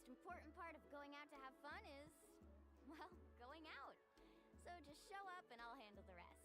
most important part of going out to have fun is, well, going out. So just show up and I'll handle the rest.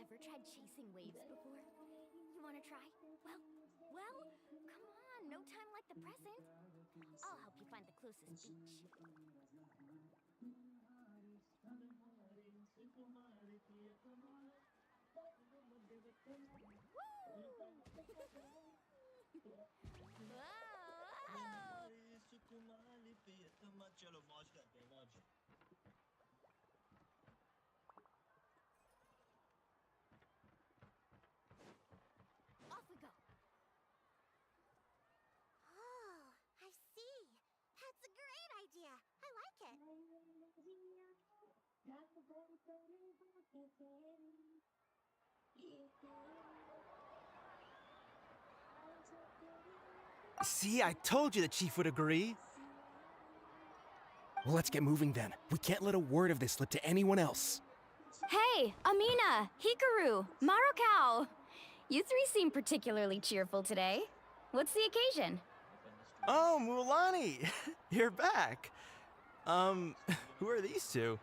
Ever tried chasing waves before? You want to try? Well, come on, no time like the present. I'll help you find the closest beach. Whoa! Off we go. Oh, I see. That's a great idea. I like it. See, I told you the chief would agree. Well, let's get moving then. We can't let a word of this slip to anyone else. Hey, Amina, Hikaru, Marukao. You three seem particularly cheerful today. What's the occasion? Oh, Mulani, you're back. Who are these two?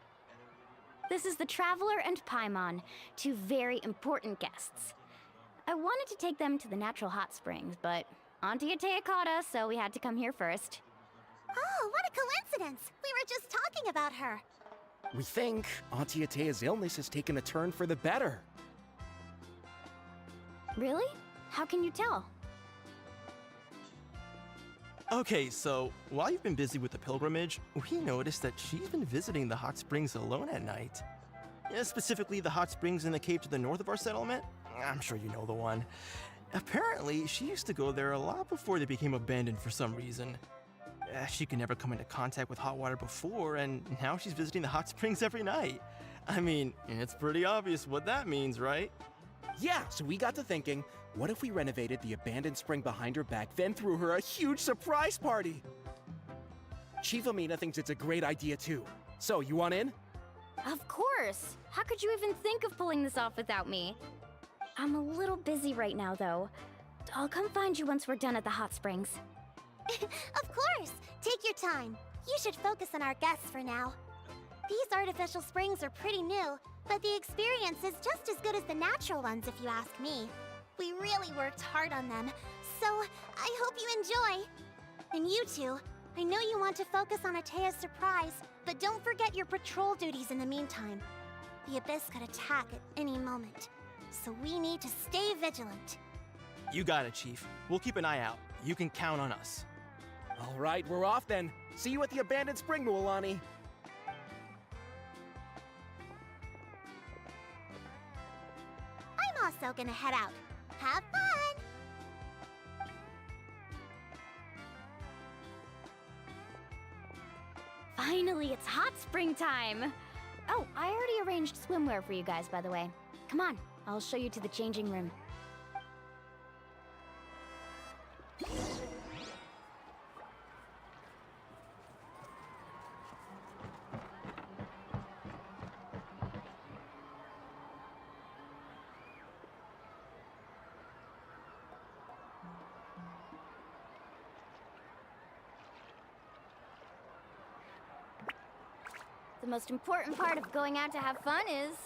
This is the Traveler and Paimon, two very important guests. I wanted to take them to the natural hot springs, but Auntie Atea caught us, so we had to come here first. Oh, what a coincidence! We were just talking about her. We think Auntie Atea's illness has taken a turn for the better. Really? How can you tell? Okay, so while you've been busy with the pilgrimage, we noticed that she's been visiting the hot springs alone at night. Specifically, the hot springs in the cave to the north of our settlement. I'm sure you know the one. Apparently, she used to go there a lot before they became abandoned for some reason. She could never come into contact with hot water before, and now she's visiting the hot springs every night. I mean, it's pretty obvious what that means, right? Yeah, so we got to thinking, what if we renovated the abandoned spring behind her back, then threw her a huge surprise party? Chief Amina thinks it's a great idea too. So, you want in? Of course! How could you even think of pulling this off without me? I'm a little busy right now, though. I'll come find you once we're done at the hot springs. Of course! Take your time. You should focus on our guests for now. These artificial springs are pretty new, but the experience is just as good as the natural ones if you ask me. We really worked hard on them, so I hope you enjoy. And you two, I know you want to focus on Atea's surprise, but don't forget your patrol duties in the meantime. The Abyss could attack at any moment, so we need to stay vigilant. You got it, Chief. We'll keep an eye out. You can count on us. All right, we're off then. See you at the abandoned spring, Mulani. I'm also gonna head out. Have fun! Finally, it's hot spring time! Oh, I already arranged swimwear for you guys, by the way. Come on, I'll show you to the changing room. The most important part of going out to have fun is...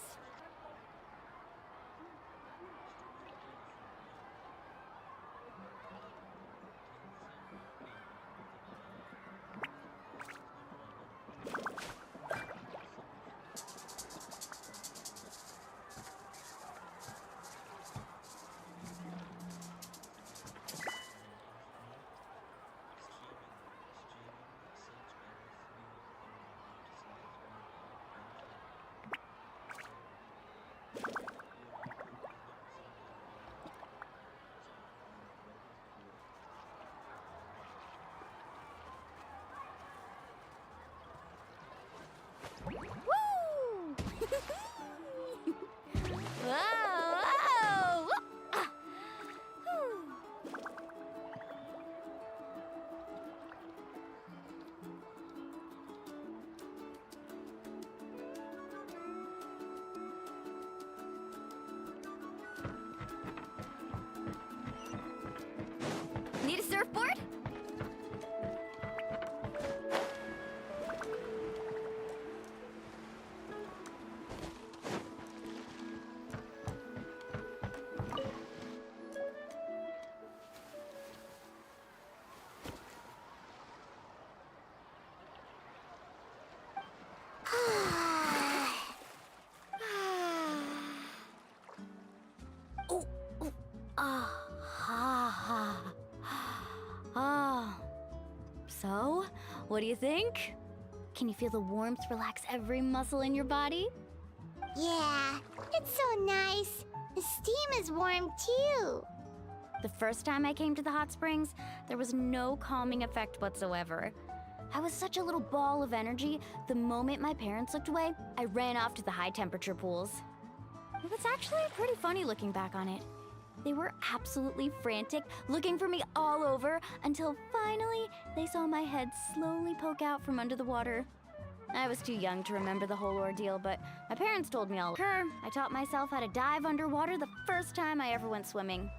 What do you think? Can you feel the warmth relax every muscle in your body? Yeah, it's so nice. The steam is warm too. The first time I came to the hot springs, there was no calming effect whatsoever. I was such a little ball of energy, the moment my parents looked away, I ran off to the high temperature pools. It was actually pretty funny looking back on it. They were absolutely frantic, looking for me all over, until finally they saw my head slowly poke out from under the water. I was too young to remember the whole ordeal, but my parents told me all occur. I taught myself how to dive underwater the first time I ever went swimming.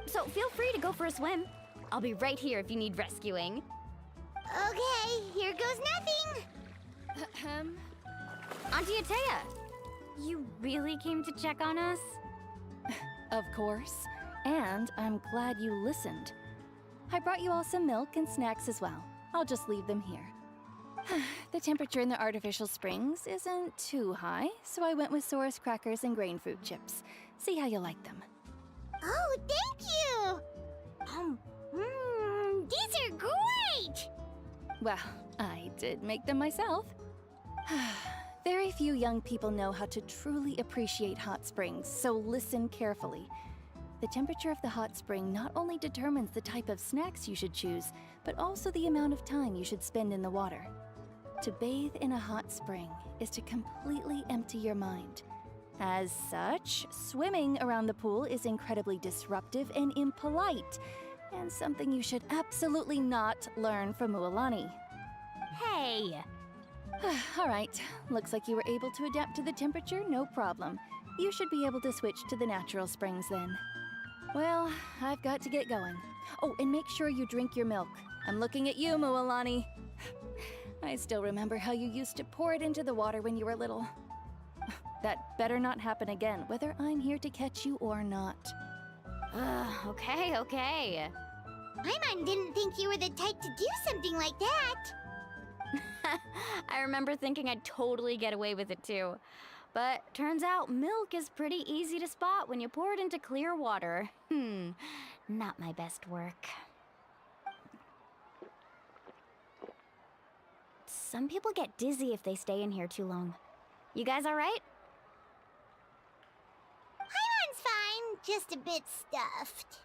So feel free to go for a swim. I'll be right here if you need rescuing. Okay, here goes nothing. Auntie Atea, you really came to check on us? Of course. And I'm glad you listened. I brought you all some milk and snacks as well. I'll just leave them here. The temperature in the artificial springs isn't too high, so I went with Saurus crackers and grain fruit chips. See how you like them. Oh, thank you! These are great! Well, I did make them myself. Very few young people know how to truly appreciate hot springs, so listen carefully. The temperature of the hot spring not only determines the type of snacks you should choose, but also the amount of time you should spend in the water. To bathe in a hot spring is to completely empty your mind. As such, swimming around the pool is incredibly disruptive and impolite, and something you should absolutely not learn from Mualani. Hey! All right, looks like you were able to adapt to the temperature, no problem. You should be able to switch to the natural springs then. Well, I've got to get going. Oh, and make sure you drink your milk. I'm looking at you, Mualani. I still remember how you used to pour it into the water when you were little. That better not happen again, whether I'm here to catch you or not. Okay. Paimon didn't think you were the type to do something like that. I remember thinking I'd totally get away with it too. But turns out milk is pretty easy to spot when you pour it into clear water. Not my best work. Some people get dizzy if they stay in here too long. You guys all right? Paimon's fine, just a bit stuffed.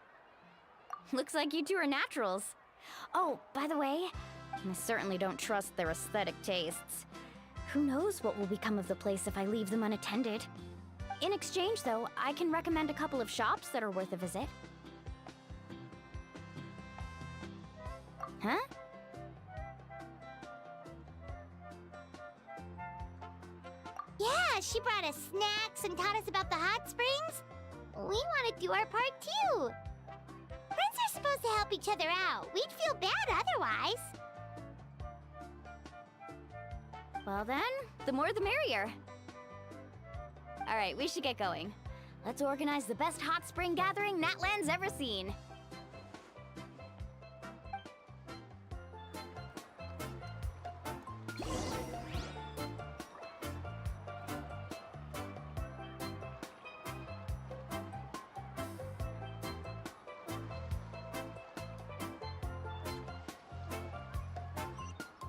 Looks like you two are naturals. Oh, by the way, I certainly don't trust their aesthetic tastes. Who knows what will become of the place if I leave them unattended? In exchange, though, I can recommend a couple of shops that are worth a visit. Huh? Yeah, she brought us snacks and taught us about the hot springs. We want to do our part too. Friends are supposed to help each other out. We'd feel bad otherwise. Well then, the more the merrier. All right, we should get going. Let's organize the best hot spring gathering Natlan's ever seen.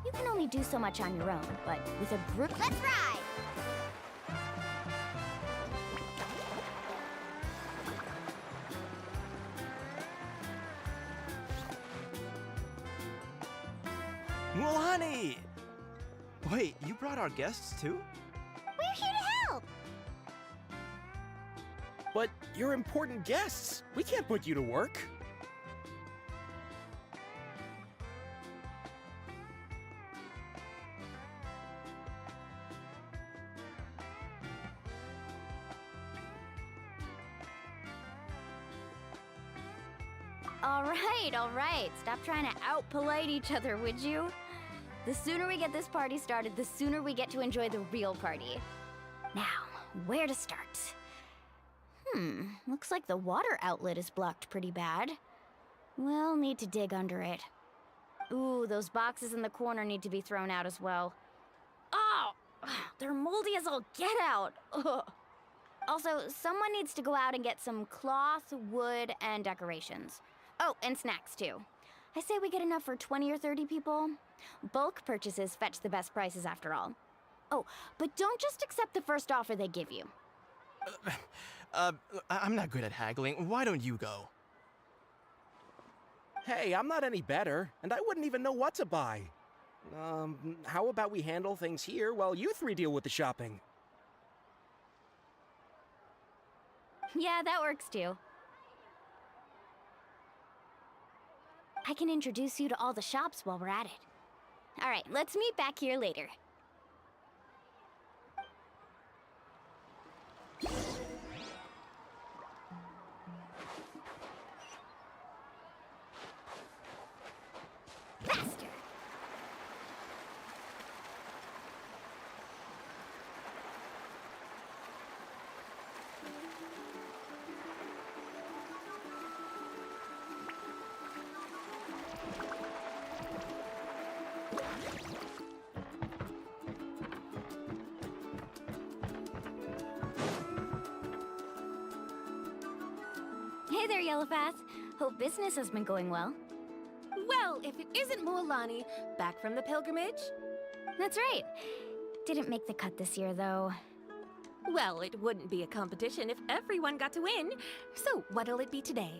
You can only do so much on your own, but with a group, let's ride! Mualani! Wait, you brought our guests too? We're here to help. But you're important guests. We can't put you to work. All right. Stop trying to out-polite each other, would you? The sooner we get this party started, the sooner we get to enjoy the real party. Now, where to start? Looks like the water outlet is blocked pretty bad. We'll need to dig under it. Ooh, those boxes in the corner need to be thrown out as well. Oh! They're moldy as all get out! Ugh. Also, someone needs to go out and get some cloth, wood, and decorations. Oh, and snacks too. I say we get enough for 20 or 30 people. Bulk purchases fetch the best prices after all. Oh, but don't just accept the first offer they give you. I'm not good at haggling. Why don't you go? Hey, I'm not any better, and I wouldn't even know what to buy. How about we handle things here while you three deal with the shopping? Yeah, that works too. I can introduce you to all the shops while we're at it. All right, let's meet back here later. Faster! Hey there, Yellowpath. Hope business has been going well. Well, if it isn't Mualani, back from the pilgrimage? That's right. Didn't make the cut this year, though. Well, it wouldn't be a competition if everyone got to win. So, what'll it be today?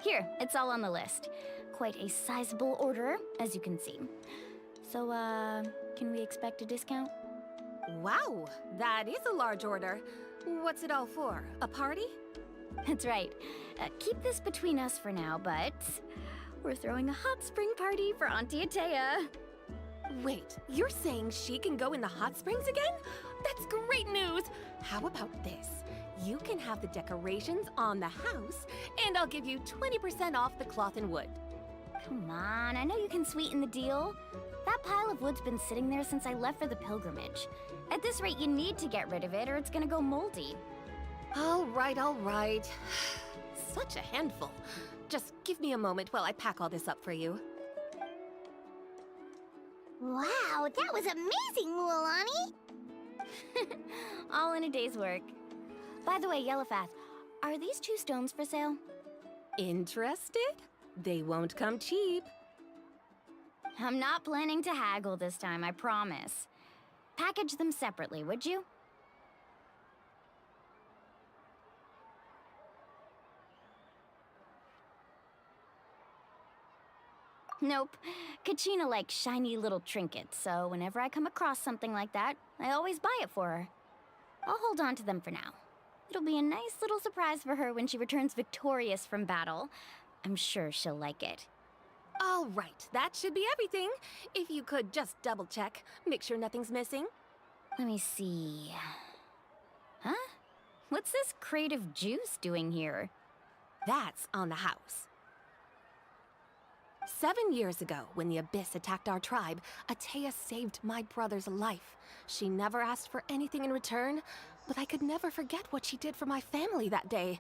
Here, it's all on the list. Quite a sizable order, as you can see. So, can we expect a discount? Wow, that is a large order. What's it all for? A party? That's right. Keep this between us for now, but we're throwing a hot spring party for Auntie Atea. Wait, you're saying she can go in the hot springs again? That's great news! How about this? You can have the decorations on the house, and I'll give you 20% off the cloth and wood. Come on, I know you can sweeten the deal. That pile of wood's been sitting there since I left for the pilgrimage. At this rate, you need to get rid of it or it's gonna go moldy. All right, all right. Such a handful. Just give me a moment while I pack all this up for you. Wow, that was amazing, Mualani! All in a day's work. By the way, Yellowpath, are these 2 stones for sale? Interested? They won't come cheap. I'm not planning to haggle this time, I promise. Package them separately, would you? Nope. Kachina likes shiny little trinkets, so whenever I come across something like that, I always buy it for her. I'll hold on to them for now. It'll be a nice little surprise for her when she returns victorious from battle. I'm sure she'll like it. All right, that should be everything. If you could just double check, make sure nothing's missing. Let me see. Huh? What's this crate of juice doing here? That's on the house. 7 years ago, when the Abyss attacked our tribe, Atea saved my brother's life. She never asked for anything in return, but I could never forget what she did for my family that day.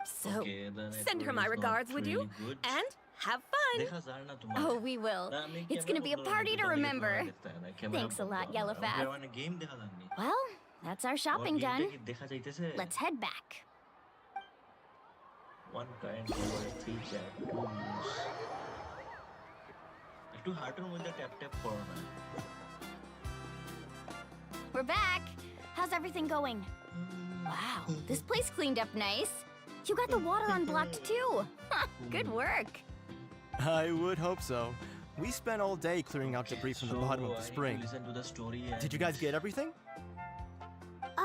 So, Okay, the send her network my is not regards, would you? really good. And have fun! देखा jar ना तुम्हारे? Oh, we will. ना, मैं It's camera gonna be a बंद करो, party to बंद करके remember. तुम्हारा दिखता है ना, कैमरा Thanks a बंद lot, करो। Yellowpath. अब मैंने गेम देखा था नहीं। Well, that's our shopping और गेम done. देखी- देखा जाइते से Let's head back. one kind over 3 tattoos একটু হার্টের মধ্যে ট্যাপ ট্যাপ করো না We're back. How's everything going? Wow, this place cleaned up nice. You got the water unblocked too. Huh, good work. I would hope so. We spent all day clearing out debris from the bottom of the I need to spring. listen to the story and Did you guys get everything?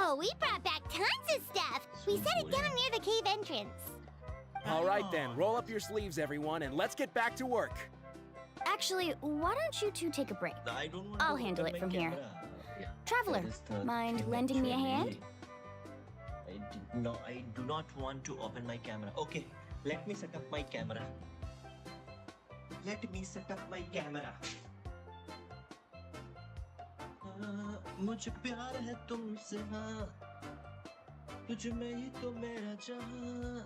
Oh, we brought back tons of stuff! We set it down near the cave entrance. All right then, roll up your sleeves, everyone, and let's get back to work. Actually, why don't you two take a break? I don't want I'll to handle open it my from here. camera. Yeah, Traveler, that is the mind thing lending me a actually. hand? No, I do not want to open my camera. Okay, let me set up my camera. Let me set up my camera. मुझे प्यार है तुमसे हाँ तुझ में ही तो मेरा जहां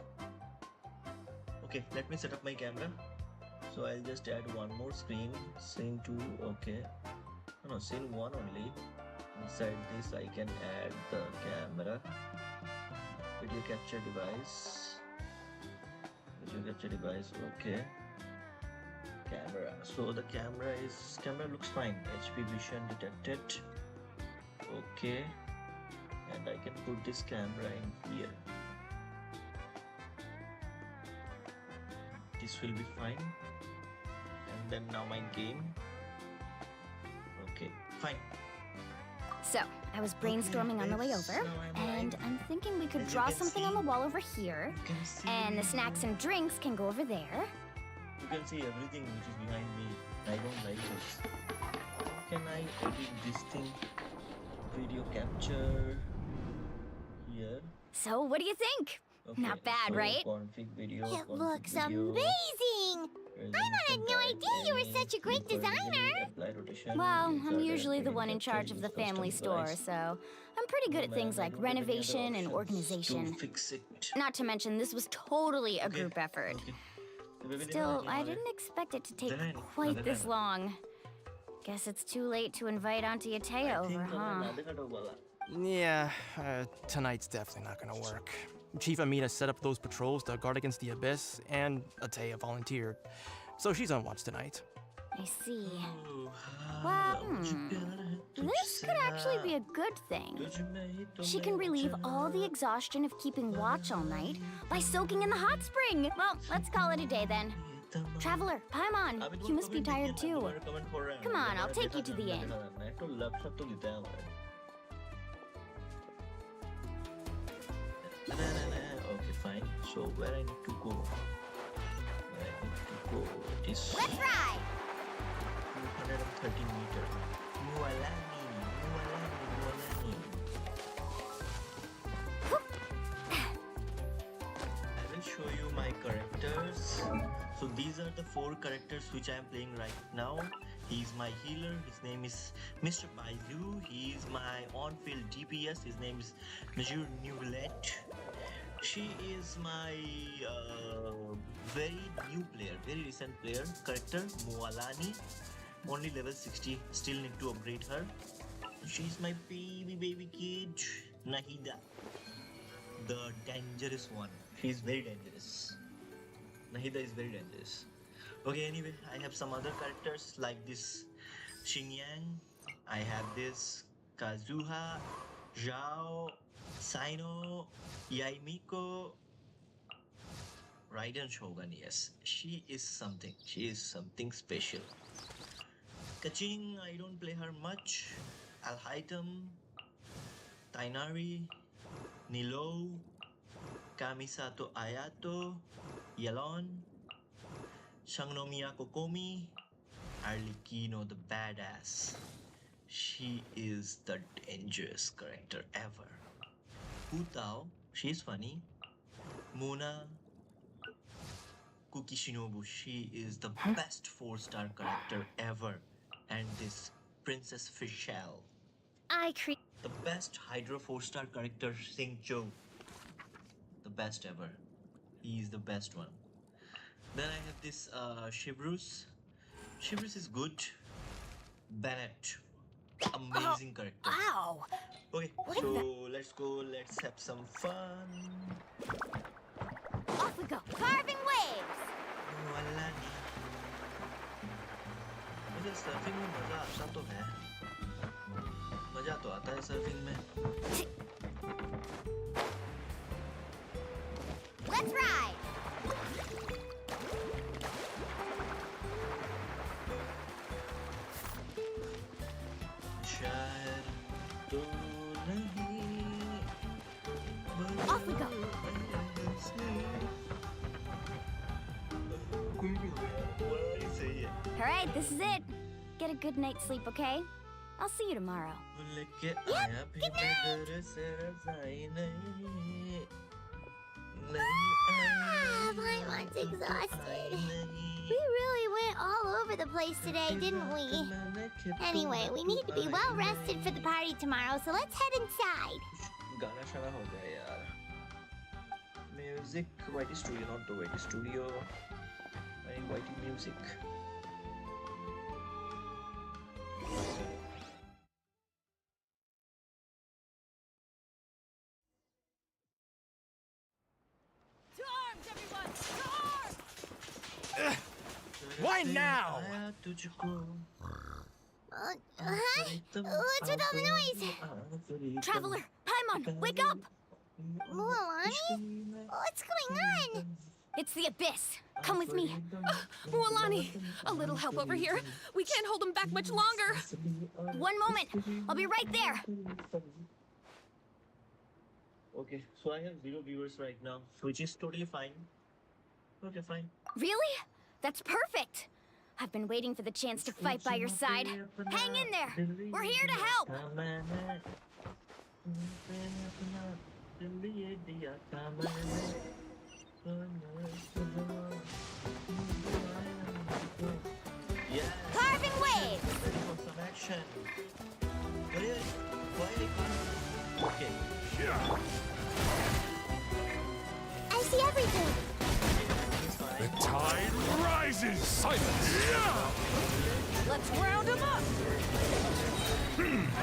Okay, let me set up my camera. So I'll just add one more scene 2, okay. No, scene 1 only. Inside this I can add the camera. Video capture device. Okay. camera. So the camera looks fine. HP vision detected. Okay, and I can put this camera in here. This will be fine. And then now my game. Okay, fine. So, I was brainstorming on the way over, and I'm thinking we could As you draw can something on see- the wall over here, You can see. and the snacks and drinks can go over there. You can see everything which is behind me. I don't like this. How can I edit this thing? Video capture here. So, what do you think? Okay, Not bad, so right? Config video. It config looks video, amazing! had no idea you were such a great designer. Well, I'm usually the one in charge of the family store, so I'm pretty good at things like renovation and organization. Fix it. Not to mention, this was totally a group effort. Okay. Still, I didn't expect it to take quite this long. Guess it's too late to invite Auntie Atea over, huh? Yeah, tonight's definitely not gonna work. Chief Amina set up those patrols to guard against the Abyss, and Atea volunteered. So she's on watch tonight. I see. Well, this could actually be a good thing. She can relieve all the exhaustion of keeping watch all night by soaking in the hot spring. Well, let's call it a day then. Traveler, Paimon, you must be tired too. Come on, I'll take you to the inn. Okay, fine. So where I need to go? It is Let's ride! 230 meter. Mualani. I will show you my characters. So these are the 4 characters which I am playing right now. He is my healer. His name is Mr. Baizu. He is my on-field DPS. His name is Major Newlet. She is my very new player, very recent player, character, Moalani. Only level 60, still need to upgrade her. She's my baby kid, Nahida. The dangerous one. She's very dangerous. Nahida is very dangerous. Okay, anyway, I have some other characters like this Xingyang. I have this Kazuha, Zhao, Sino, Yaimiko, Raiden Shogun, yes. She is something. She is something special. Kaching, I don't play her much. Alhaitam, Tainari, Nilo, Kamisato Ayato, Yalon, Shangnomiya Kokomi, Arlecchino the badass. She is the dangerous character ever. Hu Tao, she's funny. Mona Kuki Shinobu, she is the best 4-star character ever. And this Princess Fischel, the best Hydra 4-star character, Sing Cho. The best ever. He is the best one. Then I have this Shibrus. Shibrus is good. Bennett, amazing character. Ow! Okay, so let's go. Let's have some fun. Off we go, carving waves! Mualani. मुझे surfing में मजा आता तो है. मजा तो आता है सर्फिंग में. Let's ride! शायर तो नहीं. Off we go. कोई भी हो यार. मुआलानी सही है. Alright, this is it. Get a good night's sleep, okay? I'll see you tomorrow. लेके आया भी मैं घर से रज़ाई नहीं. नहीं Ah, Paimon's exhausted. We really went all over the place today, didn't we? Anyway, we need to be well rested for the party tomorrow, so let's head inside. गाना शाना हो जाए यार. Music, Whitey Studio, not the Whitey Studio. I need Whitey music. To arms, everyone! To arms! Why now? आया तुझको Huh? What's with all the noise? Traveler, Paimon, wake up! Mualani? What's going on? It's the Abyss. Come with me. Mualani, a little help over here. We can't hold him back much longer. One moment. I'll be right there. Okay, so I have 0 viewers right now, which is totally fine. Okay, fine. Really? That's perfect. I've been waiting for the chance to fight by your side. Hang in there. We're here to help. Yeah. Carving waves. Ready for some action. Really? Why I can't? Okay. I see everything. It's fine. The tide rises! Silence! Let's round them up.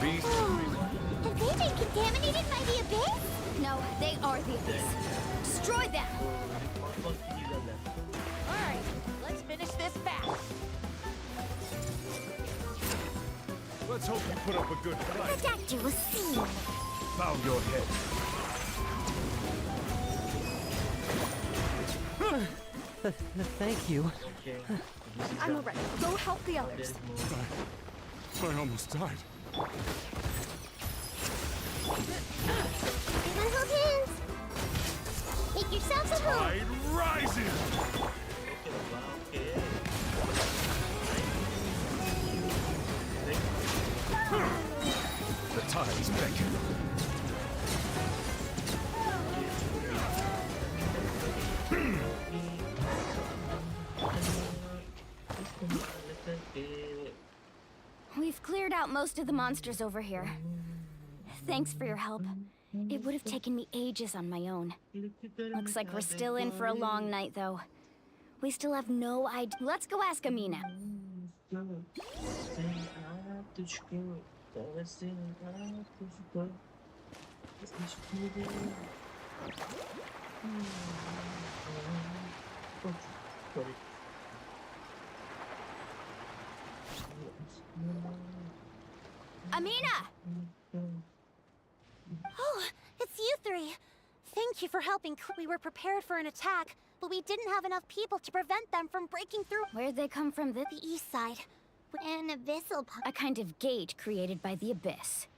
Beast. Have they been contaminated by the abyss? No, they are the Abyss. Destroy them. All keys are left. All right, let's finish this fast. Let's hope you put up a good The fight. doctor will see. Bow your head. Thank you. Okay. I'm alright. Go help the others. I almost died. Everyone hold hands. Make yourselves at home. Tide rises! Okay. The tide's beckoning. We've cleared out most of the monsters over here. Thanks for your help. It would have taken me ages on my own. Looks like we're still in for a long night, though. We still have no idea. Let's go ask Amina. Amina! Oh, it's you three. Thank you for helping. We were prepared for an attack, but we didn't have enough people to prevent them from breaking through Where'd they come from? the east side. An abyssal A kind of gate created by the Abyss.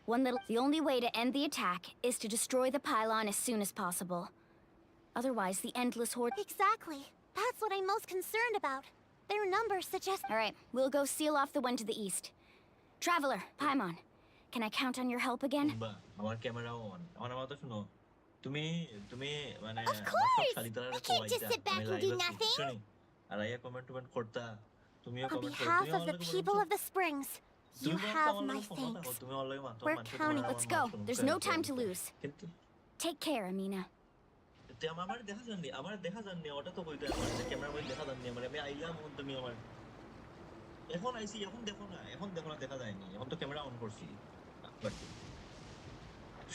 The only way to end the attack is to destroy the pylon as soon as possible. Otherwise, the endless horde... Exactly. That's what I'm most concerned about. Their numbers suggest... All right, we'll go seal off the one to the east. Traveler, Paimon, can I count on your help again? আমার camera on আমার কথা শুনো তুমি তুমি মানে Of course! We can't just sit back and do nothing. আর আইয়া comment করতা তুমিও On কমেন্ট করো behalf of the people of the springs, you have my thanks. তুমি অলরেডি মাত্র We're counting. Let's go. There's no time to lose. কিন্তু Take care, Amina. তে আমার দেখা জাননি ওটা তো কইতে আমার ক্যামেরা বই দেখা জাননি আমি আইলাম তুমি আমার এখন আইছি এখন দেখো না দেখা যায়নি এখন তো ক্যামেরা অন করছি বাট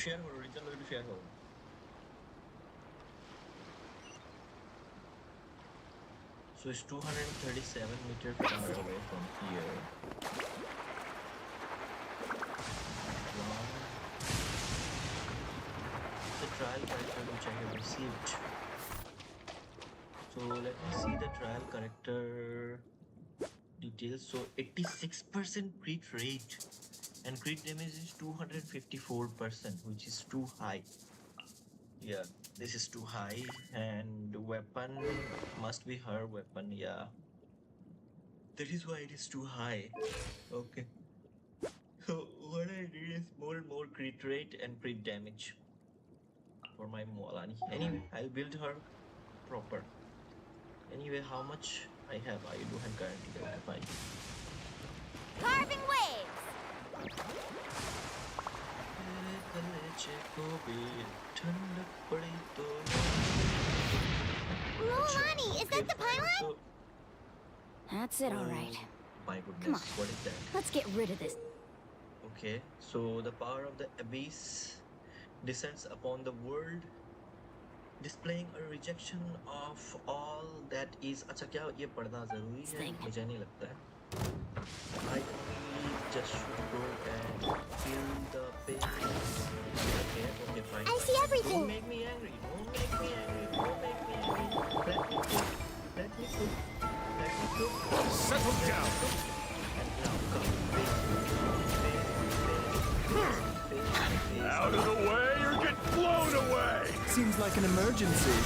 শেয়ার করো রিচার্জ করে শেয়ার করো So it's 237 meters far away from here. Wow. The trial character which I have received. So let me see the trial character details. So 86% crit rate and crit damage is 254%, which is too high. Yeah, this is too high. And weapon must be her weapon. Yeah, that is why it is too high. Okay. So what I need is more crit rate and crit damage for my Mualani. Anyway, I'll build her proper. Anyway, how much I have, I do have guarantee that I'll find. Carving waves! Mualani, is that the pylon? So, That's it, all right. my goodness, Come on. what is that? Let's get rid of this. Okay, so the power of the abyss descends upon the world displaying a rejection of all that is. अच्छा क्या ये पढ़ना ज़रूरी है? मुझे नहीं लगता है. I only just should go and feel the pain. Okay, okay, fine. I see everything. Don't make me angry. Don't make me angry. Don't make me angry. Let me cook. Let me cook. Let me cook. Settle down. And now come. Face. Out of the way or get blown away! Seems like an emergency.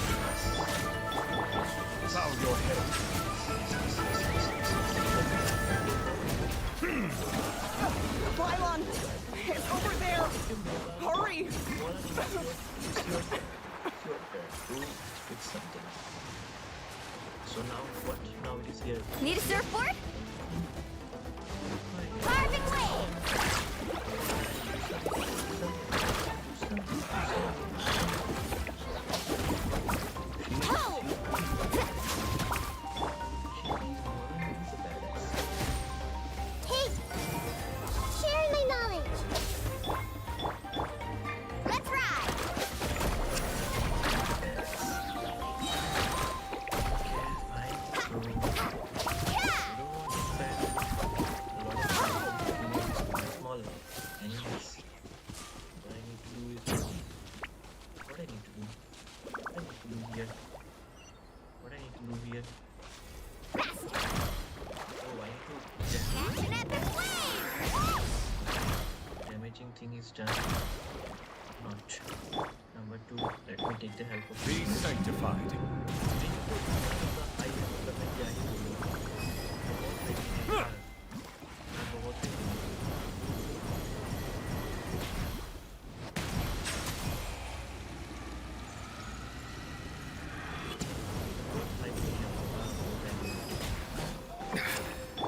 Bow your head. Pylon! It's over there! Hurry! It's your turn. Do with something. So now what? Now it is here. Need a surfboard? Carving waves! Hey! Sharing my knowledge! Let's ride! Small animals. What I need to do is what I need to do. What I need to do here. What I need to do here. Oh, I need to Catch an epic wave! damaging thing is done. Not. Number 2, let me take the help of Be sanctified.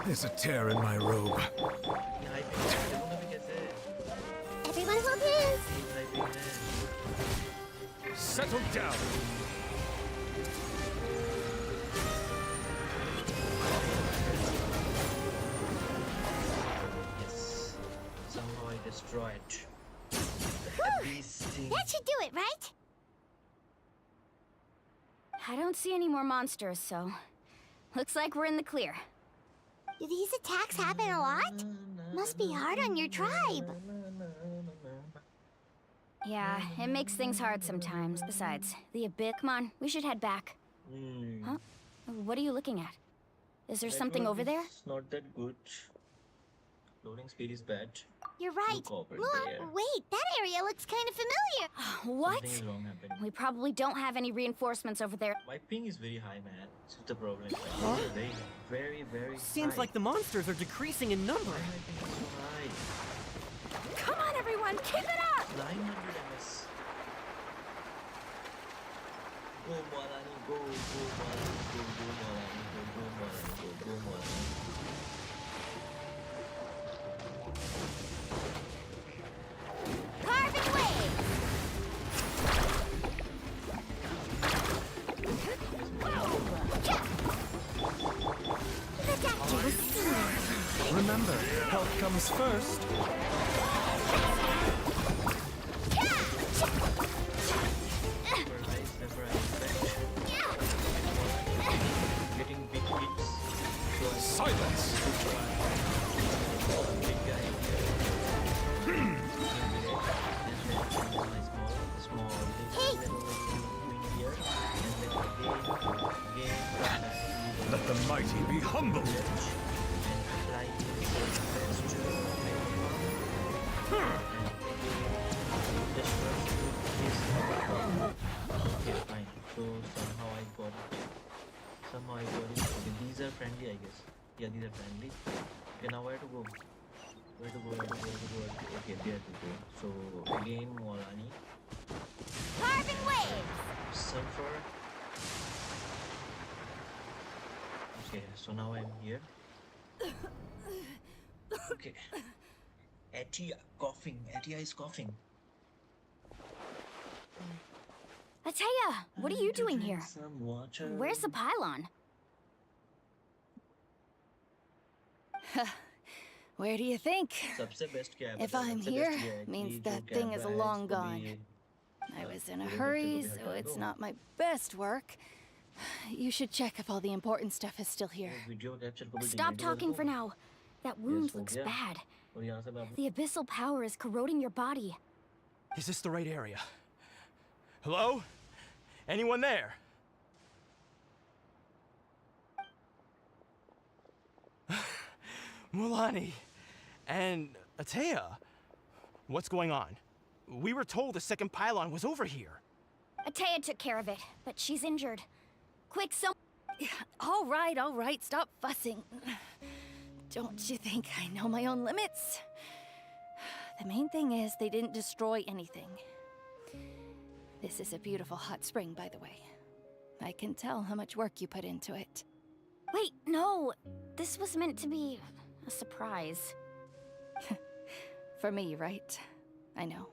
There's a tear in my robe. Everyone hold hands! Settle down. Yes. Somehow I destroyed the beast thing. That should do it, right? I don't see any more monsters, so looks like we're in the clear. Do these attacks happen a lot? Must be hard on your tribe. Yeah, it makes things hard sometimes. Besides, the abyss. Come on, we should head back. Huh? What are you looking at? Is there something over there? It's not that good. Loading speed is bad. You're right. Look over Look, there. wait, that area looks kind of familiar. What? Something is wrong happening. We probably don't have any reinforcements over there. My ping is very high, man. This is the problem. Huh? It's very, very, very Seems high. like the monsters are decreasing in number. Why my ping is so high? Come on, everyone, keep it up! 900 ms. Go Malani, go Malani, go Malani, go Malani, go Malani. Carving waves! The doctor was seen. Remember, health comes first. Never getting big hits. So I Silence! big guy small Hey! little win here, and then again Let the mighty be humble. and apply his best to okay, fine. So somehow I got it. Okay, these are friendly, I guess. Yeah, these are friendly. Okay, now where to go? Where to go? Okay, there to go. So again, Molani. Carving waves! Sulfur. Okay, so now I'm here. Okay. Atia coughing. Atia is coughing. Ataya, what are you doing here? Some water. Where's the pylon? Where do you think? सबसे best क्या है If पता है? I'm सबसे here, best ये है means कि that जो thing is कैमरा है, long इसको gone. भी I was in a hurry, so it's not my best work. You should check if all the important stuff is still here. Video capture को भी Stop delete कर talking दो। for now. That wound हो looks गया। bad. और यहाँ से मैं आपको The abyssal power is corroding your body. Is this the right area? Hello? Anyone there? Mulani and Atea, what's going on? We were told the second pylon was over here. Atea took care of it, but she's injured. Quick, All right, stop fussing. Don't you think I know my own limits? The main thing is they didn't destroy anything. This is a beautiful hot spring, by the way. I can tell how much work you put into it. Wait, no. This was meant to be a surprise. For me, right? I know.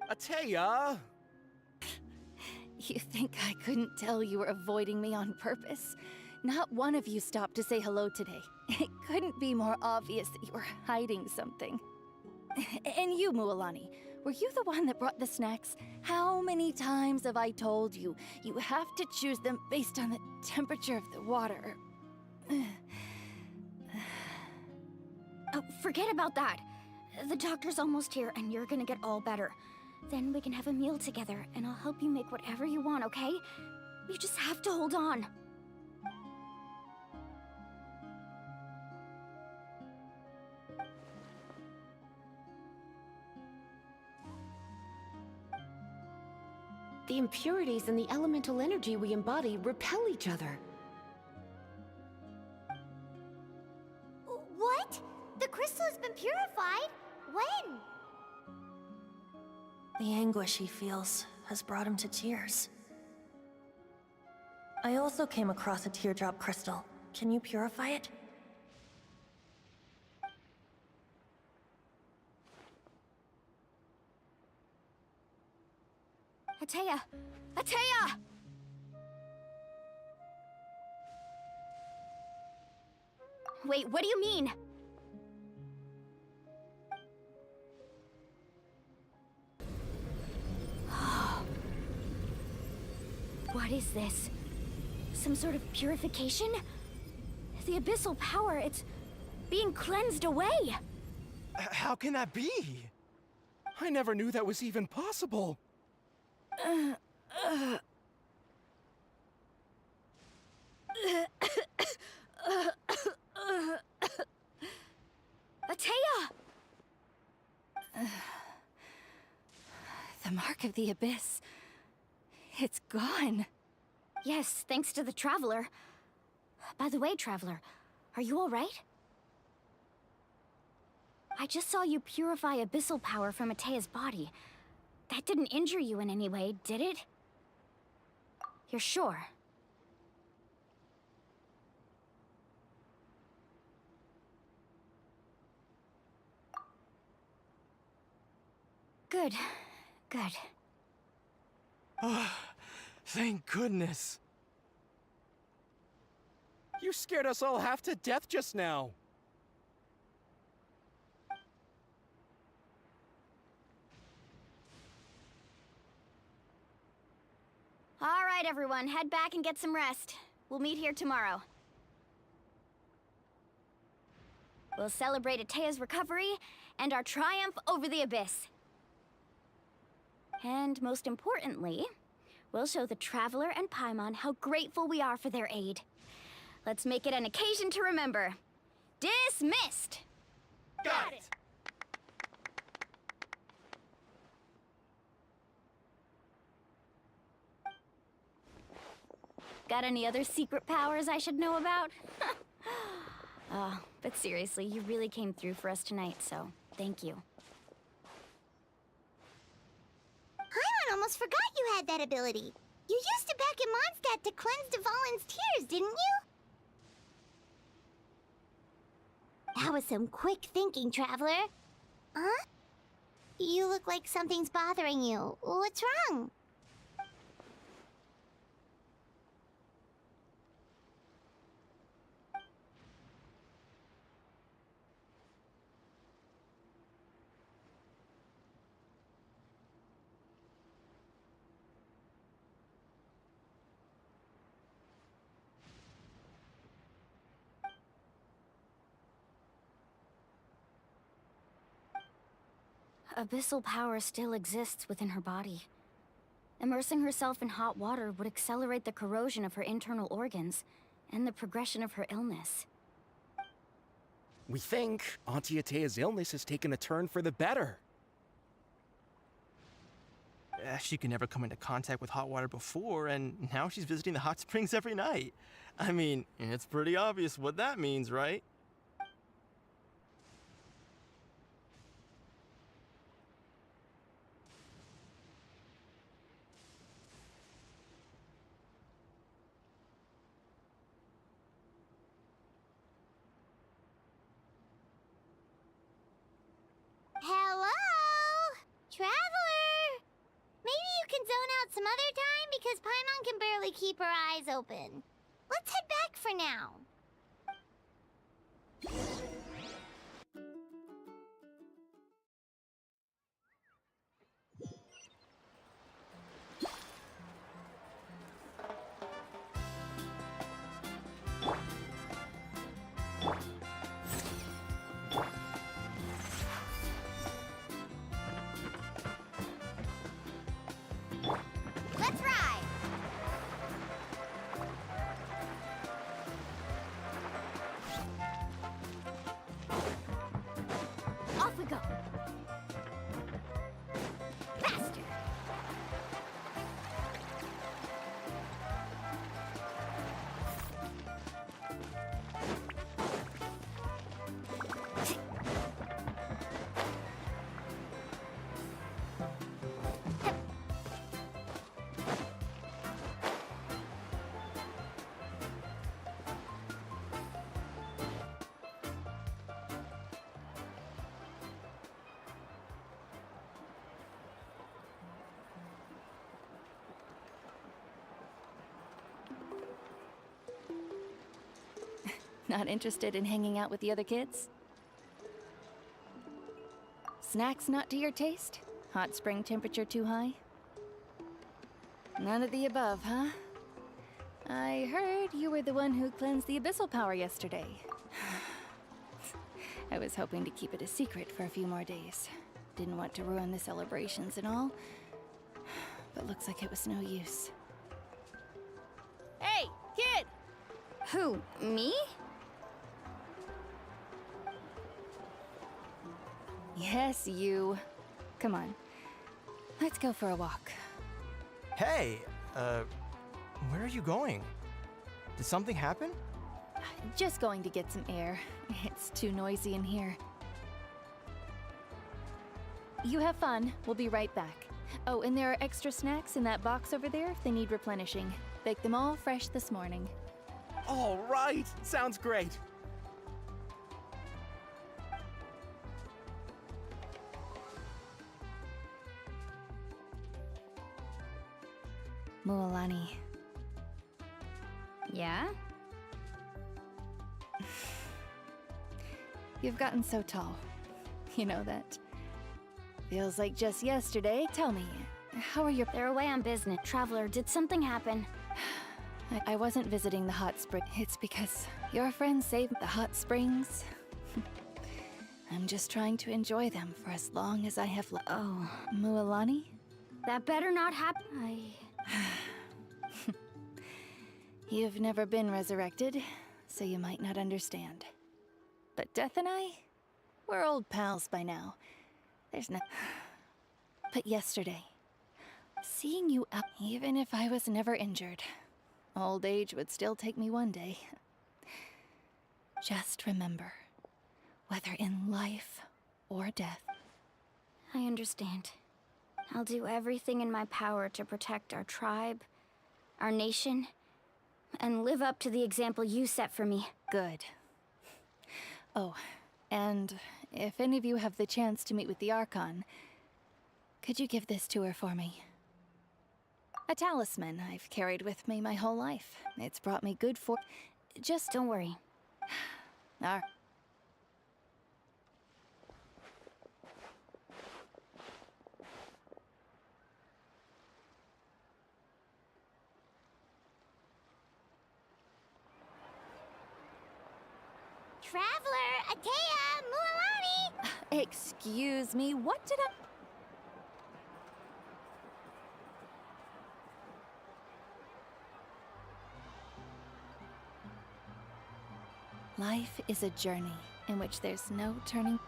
Atea! You think I couldn't tell you were avoiding me on purpose? Not one of you stopped to say hello today. It couldn't be more obvious that you were hiding something. And you, Mualani, were you the one that brought the snacks? How many times have I told you, you have to choose them based on the temperature of the water? Oh, forget about that. The doctor's almost here, and you're gonna get all better. Then we can have a meal together, and I'll help you make whatever you want, okay? You just have to hold on. The impurities and the elemental energy we embody repel each other. What? The crystal has been purified? When? The anguish he feels has brought him to tears. I also came across a teardrop crystal. Can you purify it? Atea! Atea! Wait, what do you mean? What is this? Some sort of purification? The abyssal power, it's being cleansed away! How can that be? I never knew that was even possible. Atea! The mark of the abyss. It's gone. Yes, thanks to the Traveler. By the way, Traveler, are you alright? I just saw you purify abyssal power from Atea's body. That didn't injure you in any way, did it? You're sure? Good. Good. Thank goodness. You scared us all half to death just now. All right, everyone, head back and get some rest. We'll meet here tomorrow. We'll celebrate Atea's recovery and our triumph over the abyss. And most importantly, we'll show the Traveler and Paimon how grateful we are for their aid. Let's make it an occasion to remember. Dismissed! Got it! Got any other secret powers I should know about? Oh, but seriously, you really came through for us tonight, so thank you. Paimon almost forgot you had that ability. You used it back in Mondstadt to cleanse Dvalin's tears, didn't you? That was some quick thinking, Traveler. Huh? You look like something's bothering you. What's wrong? abyssal power still exists within her body. Immersing herself in hot water would accelerate the corrosion of her internal organs and the progression of her illness. We think Auntie Atea's illness has taken a turn for the better. She could never come into contact with hot water before, and now she's visiting the hot springs every night. I mean, it's pretty obvious what that means, right? Hello? Traveler! Maybe you can zone out some other time because Paimon can barely keep her eyes open. Let's head back for now. Let's ride! Off we go! Faster! Not interested in hanging out with the other kids? Snacks not to your taste? Hot spring temperature too high? None of the above, huh? I heard you were the one who cleansed the abyssal power yesterday. I was hoping to keep it a secret for a few more days. Didn't want to ruin the celebrations and all, but looks like it was no use. Hey, kid! Who, me? Yes, you. Come on. Let's go for a walk. Hey, where are you going? Did something happen? Just going to get some air. It's too noisy in here. You have fun. We'll be right back. Oh, and there are extra snacks in that box over there if they need replenishing. Baked them all fresh this morning. All right, sounds great. Mualani. Yeah? You've gotten so tall. You know that. Feels like just yesterday. Tell me, how are your... They're away on business. Traveler, did something happen? I wasn't visiting the hot spring. It's because your friend saved the hot springs. I'm just trying to enjoy them for as long as I have left. Oh, Mualani? that better not happen. You've never been resurrected, so you might not understand. But Death and I, we're old pals by now. There's no... But yesterday, seeing you up, even if I was never injured, old age would still take me one day. Just remember, whether in life or death. I understand. I'll do everything in my power to protect our tribe, our nation, and live up to the example you set for me. Good. Oh, and if any of you have the chance to meet with the Archon, could you give this to her for me? A talisman I've carried with me my whole life. It's brought me good for... Just Don't worry. Ar- Traveler, Atea, Mualani! Excuse me, what did I... Life is a journey in which there's no turning.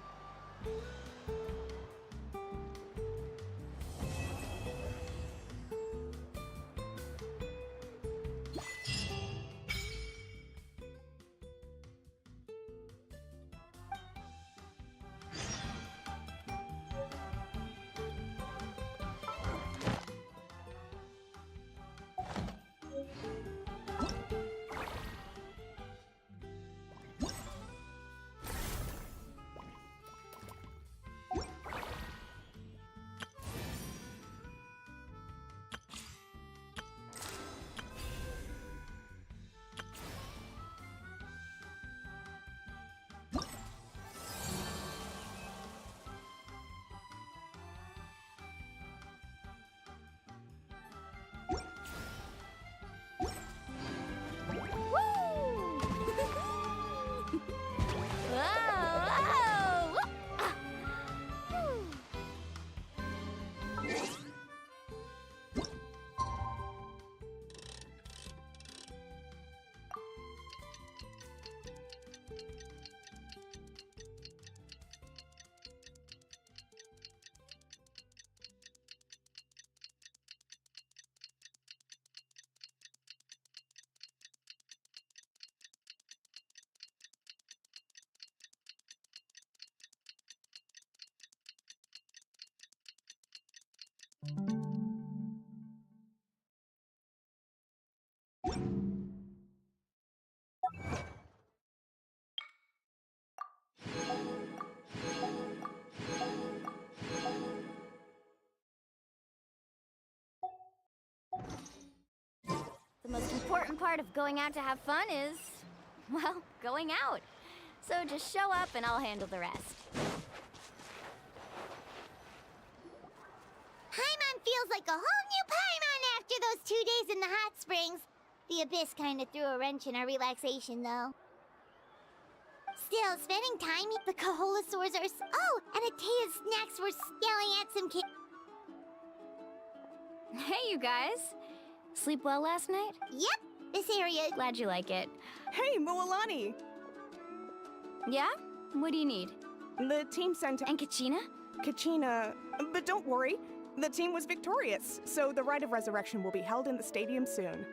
The most important part of going out to have fun is, well, going out. So just show up and I'll handle the rest. Paimon feels like a whole new Paimon after those 2 days in the hot springs. The Abyss kinda threw a wrench in our relaxation, though. Still, spending time with the Kaholasaurs are... Oh, and Atea's snacks were yelling at some kids. Hey, you guys. Sleep well last night? Yep, this area... Glad you like it. Hey, Moalani! Yeah? What do you need? The team sent And Kachina? Kachina, but don't worry. The team was victorious, so the rite of resurrection will be held in the stadium soon.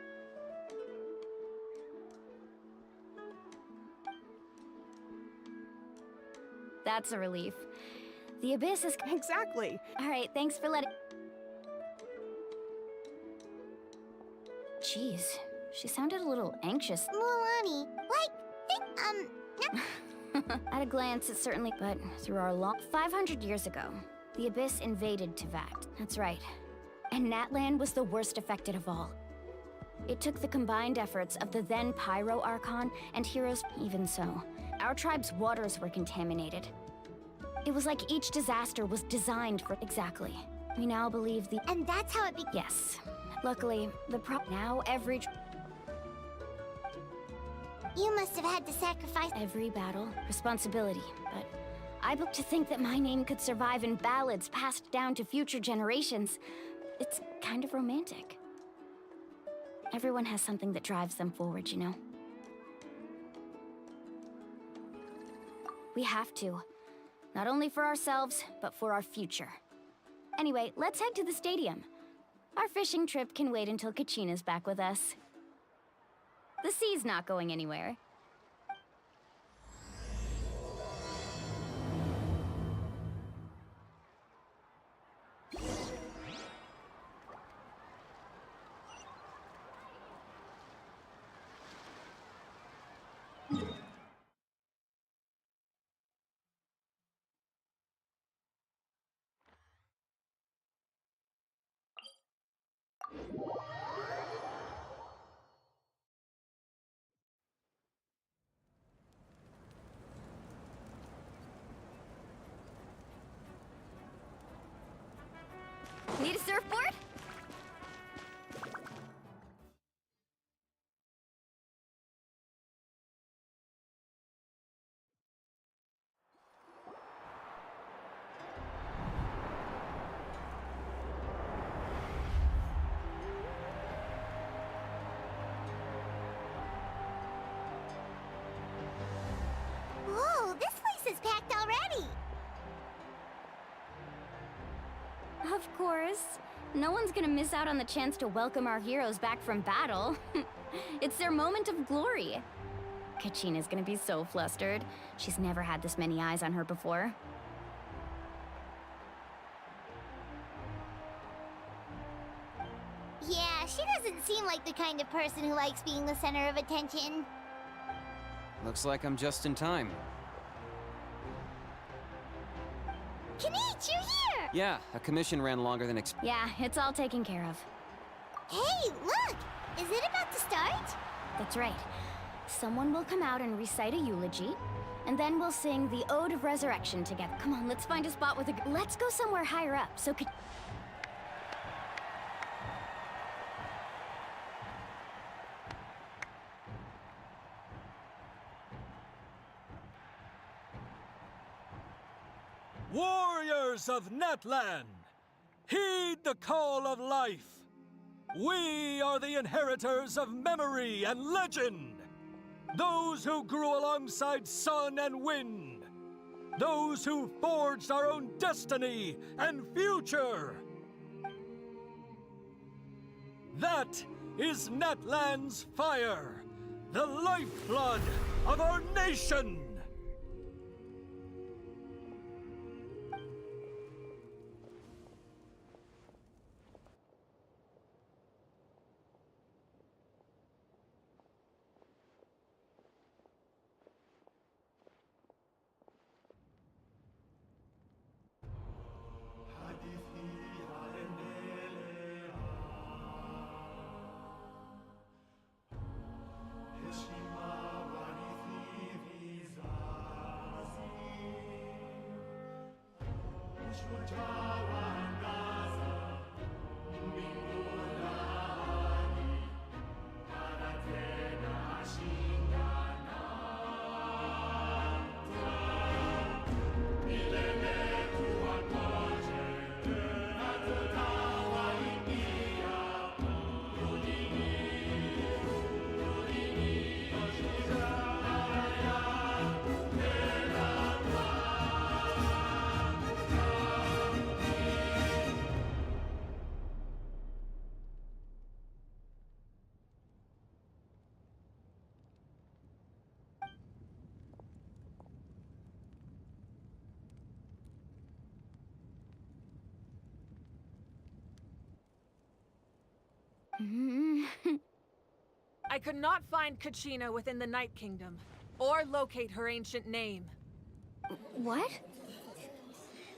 That's a relief. The Abyss is... Exactly. Alright, thanks for letting... Jeez, she sounded a little anxious. Moalani, At a glance, it certainly... But through our long... 500 years ago, the Abyss invaded Teyvat. That's right. And Natlan was the worst affected of all. It took the combined efforts of the then Pyro Archon and heroes. Even so, our tribe's waters were contaminated. It was like each disaster was designed for... Exactly. We now believe the... And that's how it began. Yes. Luckily, now every... You must have had to sacrifice... Every battle, responsibility, but I hope to think that my name could survive in ballads passed down to future generations. It's kind of romantic. Everyone has something that drives them forward, you know? We have to. Not only for ourselves, but for our future. Anyway, let's head to the stadium. Our fishing trip can wait until Kachina's back with us. The sea's not going anywhere. Need a surfboard? course. No one's gonna miss out on the chance to welcome our heroes back from battle. It's their moment of glory. Kachina's gonna be so flustered. She's never had this many eyes on her before. Yeah, she doesn't seem like the kind of person who likes being the center of attention. Looks like I'm just in time. Kanich, you're here! Yeah, a commission ran longer than expected. Yeah, it's all taken care of. Hey, look! Is it about to start? That's right. Someone will come out and recite a eulogy, and then we'll sing the Ode of Resurrection together. Come on, let's find a spot with a... Let's go somewhere higher up, so could... Warriors of Natlan, heed the call of life. We are the inheritors of memory and legend. Those who grew alongside sun and wind. Those who forged our own destiny and future. That is Natlan's fire, the lifeblood of our nation. I could not find Kachina within the Night Kingdom, or locate her ancient name. What?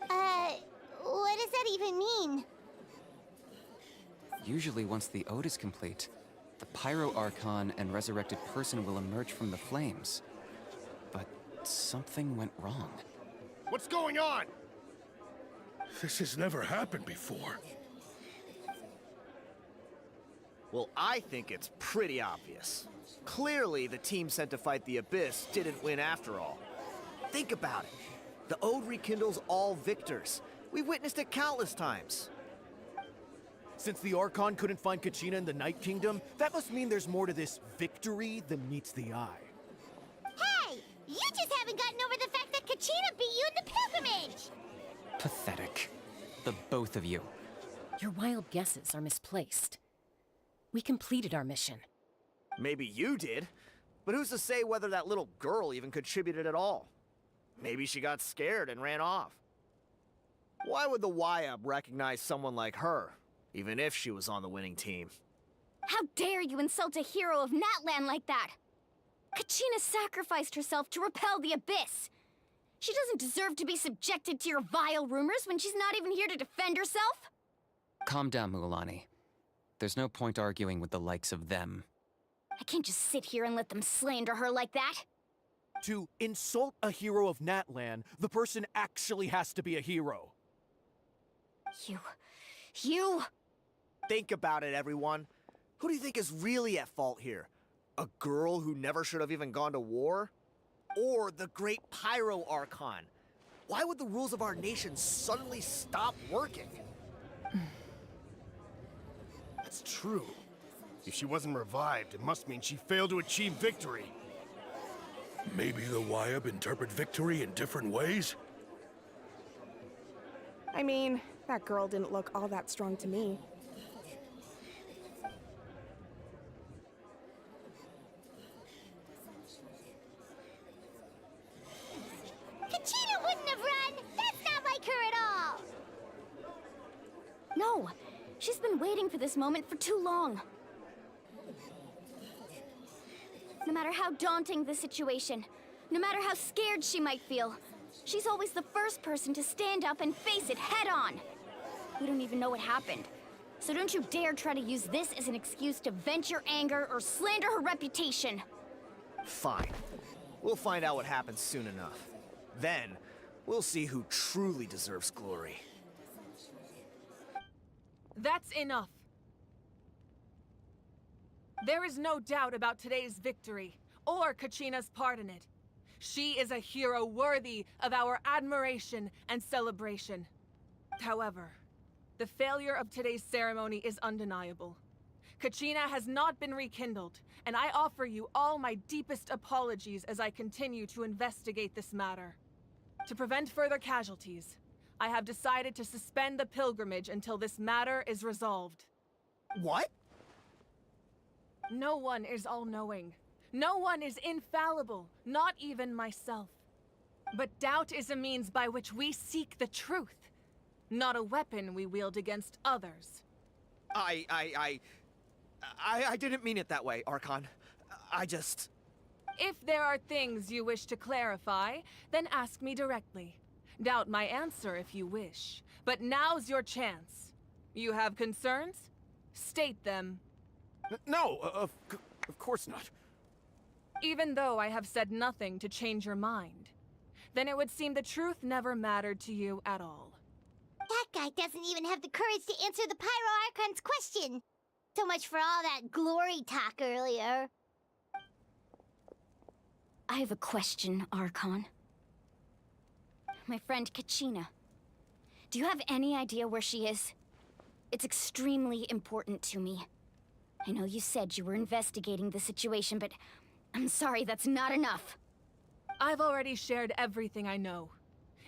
What does that even mean? Usually once the ode is complete, the Pyro Archon and resurrected person will emerge from the flames. But something went wrong. What's going on? This has never happened before. Well, I think it's pretty obvious. Clearly, the team sent to fight the Abyss didn't win after all. Think about it. The Ode rekindles all victors. We've witnessed it countless times. Since the Archon couldn't find Kachina in the Night Kingdom, that must mean there's more to this victory than meets the eye. Hey! You just haven't gotten over the fact that Kachina beat you in the pilgrimage! Pathetic. The both of you. Your wild guesses are misplaced. We completed our mission. Maybe you did, but who's to say whether that little girl even contributed at all? Maybe she got scared and ran off. Why would the YUB recognize someone like her, even if she was on the winning team? How dare you insult a hero of Natlan like that? Kachina sacrificed herself to repel the Abyss. She doesn't deserve to be subjected to your vile rumors when she's not even here to defend herself. Calm down, Mulan. There's no point arguing with the likes of them. I can't just sit here and let them slander her like that. To insult a hero of Natlan, the person actually has to be a hero. You... Think about it, everyone. Who do you think is really at fault here? A girl who never should have even gone to war? Or the great Pyro Archon? Why would the rules of our nation suddenly stop working? That's true. If she wasn't revived, it must mean she failed to achieve victory. Maybe the YUB interpret victory in different ways? I mean, That girl didn't look all that strong to me. Kachina wouldn't have run! That's not like her at all! No, she's been waiting for this moment for too long. No matter how daunting the situation, no matter how scared she might feel, she's always the first person to stand up and face it head on. We don't even know what happened. So don't you dare try to use this as an excuse to vent your anger or slander her reputation. Fine. We'll find out what happens soon enough. Then, we'll see who truly deserves glory. That's enough. There is no doubt about today's victory, or Kachina's part in it. She is a hero worthy of our admiration and celebration. However, the failure of today's ceremony is undeniable. Kachina has not been rekindled, and I offer you all my deepest apologies as I continue to investigate this matter. To prevent further casualties, I have decided to suspend the pilgrimage until this matter is resolved. What? No one is all-knowing. No one is infallible, not even myself. But doubt is a means by which we seek the truth, not a weapon we wield against others. I didn't mean it that way, Archon. I just... If there are things you wish to clarify, then ask me directly. Doubt my answer if you wish, but now's your chance. You have concerns? State them. No, of course not. Even though I have said nothing to change your mind, then it would seem the truth never mattered to you at all. That guy doesn't even have the courage to answer the Pyro Archon's question. So much for all that glory talk earlier. I have a question, Archon. My friend Kachina. Do you have any idea where she is? It's extremely important to me. I know you said you were investigating the situation, but I'm sorry, that's not enough. I've already shared everything I know.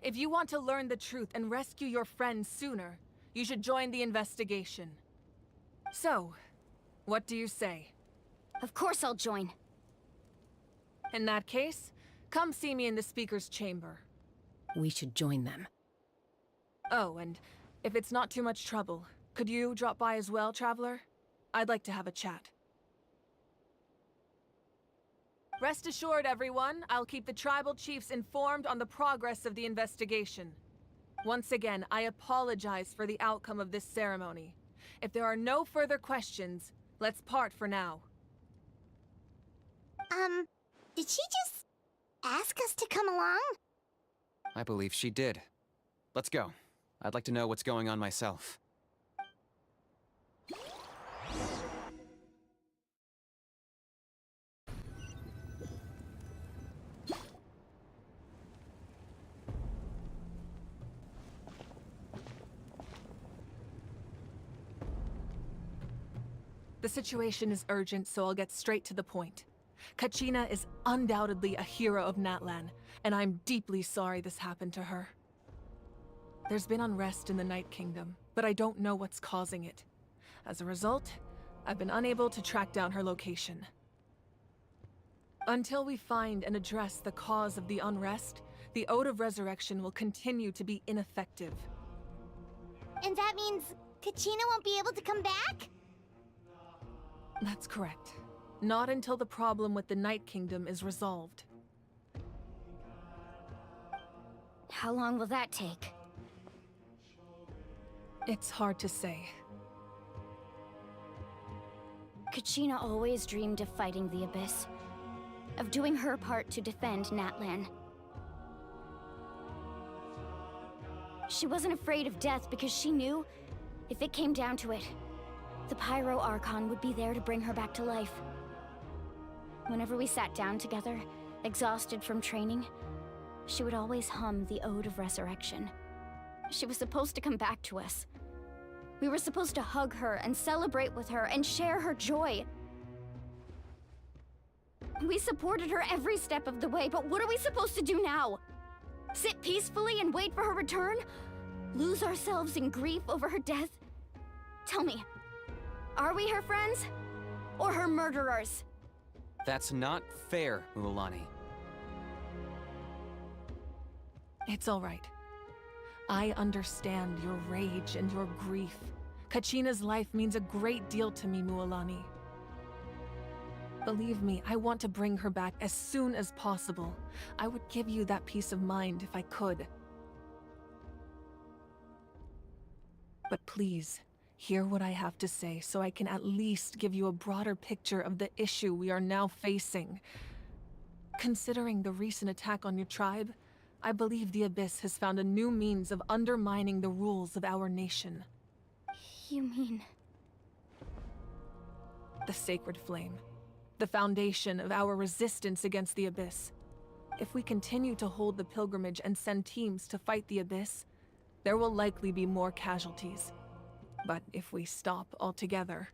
If you want to learn the truth and rescue your friends sooner, you should join the investigation. So, what do you say? Of course I'll join. In that case, come see me in the speaker's chamber. We should join them. Oh, and if it's not too much trouble, could you drop by as well, Traveler? I'd like to have a chat. Rest assured, everyone, I'll keep the tribal chiefs informed on the progress of the investigation. Once again, I apologize for the outcome of this ceremony. If there are no further questions, let's part for now. Did she just ask us to come along? I believe she did. Let's go. I'd like to know what's going on myself. The situation is urgent, so I'll get straight to the point. Kachina is undoubtedly a hero of Natlan, and I'm deeply sorry this happened to her. There's been unrest in the Night Kingdom, but I don't know what's causing it. As a result, I've been unable to track down her location. Until we find and address the cause of the unrest, the Ode of Resurrection will continue to be ineffective. And that means Kachina won't be able to come back? That's correct. Not until the problem with the Night Kingdom is resolved. How long will that take? It's hard to say. Kachina always dreamed of fighting the Abyss. Of doing her part to defend Natlan. She wasn't afraid of death because she knew, if it came down to it, the Pyro Archon would be there to bring her back to life. Whenever we sat down together, exhausted from training, she would always hum the Ode of Resurrection. She was supposed to come back to us. We were supposed to hug her and celebrate with her and share her joy. We supported her every step of the way, but what are we supposed to do now? Sit peacefully and wait for her return? Lose ourselves in grief over her death? Tell me, are we her friends? Or her murderers? That's not fair, Mualani. It's all right. I understand your rage and your grief. Kachina's life means a great deal to me, Mualani. Believe me, I want to bring her back as soon as possible. I would give you that peace of mind if I could. But please, hear what I have to say so I can at least give you a broader picture of the issue we are now facing. Considering the recent attack on your tribe, I believe the Abyss has found a new means of undermining the rules of our nation. You mean... The Sacred Flame. The foundation of our resistance against the Abyss. If we continue to hold the pilgrimage and send teams to fight the Abyss, there will likely be more casualties. But if we stop altogether,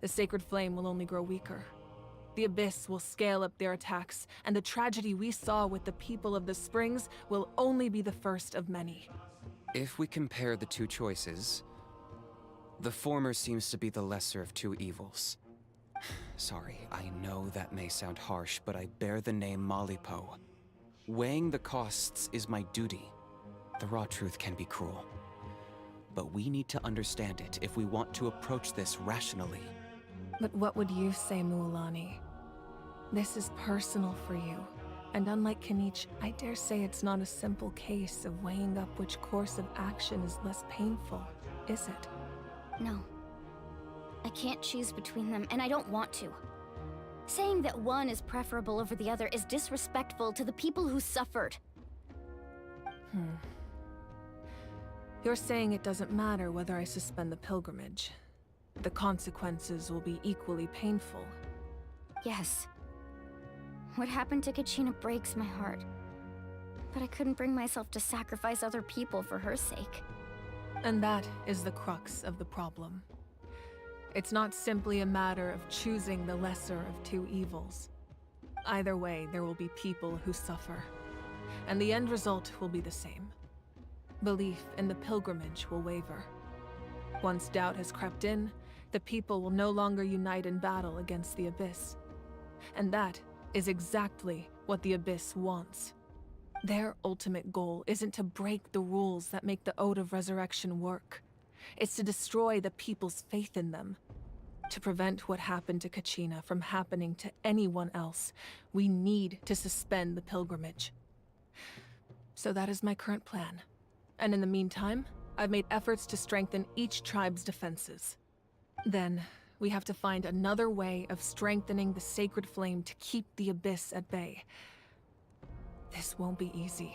the Sacred Flame will only grow weaker. The Abyss will scale up their attacks, and the tragedy we saw with the people of the Springs will only be the first of many. If we compare the two choices, the former seems to be the lesser of two evils. Sorry, I know that may sound harsh, but I bear the name Malipo. Weighing the costs is my duty. The raw truth can be cruel. But we need to understand it if we want to approach this rationally. But what would you say, Mualani? This is personal for you. And unlike Kanich, I dare say it's not a simple case of weighing up which course of action is less painful, is it? No. I can't choose between them, and I don't want to. Saying that one is preferable over the other is disrespectful to the people who suffered. You're saying it doesn't matter whether I suspend the pilgrimage. The consequences will be equally painful. Yes. What happened to Kachina breaks my heart. But I couldn't bring myself to sacrifice other people for her sake. And that is the crux of the problem. It's not simply a matter of choosing the lesser of two evils. Either way, there will be people who suffer. And the end result will be the same. Belief in the pilgrimage will waver. Once doubt has crept in, the people will no longer unite in battle against the Abyss. And that is exactly what the Abyss wants. Their ultimate goal isn't to break the rules that make the Ode of Resurrection work. It's to destroy the people's faith in them. To prevent what happened to Kachina from happening to anyone else, we need to suspend the pilgrimage. So that is my current plan. And in the meantime, I've made efforts to strengthen each tribe's defenses. Then, we have to find another way of strengthening the Sacred Flame to keep the Abyss at bay. This won't be easy.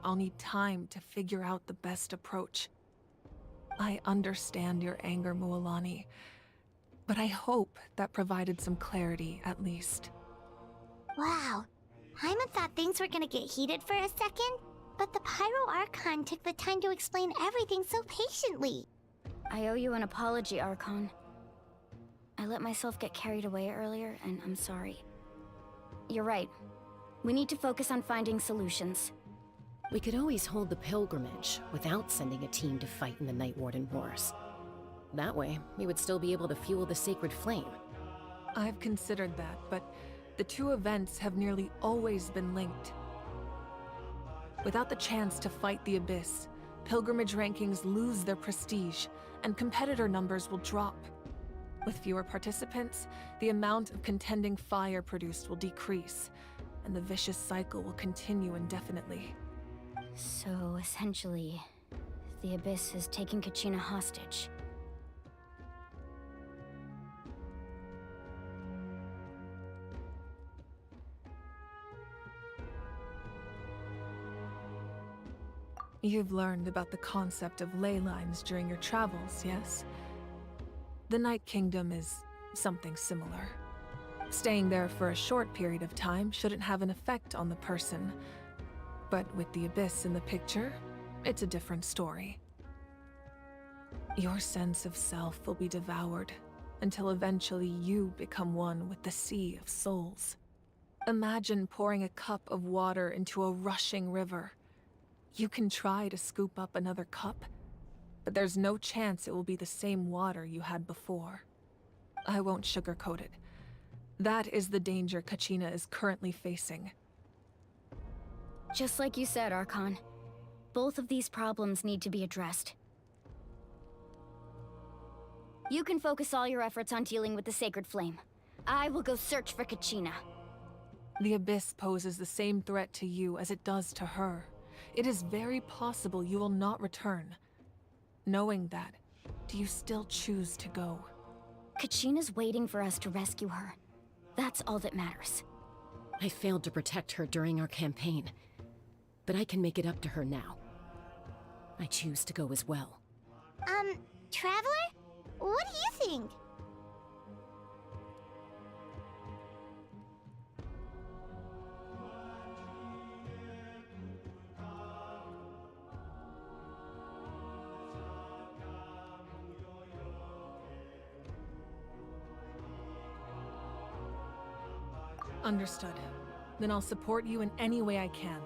I'll need time to figure out the best approach. I understand your anger, Mualani, but I hope that provided some clarity at least. Wow. Hyman thought things were gonna get heated for a second, but the Pyro Archon took the time to explain everything so patiently. I owe you an apology, Archon. I let myself get carried away earlier, and I'm sorry. You're right. We need to focus on finding solutions. We could always hold the pilgrimage without sending a team to fight in the Night Warden Wars. That way, we would still be able to fuel the Sacred Flame. I've considered that, but the two events have nearly always been linked. Without the chance to fight the Abyss, pilgrimage rankings lose their prestige, and competitor numbers will drop. With fewer participants, the amount of contending fire produced will decrease, and the vicious cycle will continue indefinitely. So, essentially, the Abyss is taking Kachina hostage. You've learned about the concept of ley lines during your travels, yes? The Night Kingdom is something similar. Staying there for a short period of time shouldn't have an effect on the person. But with the Abyss in the picture, it's a different story. Your sense of self will be devoured until eventually you become one with the Sea of Souls. Imagine pouring a cup of water into a rushing river. You can try to scoop up another cup, but there's no chance it will be the same water you had before. I won't sugarcoat it. That is the danger Kachina is currently facing. Just like you said, Archon. Both of these problems need to be addressed. You can focus all your efforts on dealing with the Sacred Flame. I will go search for Kachina. The Abyss poses the same threat to you as it does to her. It is very possible you will not return. Knowing that, do you still choose to go? Kachina's waiting for us to rescue her. That's all that matters. I failed to protect her during our campaign, but I can make it up to her now. I choose to go as well. Traveler? What do you think? Understood. Then I'll support you in any way I can.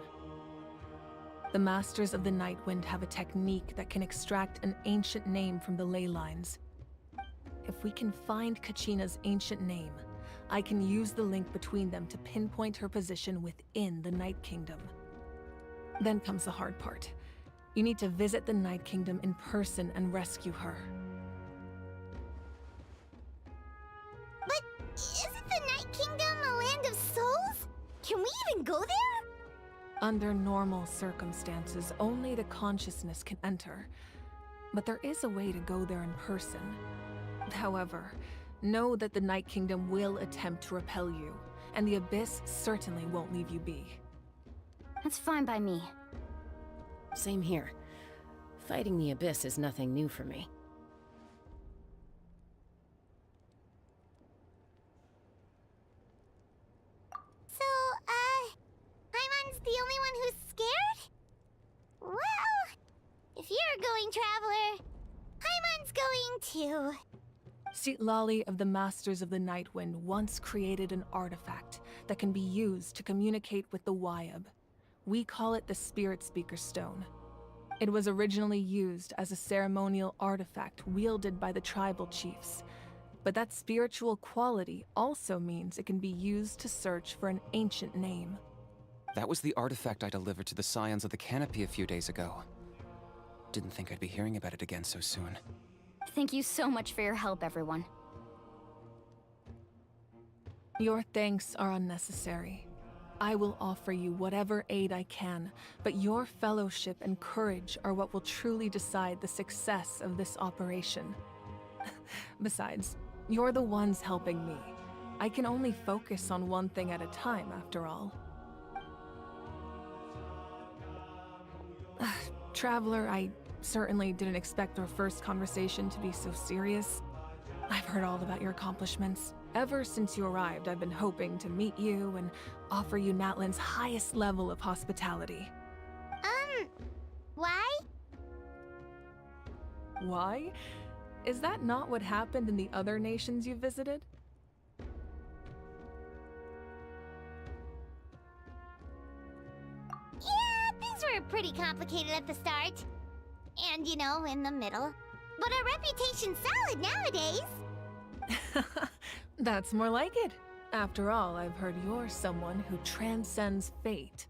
The Masters of the Nightwind have a technique that can extract an ancient name from the ley lines. If we can find Kachina's ancient name, I can use the link between them to pinpoint her position within the Night Kingdom. Then comes the hard part. You need to visit the Night Kingdom in person and rescue her. But isn't the Night Kingdom a land of souls? Can we even go there? Under normal circumstances, only the consciousness can enter. But there is a way to go there in person. However, know that the Night Kingdom will attempt to repel you, and the Abyss certainly won't leave you be. That's fine by me. Same here. Fighting the Abyss is nothing new for me. So, Paimon's the only one who's scared? Well, if you're going, Traveler, Paimon's going too. Citlali of the Masters of the Nightwind once created an artifact that can be used to communicate with the Wyab. We call it the Spirit Speaker Stone. It was originally used as a ceremonial artifact wielded by the tribal chiefs, but that spiritual quality also means it can be used to search for an ancient name. That was the artifact I delivered to the Scions of the Canopy a few days ago. Didn't think I'd be hearing about it again so soon. Thank you so much for your help, everyone. Your thanks are unnecessary. I will offer you whatever aid I can, but your fellowship and courage are what will truly decide the success of this operation. Besides, you're the ones helping me. I can only focus on one thing at a time, after all. Traveler, I certainly didn't expect our first conversation to be so serious. I've heard all about your accomplishments. Ever since you arrived, I've been hoping to meet you and offer you Natlan's highest level of hospitality. Why? Why? Is that not what happened in the other nations you visited? Yeah, things were pretty complicated at the start. And, you know, in the middle. But our reputation's solid nowadays. That's more like it. After all, I've heard you're someone who transcends fate.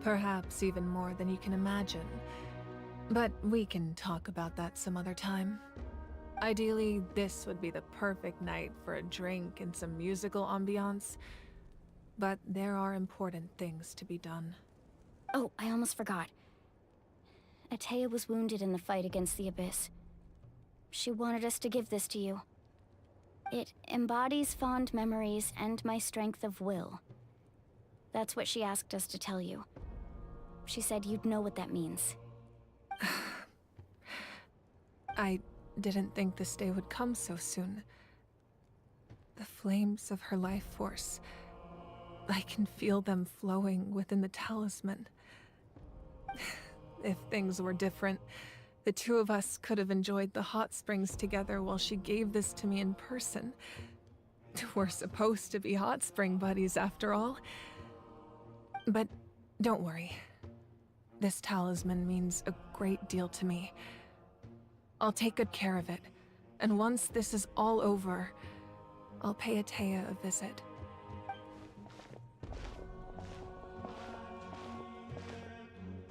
Perhaps even more than you can imagine. But we can talk about that some other time. Ideally, this would be the perfect night for a drink and some musical ambiance. But there are important things to be done. Oh, I almost forgot. Atea was wounded in the fight against the Abyss. She wanted us to give this to you. It embodies fond memories and my strength of will. That's what she asked us to tell you. She said you'd know what that means. I didn't think this day would come so soon. The flames of her life force. I can feel them flowing within the talisman. If things were different, the two of us could have enjoyed the hot springs together while she gave this to me in person. We're supposed to be hot spring buddies after all. But don't worry. This talisman means a great deal to me. I'll take good care of it, and once this is all over, I'll pay Atea a visit.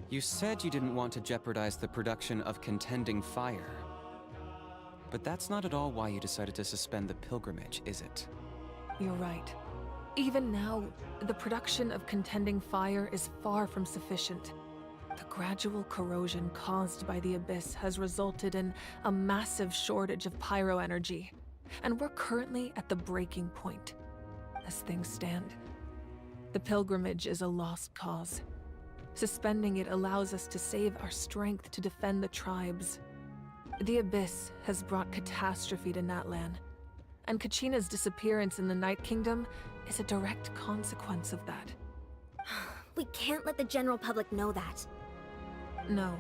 You said you didn't want to jeopardize the production of Contending Fire. But that's not at all why you decided to suspend the pilgrimage, is it? You're right. Even now, the production of Contending Fire is far from sufficient. The gradual corrosion caused by the Abyss has resulted in a massive shortage of pyro energy, and we're currently at the breaking point. As things stand, the pilgrimage is a lost cause. Suspending it allows us to save our strength to defend the tribes. The Abyss has brought catastrophe to Natlan, and Kachina's disappearance in the Night Kingdom is a direct consequence of that. We can't let the general public know that. No.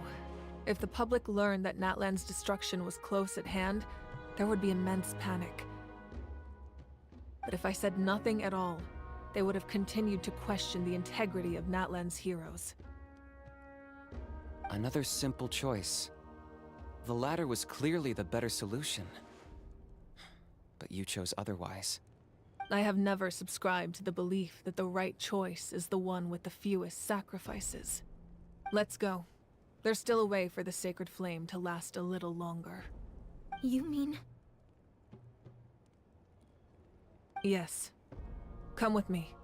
If the public learned that Natlan's destruction was close at hand, there would be immense panic. But if I said nothing at all, they would have continued to question the integrity of Natlan's heroes. Another simple choice. The latter was clearly the better solution. But you chose otherwise. I have never subscribed to the belief that the right choice is the one with the fewest sacrifices. Let's go. There's still a way for the sacred flame to last a little longer. You mean? Yes. Come with me.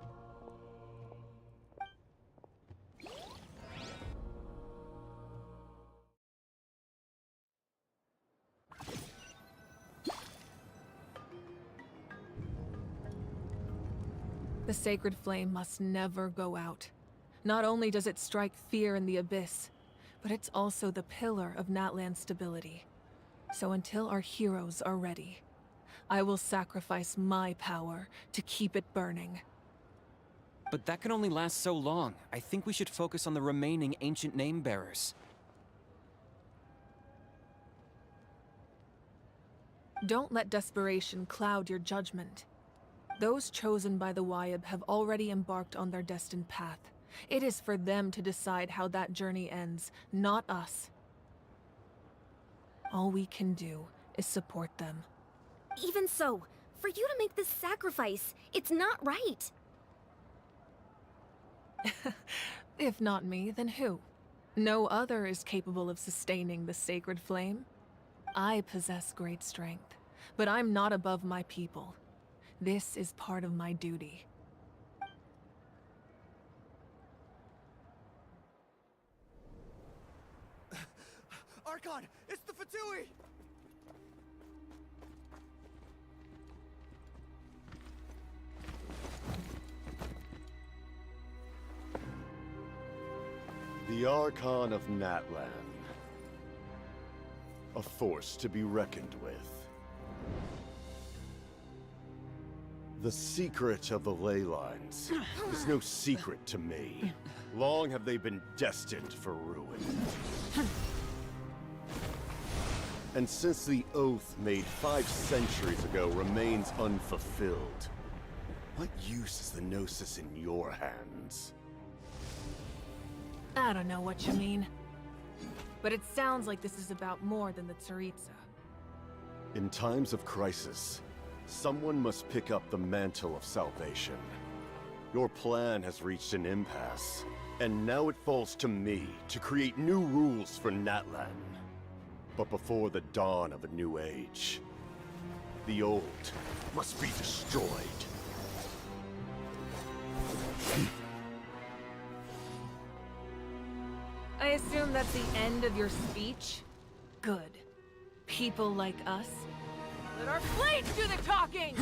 The sacred flame must never go out. Not only does it strike fear in the Abyss, but it's also the pillar of Natlan's stability. So until our heroes are ready, I will sacrifice my power to keep it burning. But that can only last so long. I think we should focus on the remaining ancient name-bearers. Don't let desperation cloud your judgment. Those chosen by the Wyeb have already embarked on their destined path. It is for them to decide how that journey ends, not us. All we can do is support them. Even so, for you to make this sacrifice, it's not right. If not me, then who? No other is capable of sustaining the sacred flame. I possess great strength, but I'm not above my people. This is part of my duty. Archon, it's the Fatui! The Archon of Natlan. A force to be reckoned with. The secret of the ley lines is no secret to me. Long have they been destined for ruin. And since the oath made 5 centuries ago remains unfulfilled, what use is the Gnosis in your hands? I don't know what you mean. But it sounds like this is about more than the Tsaritsa. In times of crisis, someone must pick up the mantle of salvation. Your plan has reached an impasse, and now it falls to me to create new rules for Natlan. But before the dawn of a new age, the old must be destroyed. I assume that's the end of your speech? Good. People like us. Let our blades do the talking!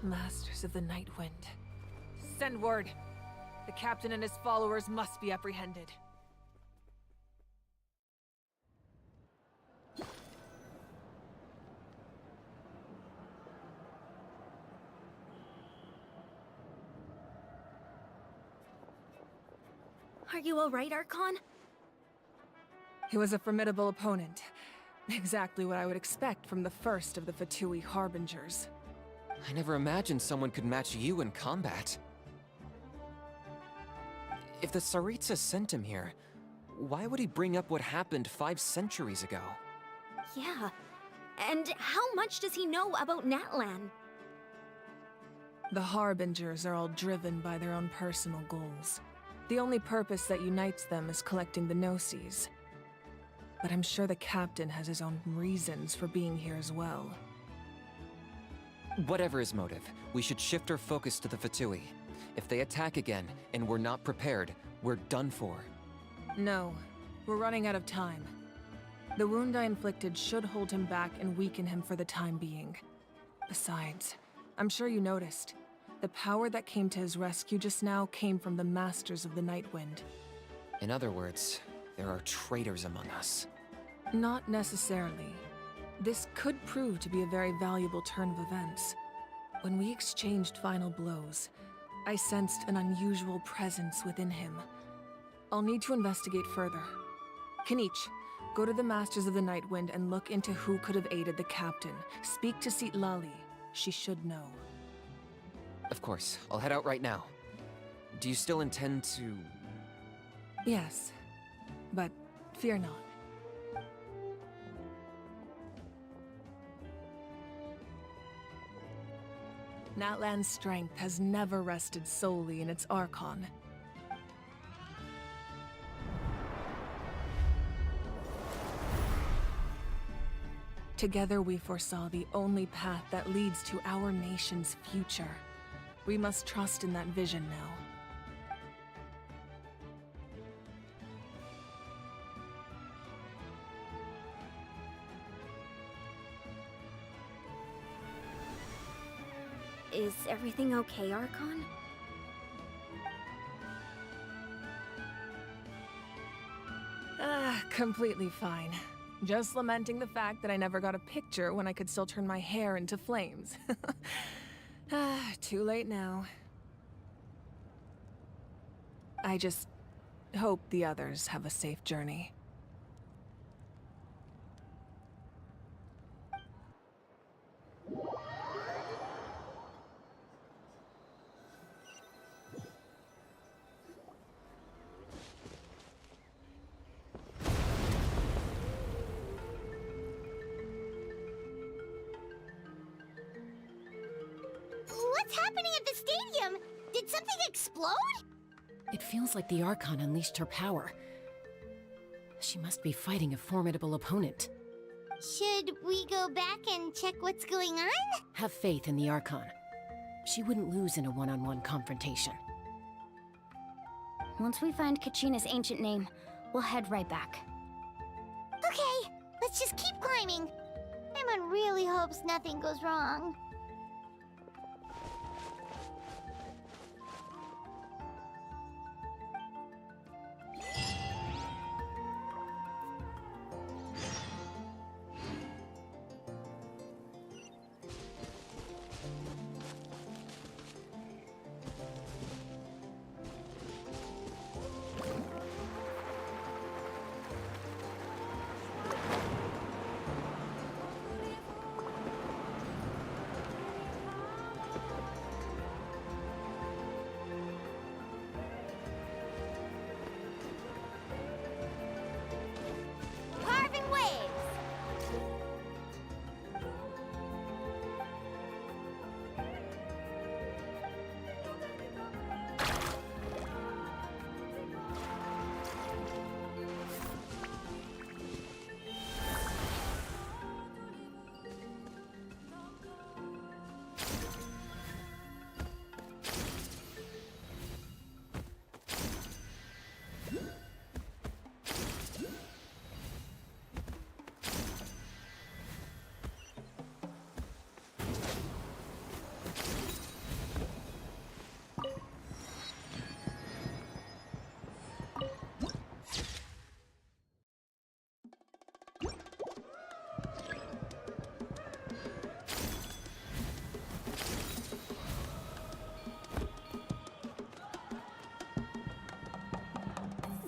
Masters of the Night Wind. Send word. The captain and his followers must be apprehended. Are you alright, Archon? He was a formidable opponent. Exactly what I would expect from the first of the Fatui Harbingers. I never imagined someone could match you in combat. If the Tsaritsa sent him here, why would he bring up what happened 5 centuries ago? Yeah. And how much does he know about Natlan? The Harbingers are all driven by their own personal goals. The only purpose that unites them is collecting the Gnosis. But I'm sure the captain has his own reasons for being here as well. Whatever his motive, we should shift our focus to the Fatui. If they attack again, and we're not prepared, we're done for. No, we're running out of time. The wound I inflicted should hold him back and weaken him for the time being. Besides, I'm sure you noticed, the power that came to his rescue just now came from the Masters of the Night Wind. In other words, there are traitors among us. Not necessarily. This could prove to be a very valuable turn of events. When we exchanged final blows, I sensed an unusual presence within him. I'll need to investigate further. Kinich, go to the Masters of the Night Wind and look into who could have aided the captain. Speak to Sitlali. She should know. Of course, I'll head out right now. Do you still intend to... Yes, but fear not. Natlan's strength has never rested solely in its Archon. Together we foresaw the only path that leads to our nation's future. We must trust in that vision now. Is everything okay, Archon? Completely fine. Just lamenting the fact that I never got a picture when I could still turn my hair into flames. Too late now. I just hope the others have a safe journey. What's happening at the stadium? Did something explode? It feels like the Archon unleashed her power. She must be fighting a formidable opponent. Should we go back and check what's going on? Have faith in the Archon. She wouldn't lose in a one-on-one confrontation. Once we find Kachina's ancient name, we'll head right back. Okay, let's just keep climbing. Emma really hopes nothing goes wrong.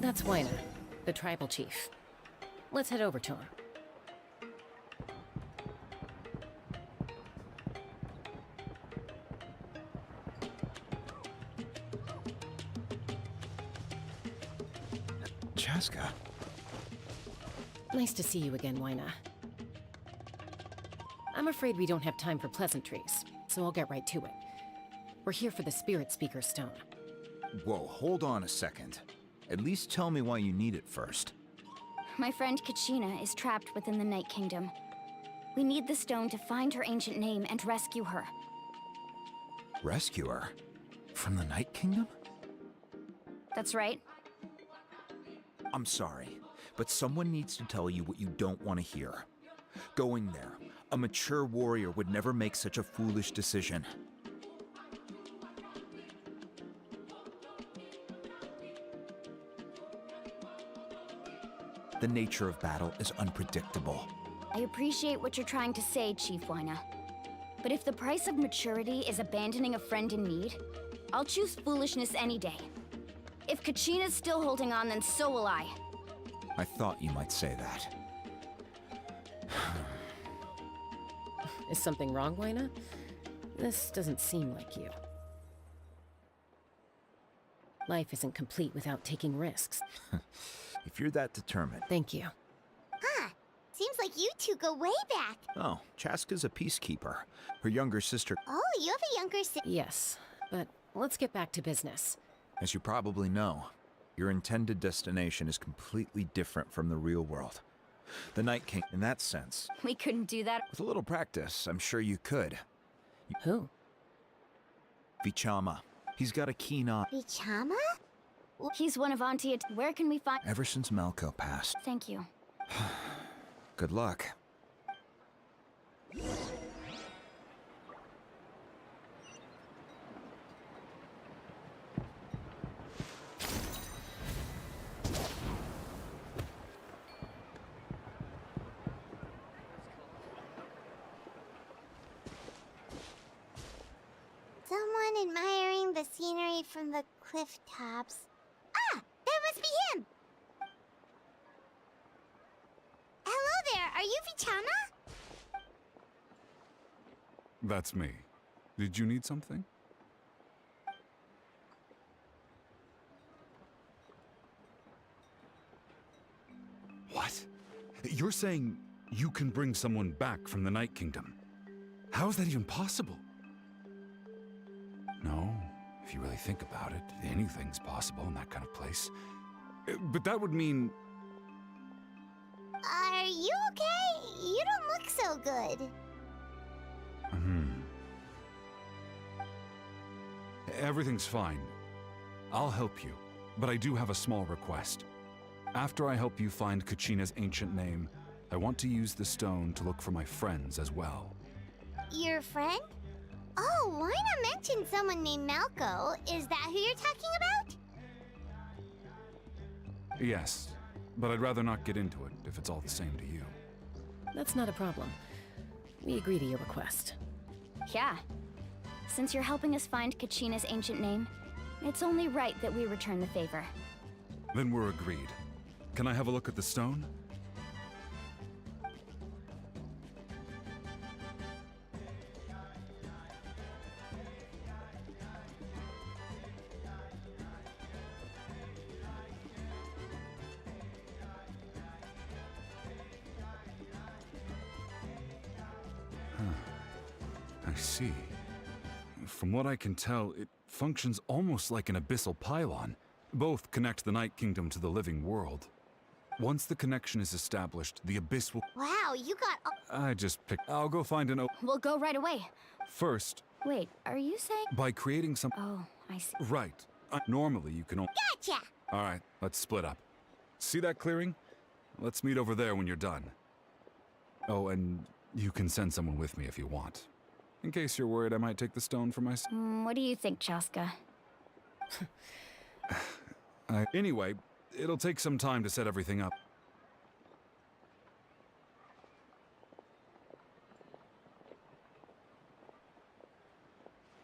That's Weiner, the tribal chief. Let's head over to him. Chaska. Nice to see you again, Weiner. I'm afraid we don't have time for pleasantries, so I'll get right to it. We're here for the Spirit Speaker Stone. Whoa, hold on a second. At least tell me why you need it first. My friend Kachina is trapped within the Night Kingdom. We need the stone to find her ancient name and rescue her. Rescue her? From the Night Kingdom? That's right. I'm sorry, but someone needs to tell you what you don't want to hear. Going there, a mature warrior would never make such a foolish decision. The nature of battle is unpredictable. I appreciate what you're trying to say, Chief Weiner. But if the price of maturity is abandoning a friend in need, I'll choose foolishness any day. If Kachina's still holding on, then so will I. I thought you might say that. Is something wrong, Weiner? This doesn't seem like you. Life isn't complete without taking risks. If you're that determined. Thank you. Huh. Seems like you two go way back. Oh, Chaska's a peacekeeper. Her younger sister. Oh, you have a younger sister. Yes, but let's get back to business. As you probably know, your intended destination is completely different from the real world. The Night King, in that sense. We couldn't do that. With a little practice, I'm sure you could. Who? Vichama. He's got a keen eye. Vichama? He's one of Auntie. Where can we find? Ever since Malco passed. Thank you. Good luck. Someone admiring the scenery from the cliff tops. Ah! That must be him! Hello there, are you Vichama? That's me. Did you need something? What? You're saying you can bring someone back from the Night Kingdom? How is that even possible? No, if you really think about it, anything's possible in that kind of place. But that would mean... Are you okay? You don't look so good. Everything's fine. I'll help you, but I do have a small request. After I help you find Kachina's ancient name, I want to use the stone to look for my friends as well. Your friend? Oh, why not mention someone named Malco? Is that who you're talking about? Yes, but I'd rather not get into it if it's all the same to you. That's not a problem. We agree to your request. Yeah. Since you're helping us find Kachina's ancient name, it's only right that we return the favor. Then we're agreed. Can I have a look at the stone? I see. From what I can tell, it functions almost like an abyssal pylon. Both connect the Night Kingdom to the living world. Once the connection is established, the abyss will... Wow, you got... I just picked... I'll go find an... We'll go right away. First... Wait, are you saying... By creating some... Oh, I see. Right. Normally, you can only... Gotcha! Alright, let's split up. See that clearing? Let's meet over there when you're done. Oh, and you can send someone with me if you want. In case you're worried I might take the stone for myself. What do you think, Chaska? Anyway, it'll take some time to set everything up.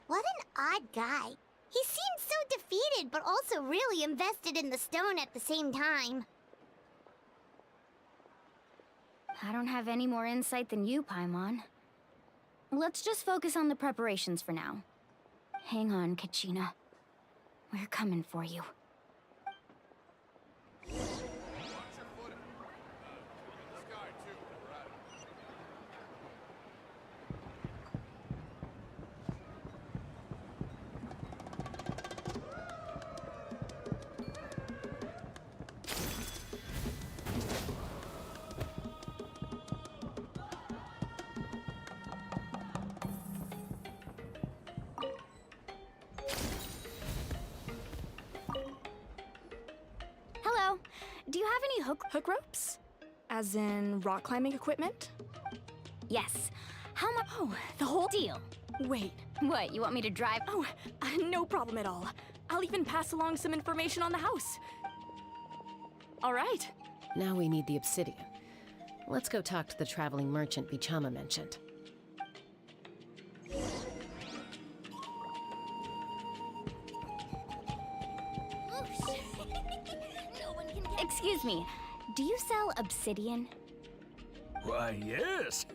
What an odd guy. He seemed so defeated, but also really invested in the stone at the same time. I don't have any more insight than you, Paimon. Let's just focus on the preparations for now. Hang on, Kachina. We're coming for you. Hello. Do you have any hook ropes? As in rock climbing equipment? Yes. How much? Oh, the whole Deal. Wait. What, you want me to drive? Oh, no problem at all. I'll even pass along some information on the house. All right. Now we need the obsidian. Let's go talk to the traveling merchant Vichama mentioned. Excuse me. Do you sell obsidian? Why, yes.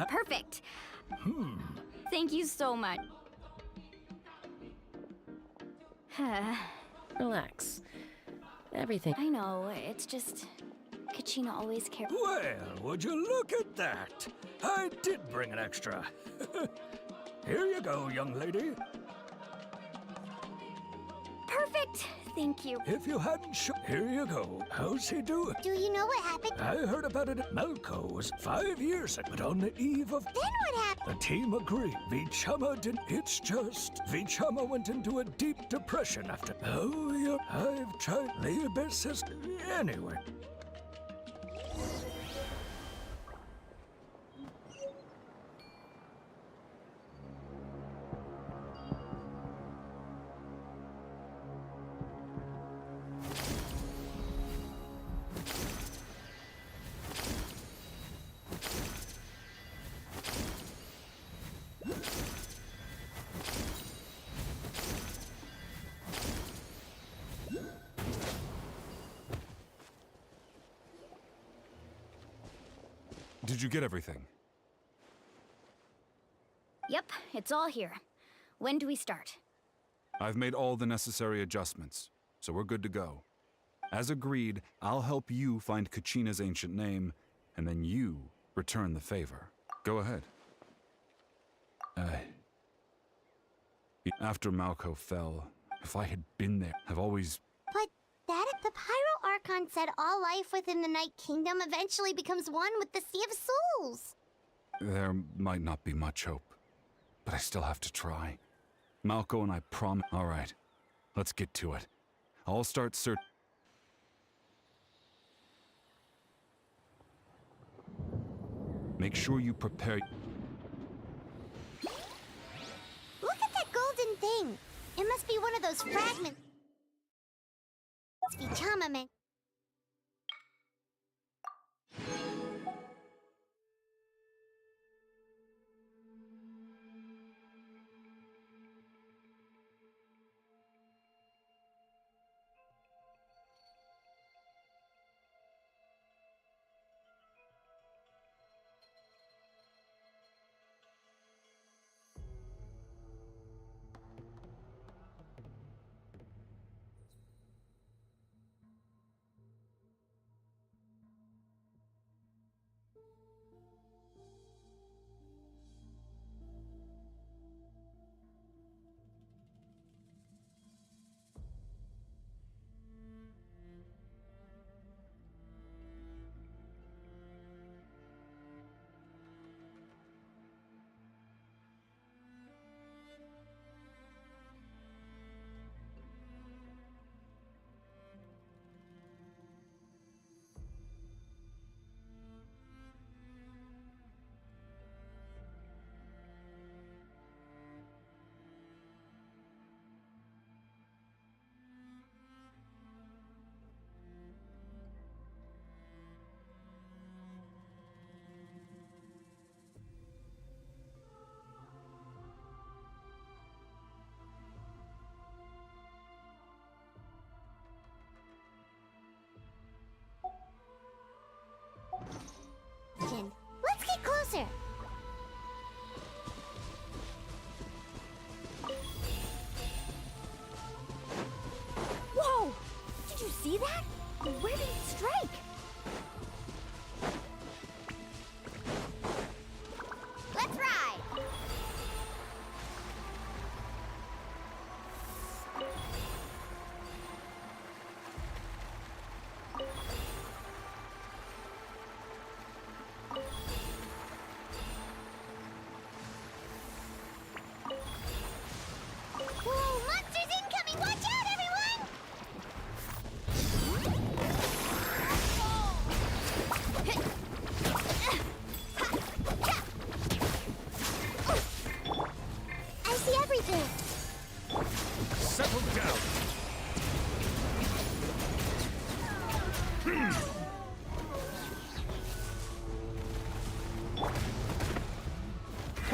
Perfect. Thank you so much. Relax. Everything. I know, it's just... Kachina always cared. Well, would you look at that? I did bring an extra. Here you go, young lady. Perfect! Thank you. If you hadn't here you go. How's he doing? Do you know what happened? I heard about it at Melko's 5 years ago, but on the eve of... Then what happened? The team agreed. Vichama didn't... It's just... Vichama went into a deep depression after... Oh, yeah. I've tried the abyss is... Anyway. Did you get everything? Yep, it's all here. When do we start? I've made all the necessary adjustments, so we're good to go. As agreed, I'll help you find Kachina's ancient name, and then you return the favor. Go ahead. After Malko fell, if I had been there, I've always... But the Pyro Archon said all life within the Night Kingdom eventually becomes one with the Sea of Souls. There might not be much hope, but I still have to try. Malko and I promise... All right, let's get to it. I'll start search... Make sure you prepare... Look at that golden thing. It must be one of those fragments Vichama meant.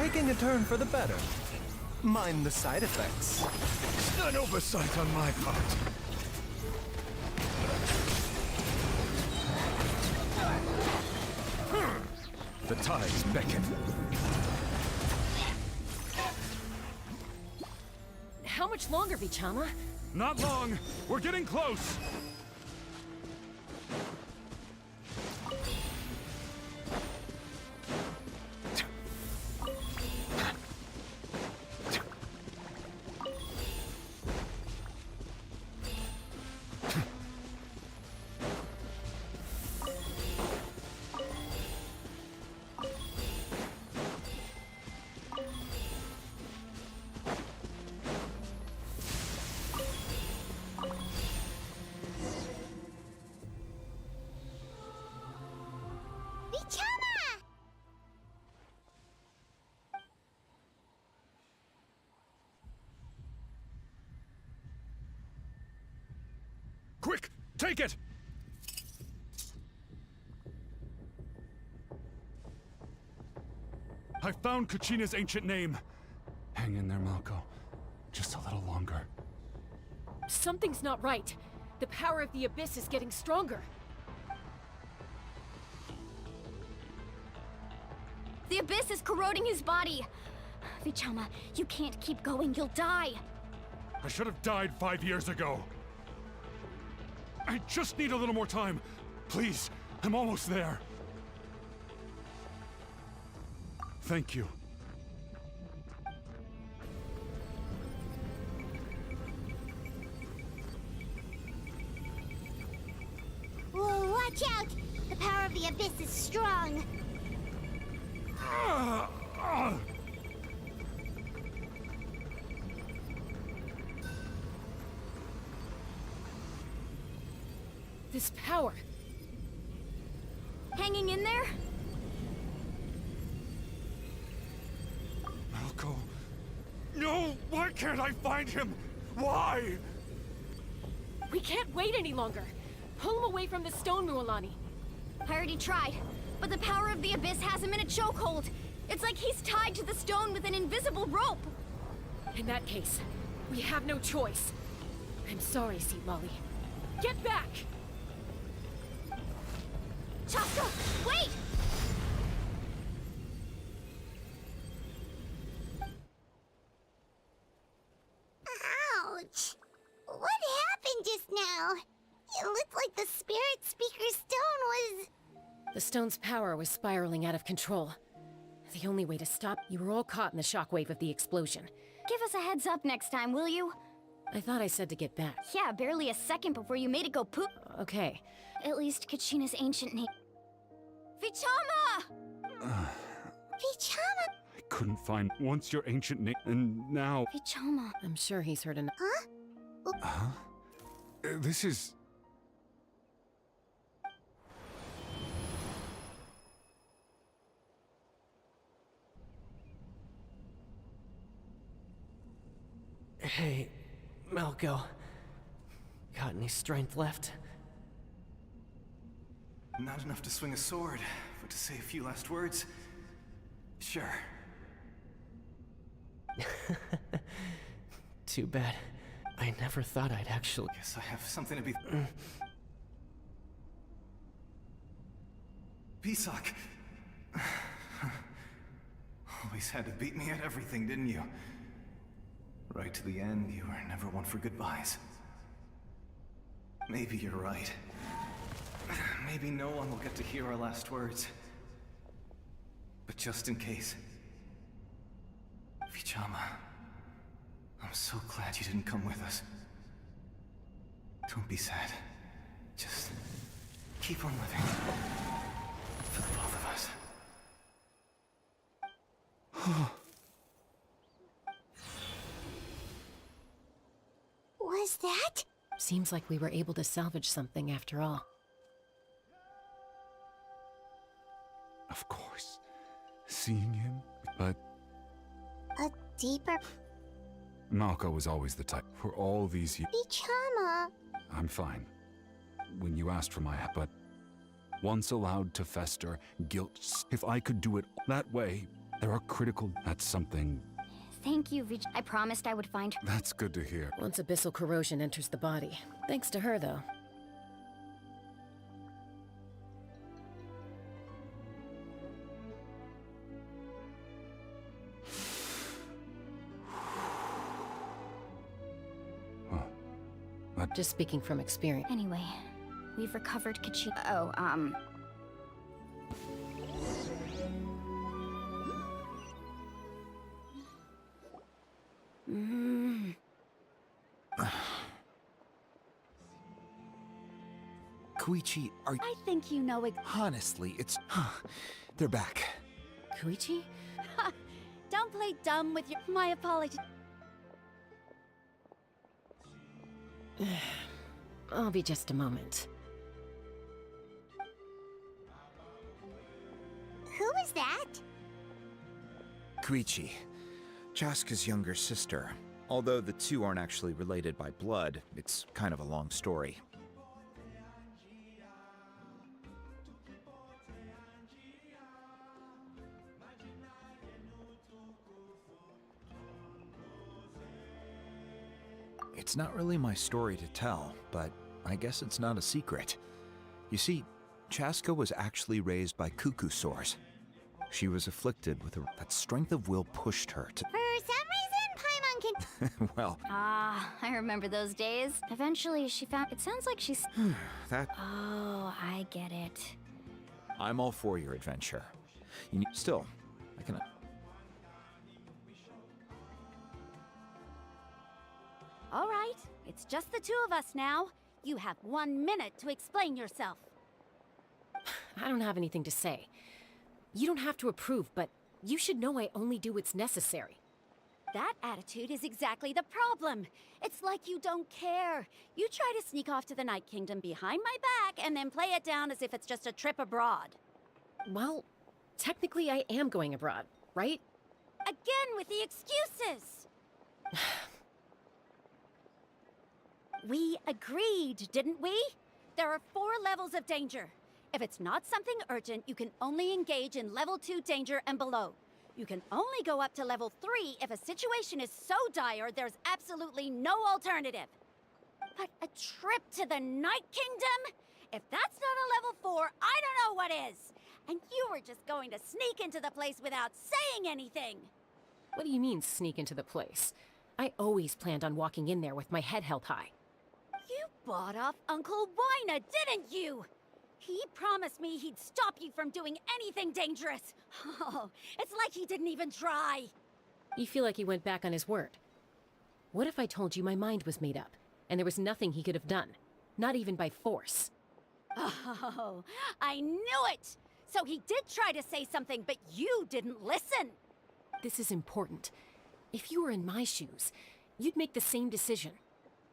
taking a turn for the better. Mind the side effects. It's an oversight on my part. The tides beckon. How much longer, Vichama? Not long. We're getting close. Quick, take it! I found Kachina's ancient name. Hang in there, Malco. Just a little longer. Something's not right. The power of the Abyss is getting stronger. The Abyss is corroding his body. Vichama, you can't keep going. You'll die. I should have died 5 years ago. I just need a little more time. Please, I'm almost there. Thank you. Whoa, watch out! The power of the Abyss is strong. This power. Hanging in there? Malco. No! Why can't I find him? Why? We can't wait any longer. Pull him away from the stone, Mualani. I already tried, but the power of the Abyss has him in a chokehold. It's like he's tied to the stone with an invisible rope. In that case, we have no choice. I'm sorry, Seat Lolly. Get back! Shasta, wait! Ouch! What happened just now? It looked like the Spirit Speaker's stone was... The stone's power was spiraling out of control. The only way to stop... You were all caught in the shockwave of the explosion. Give us a heads up next time, will you? I thought I said to get back. Yeah, barely a second before you made it go poop. Okay. At least Kachina's ancient name. Vichama! Vichama! I couldn't find once your ancient name, and now... Vichama. I'm sure he's heard enough. Huh? Huh? This is... Hey, Malco. Got any strength left? Not enough to swing a sword, but to say a few last words? Sure. Too bad. I never thought I'd actually... Guess I have something to be... Pisak! Always had to beat me at everything, didn't you? Right to the end, you were never one for goodbyes. Maybe you're right. Maybe no one will get to hear our last words. But just in case... Vichama, I'm so glad you didn't come with us. Don't be sad. Just keep on living. For the both of us. Was that? Seems like we were able to salvage something after all. Of course. Seeing him, but... A deeper... Malco was always the type. For all these years... Vichama! I'm fine. When you asked for my help, but... Once allowed to fester, guilt... If I could do it that way, There are critical... That's something... Thank you, Vij. I promised I would find her. That's good to hear. Once abyssal corrosion enters the body. Thanks to her, though. Just speaking from experience. Anyway, we've recovered Kachi. Koichi, are you... I think you know it. Honestly, it's... They're back. Koichi? Don't play dumb with your... My apologies. I'll be just a moment. Who is that? Koichi, Chaska's younger sister. Although the two aren't actually related by blood, it's kind of a long story. It's not really my story to tell, but I guess it's not a secret. You see, Chaska was actually raised by cuckoo sores. She was afflicted with that strength of will pushed her to... For some reason, Paimon can... well... I remember those days. Eventually, she found... It sounds like she's... that... Oh, I get it. I'm all for your adventure. You need... Still, I can... All right, it's just the two of us now. You have 1 minute to explain yourself. I don't have anything to say. You don't have to approve, but you should know I only do what's necessary. That attitude is exactly the problem. It's like you don't care. You try to sneak off to the Night Kingdom behind my back and then play it down as if it's just a trip abroad. Well, technically I am going abroad, right? Again with the excuses! We agreed, didn't we? There are 4 levels of danger. If it's not something urgent, you can only engage in level 2 danger and below. You can only go up to level 3 if a situation is so dire there's absolutely no alternative. But a trip to the Night Kingdom? If that's not a level 4, I don't know what is. And you were just going to sneak into the place without saying anything. What do you mean, sneak into the place? I always planned on walking in there with my head held high. You bought off Uncle Wina, didn't you? He promised me he'd stop you from doing anything dangerous. Oh, it's like he didn't even try. You feel like he went back on his word. What if I told you my mind was made up, and there was nothing he could have done? Not even by force. Oh, I knew it! So he did try to say something, but you didn't listen. This is important. If you were in my shoes, you'd make the same decision.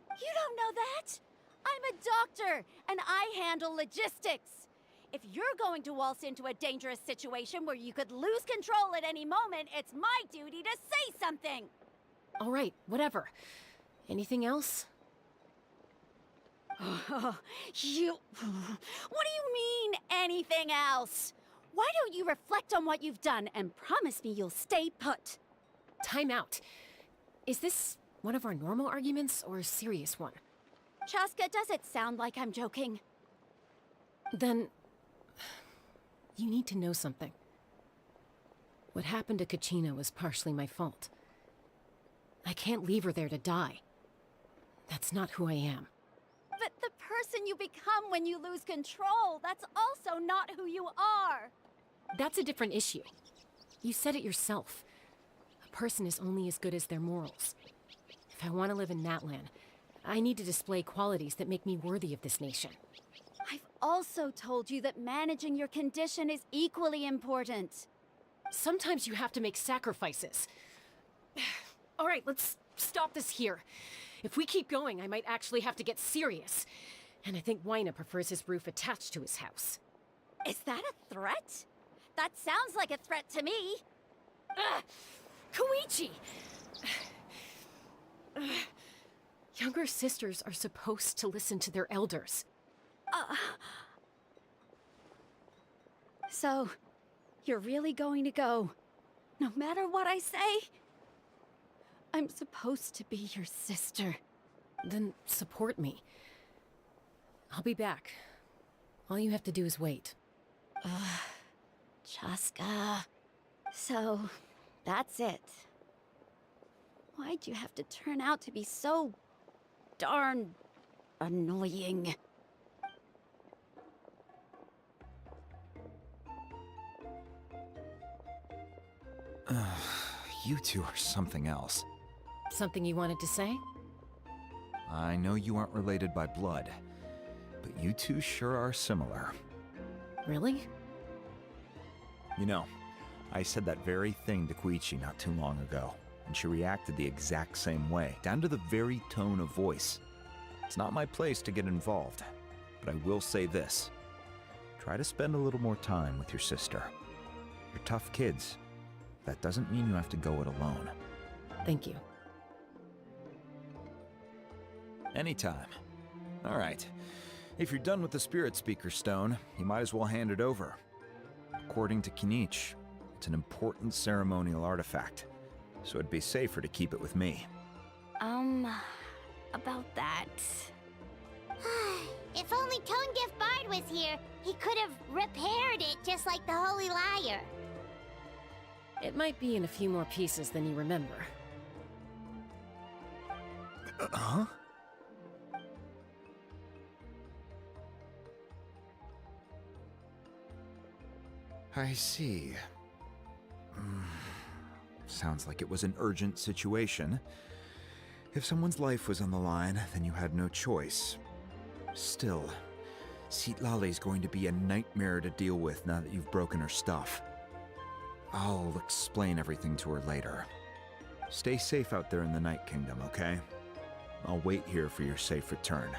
You don't know that? I'm a doctor, and I handle logistics. If you're going to waltz into a dangerous situation where you could lose control at any moment, it's my duty to say something. All right, whatever. Anything else? What do you mean, anything else? Why don't you reflect on what you've done and promise me you'll stay put? Time out. Is this one of our normal arguments or a serious one? Chaska, does it sound like I'm joking? Then... you need to know something. What happened to Kachina was partially my fault. I can't leave her there to die. That's not who I am. But the person you become when you lose control, that's also not who you are. That's a different issue. You said it yourself. A person is only as good as their morals. If I want to live in Natlan, I need to display qualities that make me worthy of this nation. I've also told you that managing your condition is equally important. Sometimes you have to make sacrifices. All right, let's stop this here. If we keep going, I might actually have to get serious. And I think Wina prefers his roof attached to his house. Is that a threat? That sounds like a threat to me. Koichi! Younger sisters are supposed to listen to their elders. So, you're really going to go No matter what I say, I'm supposed to be your sister. Then support me. I'll be back. All you have to do is wait. Chaska. So, that's it. Why'd you have to turn out to be so darn annoying? You two are something else. Something you wanted to say? I know you aren't related by blood, but you two sure are similar. Really? You know, I said that very thing to Koichi not too long ago, and she reacted the exact same way, down to the very tone of voice. It's not my place to get involved, but I will say this. Try to spend a little more time with your sister. You're tough kids. That doesn't mean you have to go it alone. Thank you. Anytime. All right. If you're done with the Spirit Speaker Stone, you might as well hand it over. According to Kinich, it's an important ceremonial artifact, so it'd be safer to keep it with me. About that. If only Tonegif Bard was here, he could have repaired it just like the Holy Liar. It might be in a few more pieces than you remember. Huh? I see. Sounds like it was an urgent situation. If someone's life was on the line, then you had no choice. Still, Citlali's going to be a nightmare to deal with now that you've broken her stuff. I'll explain everything to her later. Stay safe out there in the Night Kingdom, okay? I'll wait here for your safe return.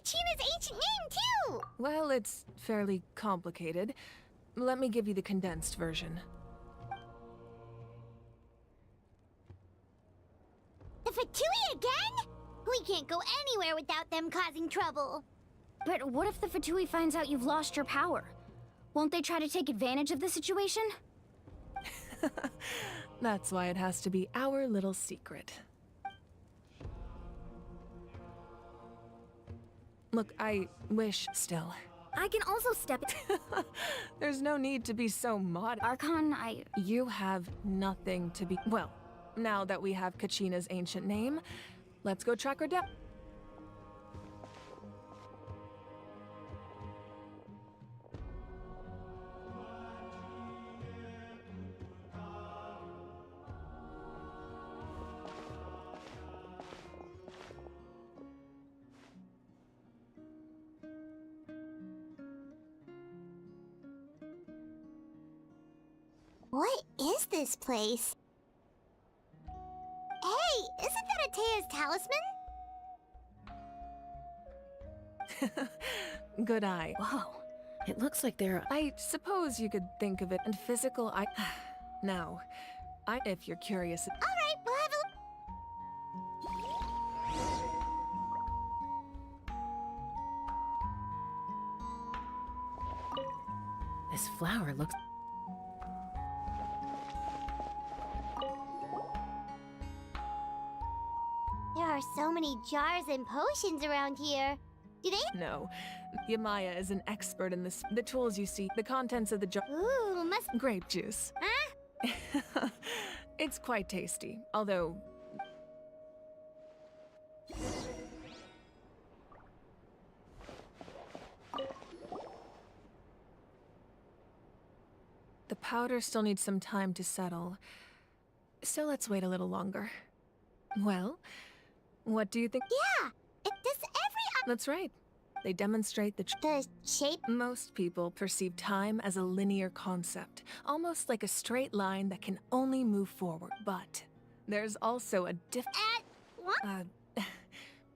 Kachina's ancient name, too! Well, it's fairly complicated. Let me give you the condensed version. The Fatui again? We can't go anywhere without them causing trouble. But what if the Fatui finds out you've lost your power? Won't they try to take advantage of the situation? That's why it has to be our little secret. Look, I wish still. I can also step There's no need to be so modest. Archon, You have nothing to be. Well, now that we have Kachina's ancient name, let's go track her down. What is this place? Hey, isn't that Atea's talisman? Good eye. Whoa. It looks like there are... I suppose you could think of it in physical eye. Now, if you're curious. Alright, we'll have a... This flower looks... There are so many jars and potions around here. Do they? No. Yamaya is an expert in this. The tools you see, the contents of the jar. Ooh, must... Grape juice. Huh? It's quite tasty, although... The powder still needs some time to settle. So let's wait a little longer. Well, what do you think? Yeah! Does every... That's right. They demonstrate the shape? Most people perceive time as a linear concept, almost like a straight line that can only move forward. But there's also a what?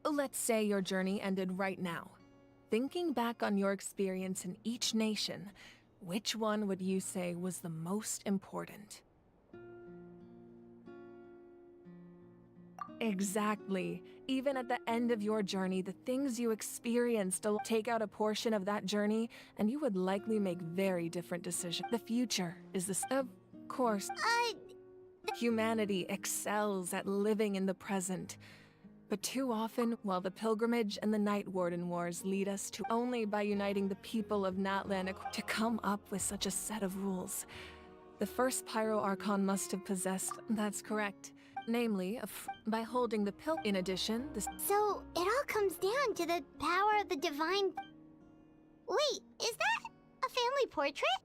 Let's say your journey ended right now. Thinking back on your experience in each nation, which one would you say was the most important? Exactly. Even at the end of your journey, the things you experienced will take out a portion of that journey, and you would likely make very different decisions. The future is this. Of course. Humanity excels at living in the present. But too often, while the pilgrimage and the Night Warden Wars lead us to only by uniting the people of Natlan to come up with such a set of rules. The first Pyro Archon must have possessed. That's correct. Namely, by holding the pill. In addition, So, it all comes down to the power of the divine... Wait, is that a family portrait?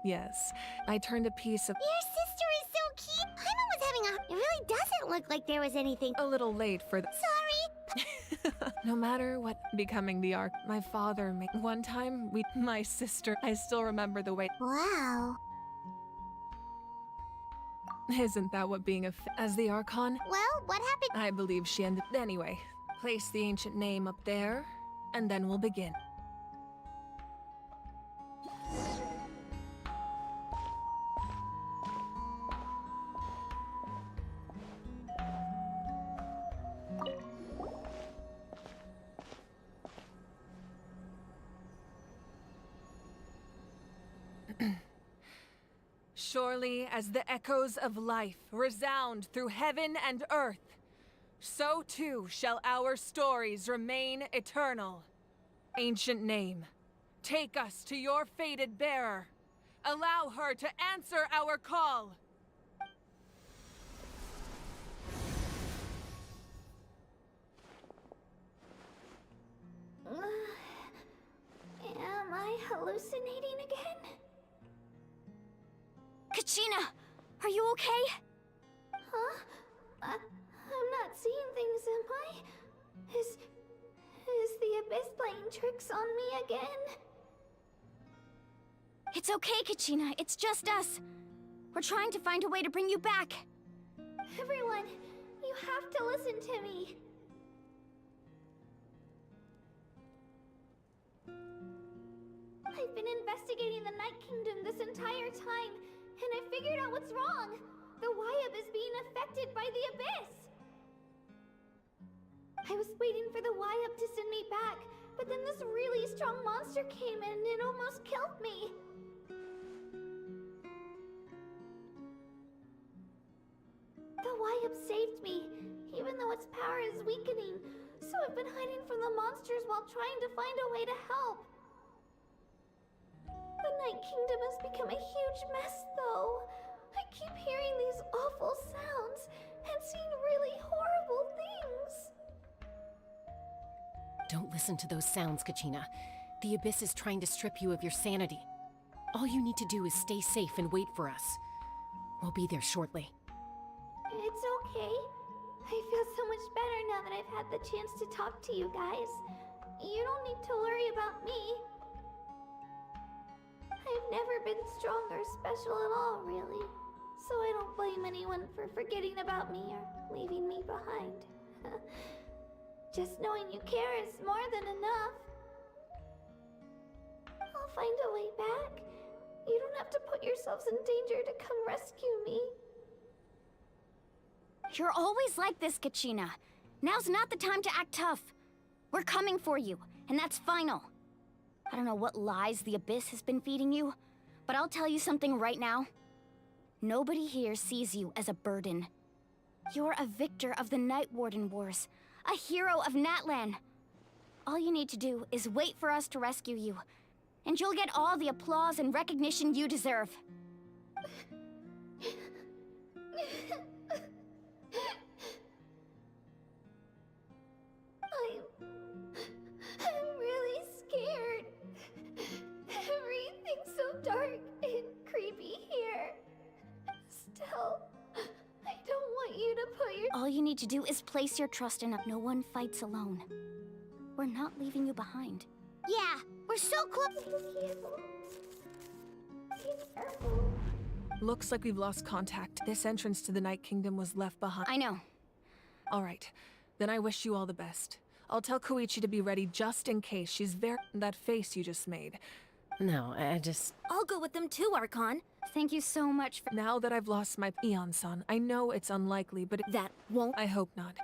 Yes, I turned a piece of... Your sister is so cute! Paimon was having a... It really doesn't look like there was anything... A little late for the... Sorry! No matter what, becoming the Ark, my father made... One time, my sister... I still remember the way... Wow. Isn't that what being as the Archon? Well, what happened? I believe she ended... Anyway, place the ancient name up there, and then we'll begin. Surely as the echoes of life resound through heaven and earth, so too shall our stories remain eternal. Ancient name, take us to your fated bearer. Allow her to answer our call. Am I hallucinating again? Kachina! Are you okay? Huh? I'm not seeing things, am I? Is the Abyss playing tricks on me again? It's okay, Kachina. It's just us. We're trying to find a way to bring you back. Everyone, you have to listen to me. been investigating the Night Kingdom this entire time, and I figured out what's wrong. The Wyab is being affected by the Abyss. I was waiting for the Wyab to send me back, but then this really strong monster came and it almost killed me. The Wyab saved me, even though its power is weakening, so I've been hiding from the monsters while trying to find a way to help. The Night Kingdom has become a huge mess, though. I keep hearing these awful sounds and seeing really horrible things. Don't listen to those sounds, Kachina. The Abyss is trying to strip you of your sanity. All you need to do is stay safe and wait for us. We'll be there shortly. It's okay. I feel so much better now that I've had the chance to talk to you guys. You don't need to worry about me. I've never been strong or special at all, really. So I don't blame anyone for forgetting about me or leaving me behind. Just knowing you care is more than enough. I'll find a way back. You don't have to put yourselves in danger to come rescue me. You're always like this, Kachina. Now's not the time to act tough. We're coming for you, and that's final. I don't know what lies the Abyss has been feeding you, but I'll tell you something right now. Nobody here sees you as a burden. You're a victor of the Night Warden Wars, a hero of Natlan. All you need to do is wait for us to rescue you, and you'll get all the applause and recognition you deserve. I'm really scared. Everything's so dark and creepy here. Still, I don't want you to put your— All you need to do is place your trust in us. No one fights alone. We're not leaving you behind. Yeah, we're so close. Looks like we've lost contact. This entrance to the Night Kingdom was left behind. I know. All right. Then I wish you all the best. I'll tell Koichi to be ready just in case. She's very— that face you just made. No, I just... I'll go with them too, Archon. Thank you so much for— Now that I've lost my Eon-san, I know it's unlikely, but that won't— I hope not.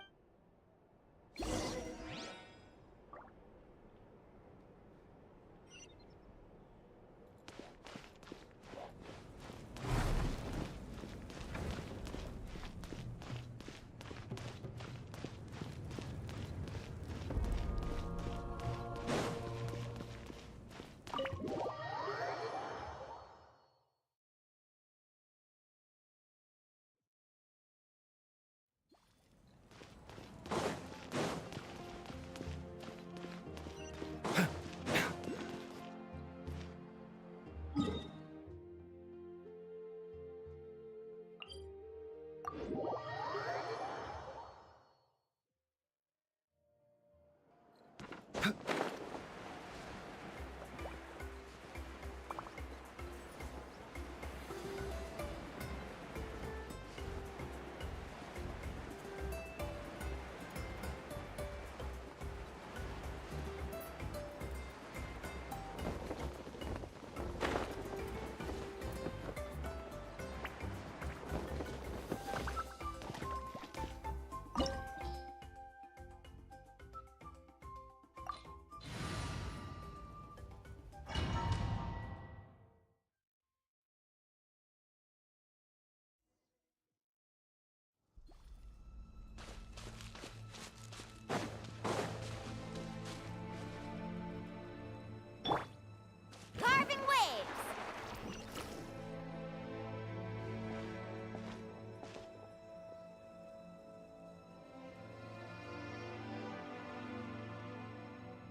Carving waves!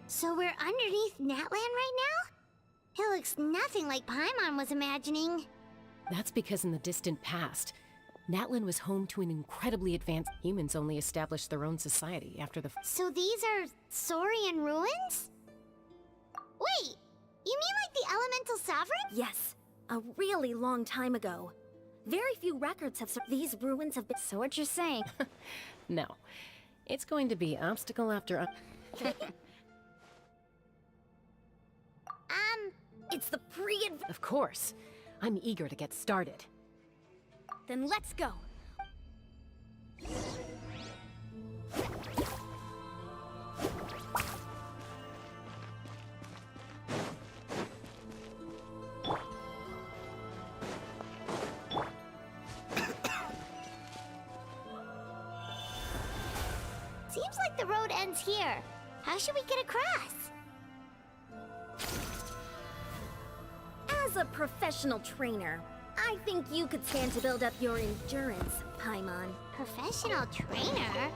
So we're underneath Natlan right now? It looks nothing like Paimon was imagining. That's because in the distant past, Natlan was home to an incredibly advanced... Humans only established their own society after the... So these are Saurian ruins? Wait, you mean like the Elemental Sovereign? Yes, a really long time ago. Very few records have... These ruins have been... So what you're saying? No. It's going to be obstacle after... It's the Of course. I'm eager to get started. Then let's go. Seems like the road ends here. How should we get across? As a professional trainer, I think you could stand to build up your endurance, Paimon. Professional trainer?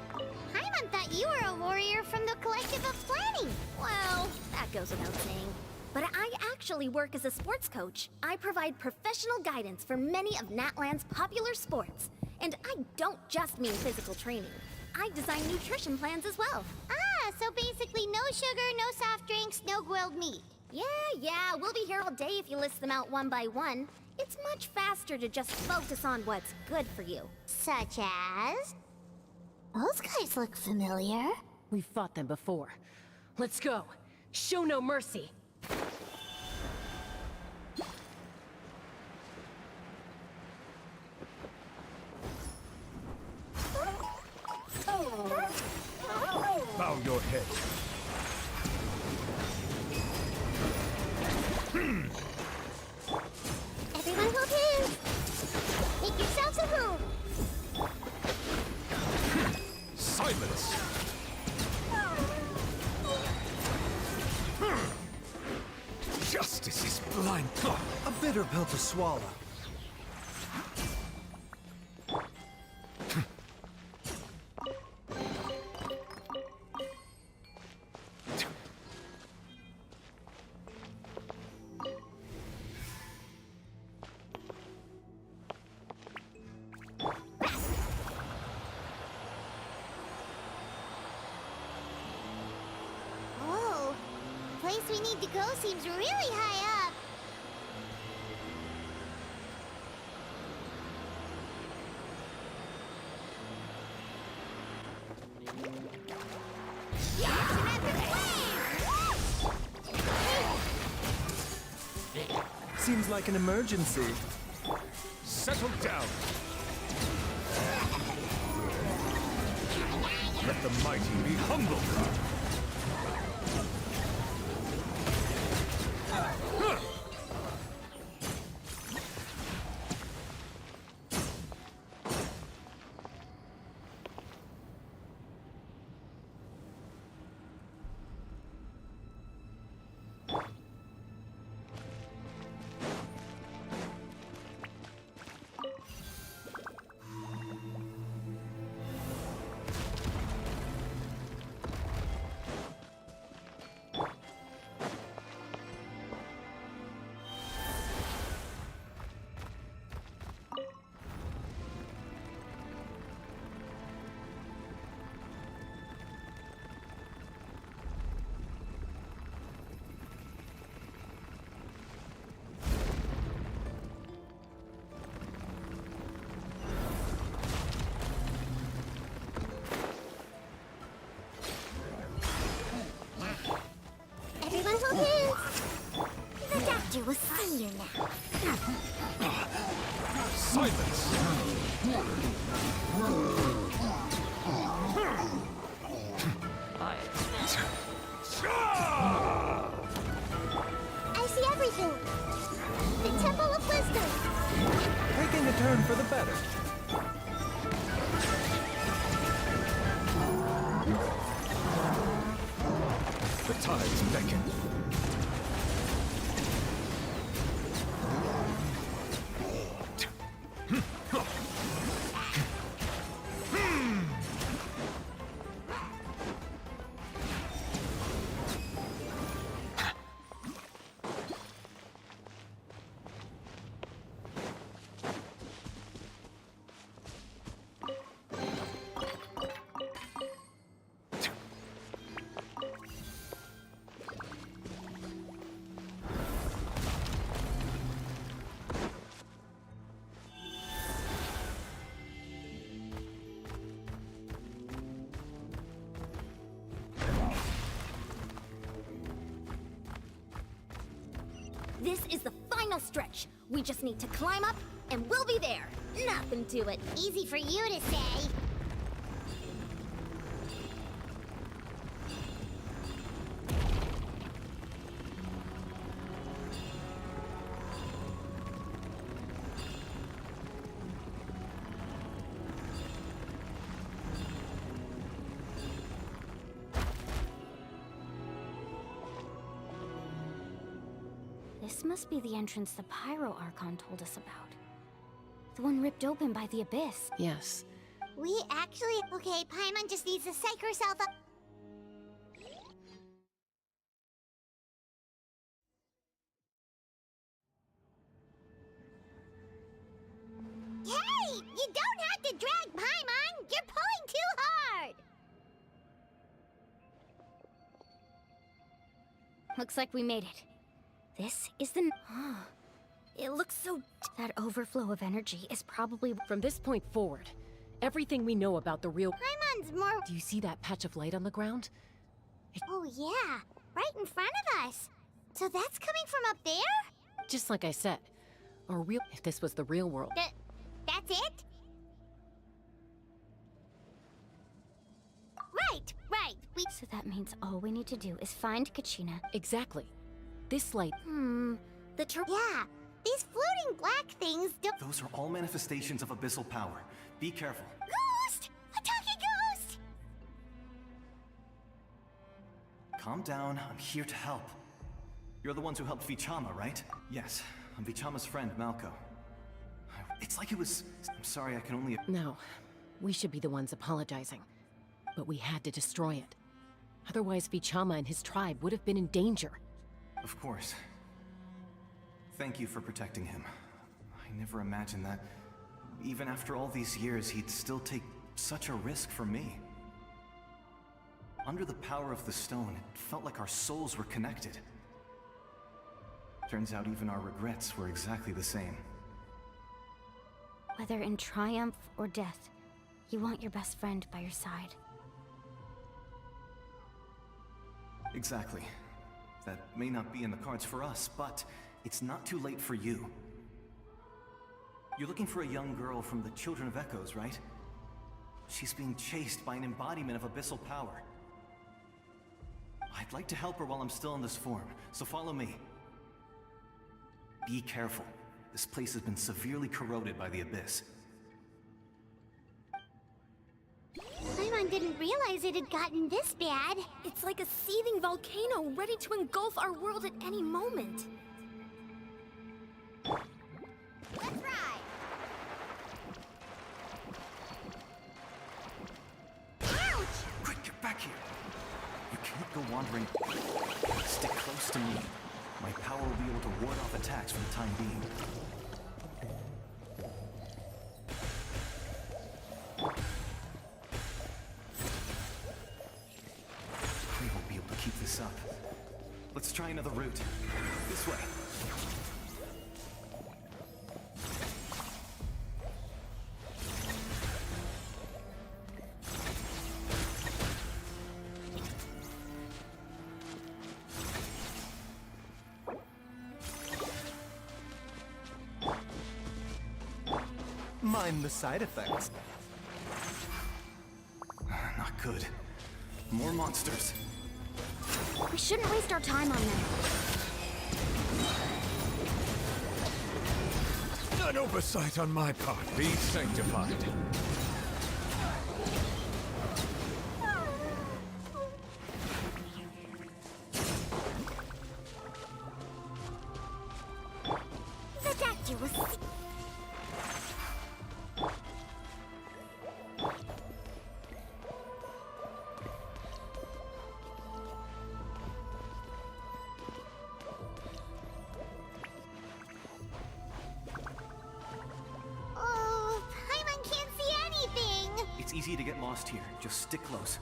Paimon thought you were a warrior from the Collective of Planning. Well, that goes without saying. But I actually work as a sports coach. I provide professional guidance for many of Natlan's popular sports. And I don't just mean physical training. I design nutrition plans as well. Ah, so basically no sugar, no soft drinks, no grilled meat. Yeah, we'll be here all day if you list them out one by one. It's much faster to just focus on what's good for you. Such as? Those guys look familiar. We've fought them before. Let's go. Show no mercy. Bow your head. Everyone hold hands. Make yourselves at home. Silence! Justice is blind. A bitter pill to swallow. Whoa. The place we need to go seems really high up. Seems like an emergency. Settle down. Let the mighty be humbled. Everyone hold hands. The doctor will see you now. Silence! I see everything. The Temple of Wisdom. Taking a turn for the better. The tides beckon. final stretch. We just need to climb up, and we'll be there. Nothing to it. Easy for you to say. This must be the entrance the Pyro Archon told us about. The one ripped open by the Abyss. Yes. We actually... Okay, Paimon just needs to psych herself up. Hey! You don't have to drag Paimon! You're pulling too hard! Looks like we made it. This is the... It looks so... That overflow of energy is probably... From this point forward, everything we know about the real... Paimon's more... Do you see that patch of light on the ground? Oh yeah, right in front of us. So that's coming from up there? Just like I said, our real... If this was the real world... That's it? Right. So that means all we need to do is find Kachina. Exactly. This light... Yeah, these floating black things don't... Those are all manifestations of abyssal power. Be careful. Ghost! A talking ghost! Calm down, I'm here to help. You're the ones who helped Vichama, right? Yes, I'm Vichama's friend, Malco. It's like it was... I'm sorry, I can only... No, we should be the ones apologizing. But we had to destroy it. Otherwise, Vichama and his tribe would have been in danger. Of course. Thank you for protecting him. I never imagined that, even after all these years, he'd still take such a risk for me. Under the power of the stone, it felt like our souls were connected. Turns out even our regrets were exactly the same. Whether in triumph or death, you want your best friend by your side. Exactly. That may not be in the cards for us, but it's not too late for you. You're looking for a young girl from the Children of Echoes, right? She's being chased by an embodiment of abyssal power. I'd like to help her while I'm still in this form, so follow me. Be careful. This place has been severely corroded by the Abyss. Paimon didn't realize it had gotten this bad. It's like a seething volcano ready to engulf our world at any moment. Let's ride! Ouch! Quick, get back here! You can't go wandering. Stick close to me. My power will be able to ward off attacks for the time being. We won't be able to keep this up. Let's try another route. This way. Mind the side effects. Not good. More monsters. We shouldn't waste our time on them. An oversight on my part. Be sanctified. The doctor was... Oh, Paimon can't see anything! It's easy to get lost here. Just stick close.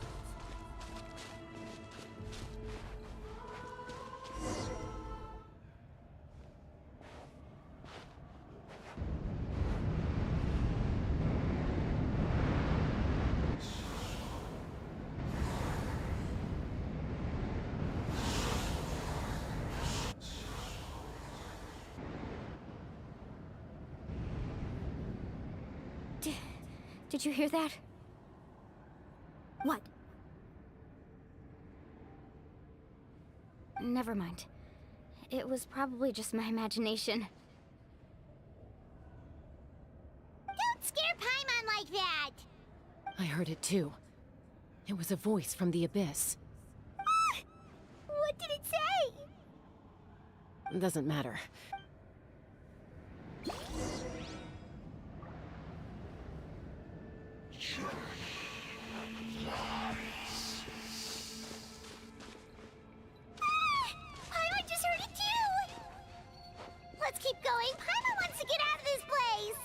Did you hear that? What? Never mind. It was probably just my imagination. Don't scare Paimon like that! I heard it too. It was a voice from the abyss. What did it say? Doesn't matter. Paimon just heard it too! Let's keep going. Paimon wants to get out of this place!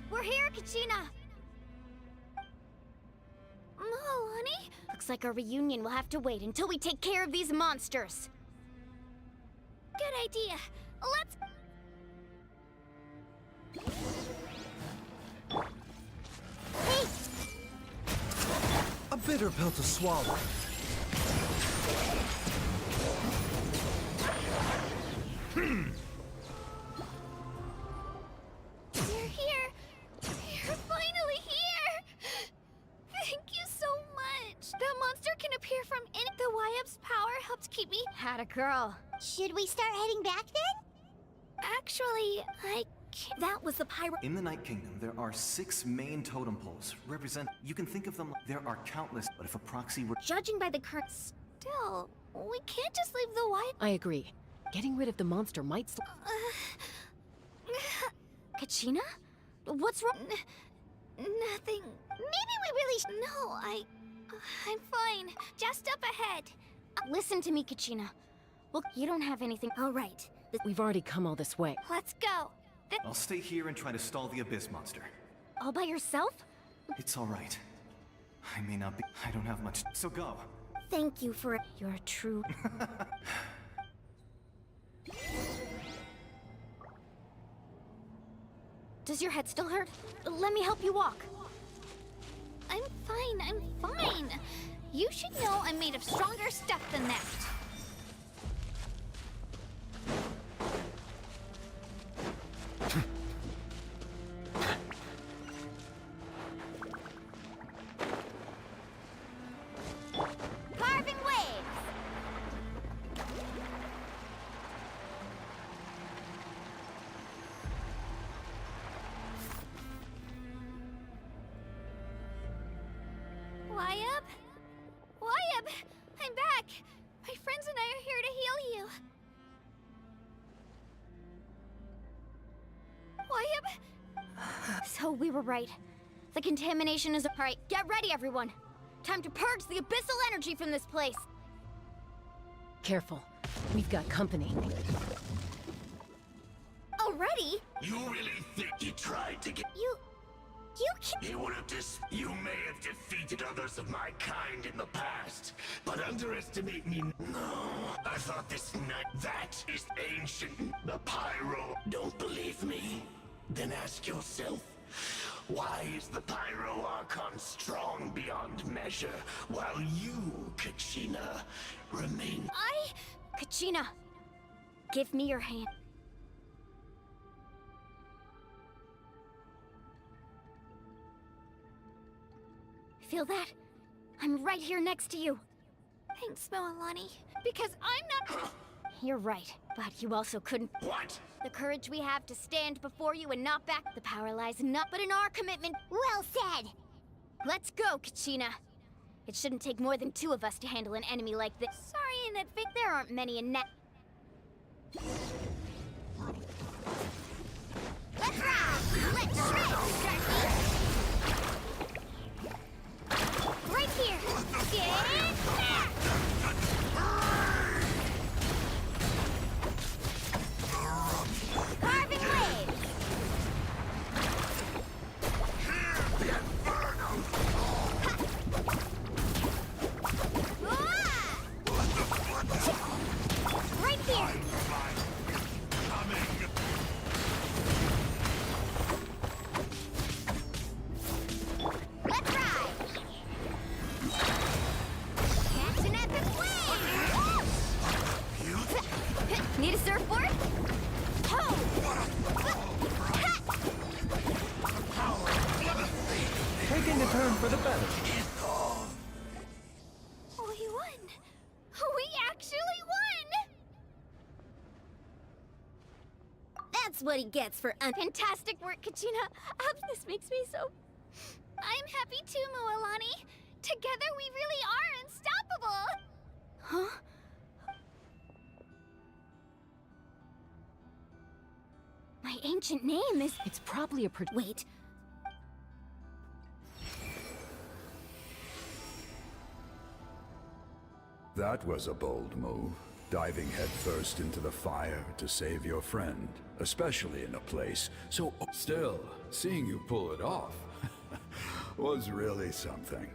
We're here, Kachina! Honey? Looks like our reunion will have to wait until we take care of these monsters. Good idea. Let's... A bitter pill to swallow. You're here! You're finally here! Thank you so much! That monster can appear from any... The YF's power helped keep me... Had a girl. Should we start heading back then? Actually, I can't... That was the pyro- In the Night Kingdom, there are 6 main totem poles. You can think of them like there are countless, but if a proxy were... Judging by the current... Still, we can't just leave the YF... I agree. Getting rid of the monster might Kachina? What's wrong? Nothing. Maybe we really No, I'm fine. Just up ahead. Listen to me, Kachina. Well, you don't have anything... All right. We've already come all this way. Let's go. I'll stay here and try to stall the Abyss monster. All by yourself? It's all right. I may not be... I don't have much... So go. Thank you for... You're a true... Does your head still hurt? Let me help you walk. I'm fine. You should know I'm made of stronger stuff than that. Carving waves! Wyabb! I'm back! My friends and I are here to heal you. Wyabb? So we were right. The contamination is... Alright, get ready, everyone! Time to purge the abyssal energy from this place! Careful. We've got company. Already? You really think you tried to get... You You may have defeated others of my kind in the past, but underestimate me. No, I thought this night that is ancient. The pyro. Don't believe me? Then ask yourself, why is the pyro archon strong beyond measure, while you, Kachina, remain... Kachina, give me your hand. Feel that? I'm right here next to you. Thanks, Moalani. Because I'm not... You're right, but you also couldn't... What? The courage we have to stand before you and not back... The power lies not but in our commitment. Well said! Let's go, Kachina. It shouldn't take more than 2 of us to handle an enemy like this. Sorry in advance, there aren't many in that... Let's rock! Let's shred, Darky! Right here! Get back! won! We actually won! That's what he gets for Fantastic work, Kachina. This makes me so... I'm happy too, Mualani. Together we really are unstoppable! Huh? My ancient name is... It's probably a Wait. That was a bold move, diving headfirst into the fire to save your friend, especially in a place so... Still, seeing you pull it off was really something.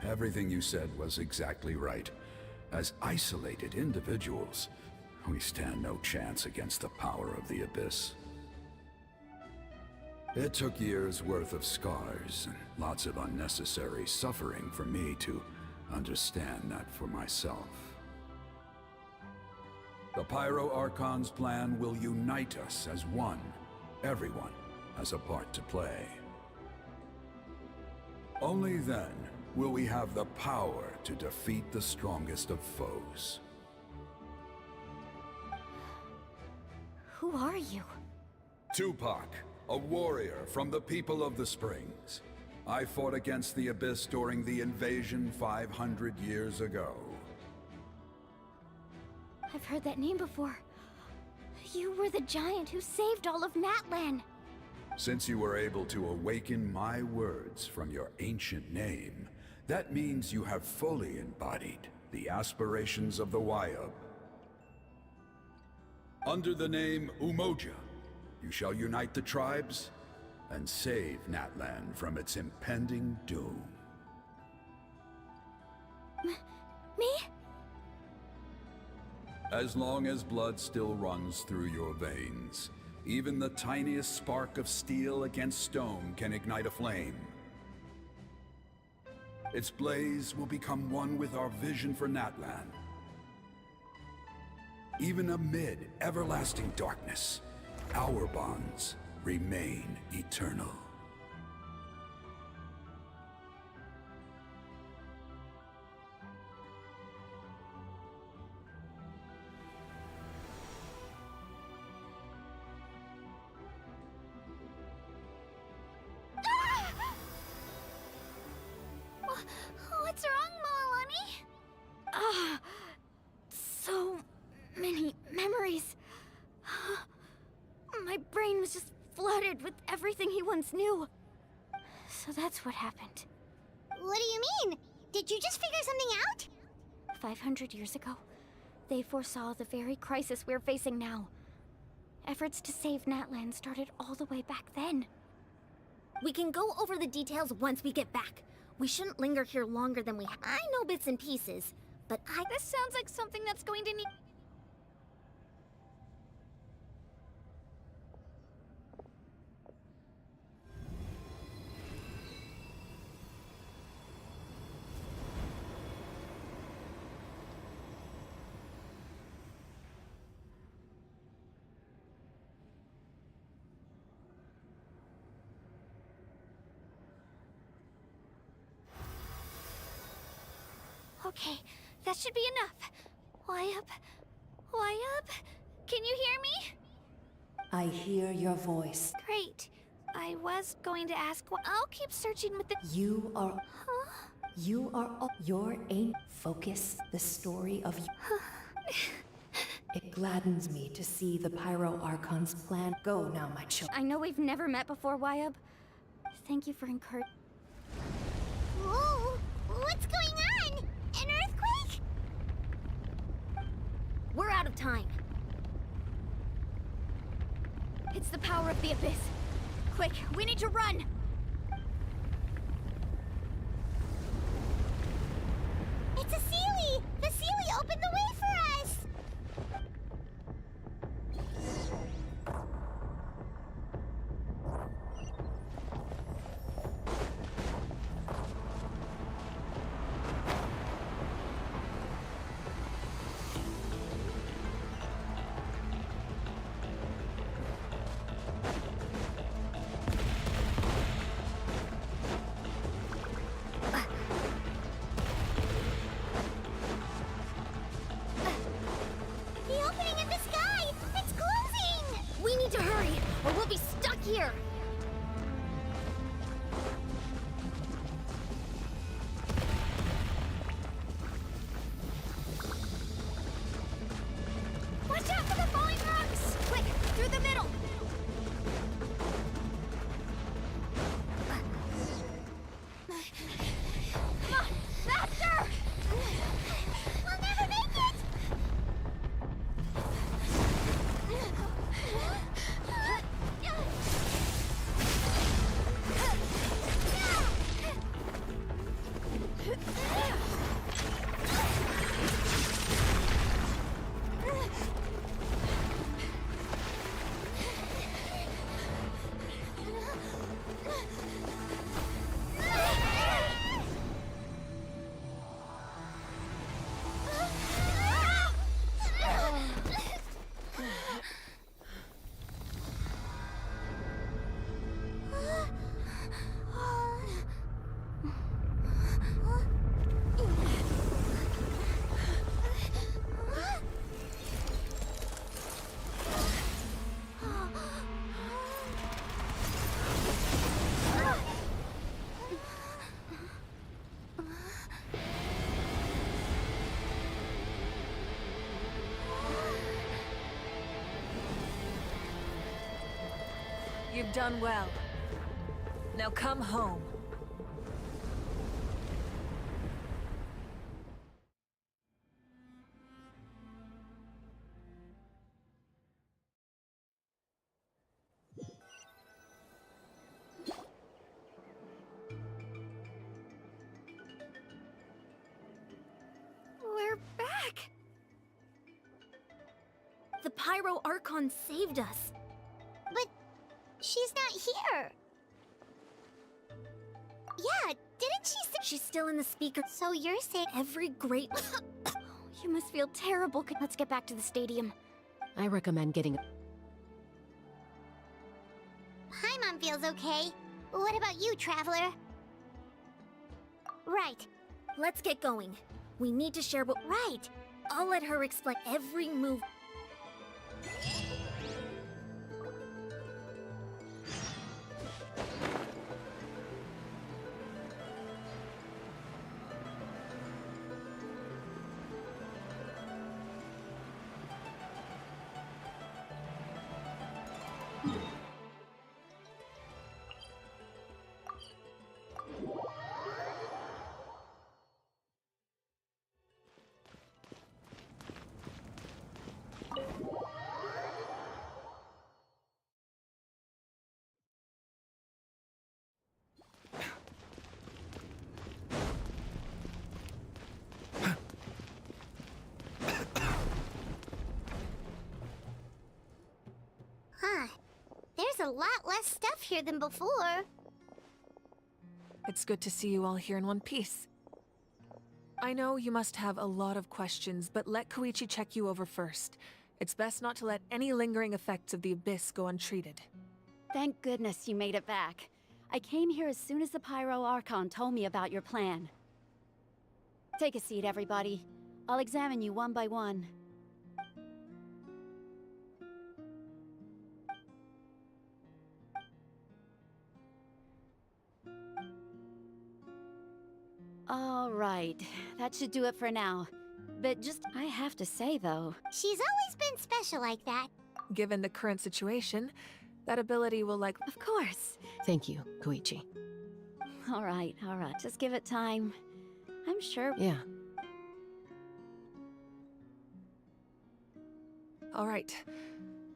Everything you said was exactly right. As isolated individuals, we stand no chance against the power of the Abyss. It took years' worth of scars and lots of unnecessary suffering for me to understand that for myself. The Pyro Archon's plan will unite us as one. Everyone has a part to play. Only then will we have the power to defeat the strongest of foes. Who are you? Tupac, a warrior from the people of the Springs. I fought against the Abyss during the invasion 500 years ago. I've heard that name before. You were the giant who saved all of Natlan. Since you were able to awaken my words from your ancient name, that means you have fully embodied the aspirations of the Wayub. Under the name Umoja, you shall unite the tribes and save Natlan from its impending doom. Me? As long as blood still runs through your veins, even the tiniest spark of steel against stone can ignite a flame. Its blaze will become one with our vision for Natlan. Even amid everlasting darkness, our bonds remain eternal. What's wrong, Mualani? So many memories. My brain was just flooded with everything he once knew. So that's what happened. What do you mean? Did you just figure something out? 500 years ago, they foresaw the very crisis we're facing now. Efforts to save Natlan started all the way back then. We can go over the details once we get back. We shouldn't linger here longer than we have. I know bits and pieces, but This sounds like something that's going to need... Okay, that should be enough. Wayub? Can you hear me? I hear your voice. Great. I was going to ask I'll keep searching with the... You are... Huh? You are... Your aim. Focus the story of... It gladdens me to see the Pyro Archon's plan. Go now, my children. I know we've never met before, Wayub. Thank you for encouraging... Whoa! What's going on? An earthquake? we're out of time. It's the power of the Abyss. Quick, we need to run! It's a Sealy! The Sealy opened the way for us! You've done well. Now come home. We're back! The Pyro Archon saved us. But she's not here. Yeah, didn't she say— She's still in the speaker. So you're saying— Every great— You must feel terrible. Let's get back to the stadium. I recommend getting a... Paimon feels okay. What about you, Traveler? Right. Let's get going. We need to share what— Right. I'll let her explain every move. Huh. There's a lot less stuff here than before. It's good to see you all here in one piece. I know you must have a lot of questions, but let Koichi check you over first. It's best not to let any lingering effects of the Abyss go untreated. Thank goodness you made it back. I came here as soon as the Pyro Archon told me about your plan. Take a seat, everybody. I'll examine you one by one. All right, that should do it for now. But I have to say though... She's always been special like that. Given the current situation, that ability will likely— Of course. Thank you, Koichi. All right. Just give it time. I'm sure... Yeah. All right.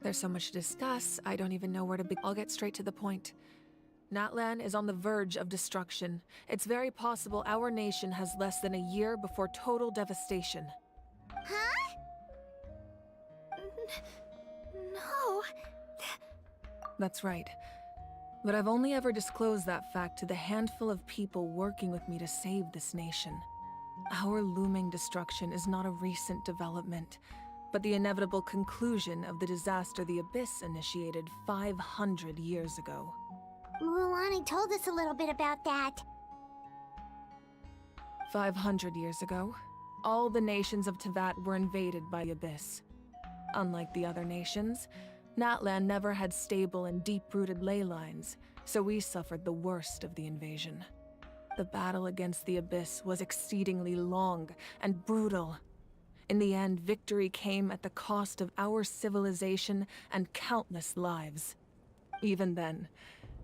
There's so much to discuss, I don't even know where to begin. I'll get straight to the point. Natlan is on the verge of destruction. It's very possible our nation has less than a year before total devastation. Huh? No. That's right. But I've only ever disclosed that fact to the handful of people working with me to save this nation. Our looming destruction is not a recent development, but the inevitable conclusion of the disaster the Abyss initiated 500 years ago. Mulan told us a little bit about that. 500 years ago, all the nations of Teyvat were invaded by the Abyss. Unlike the other nations, Natlan never had stable and deep-rooted ley lines, so we suffered the worst of the invasion. The battle against the Abyss was exceedingly long and brutal. In the end, victory came at the cost of our civilization and countless lives. Even then,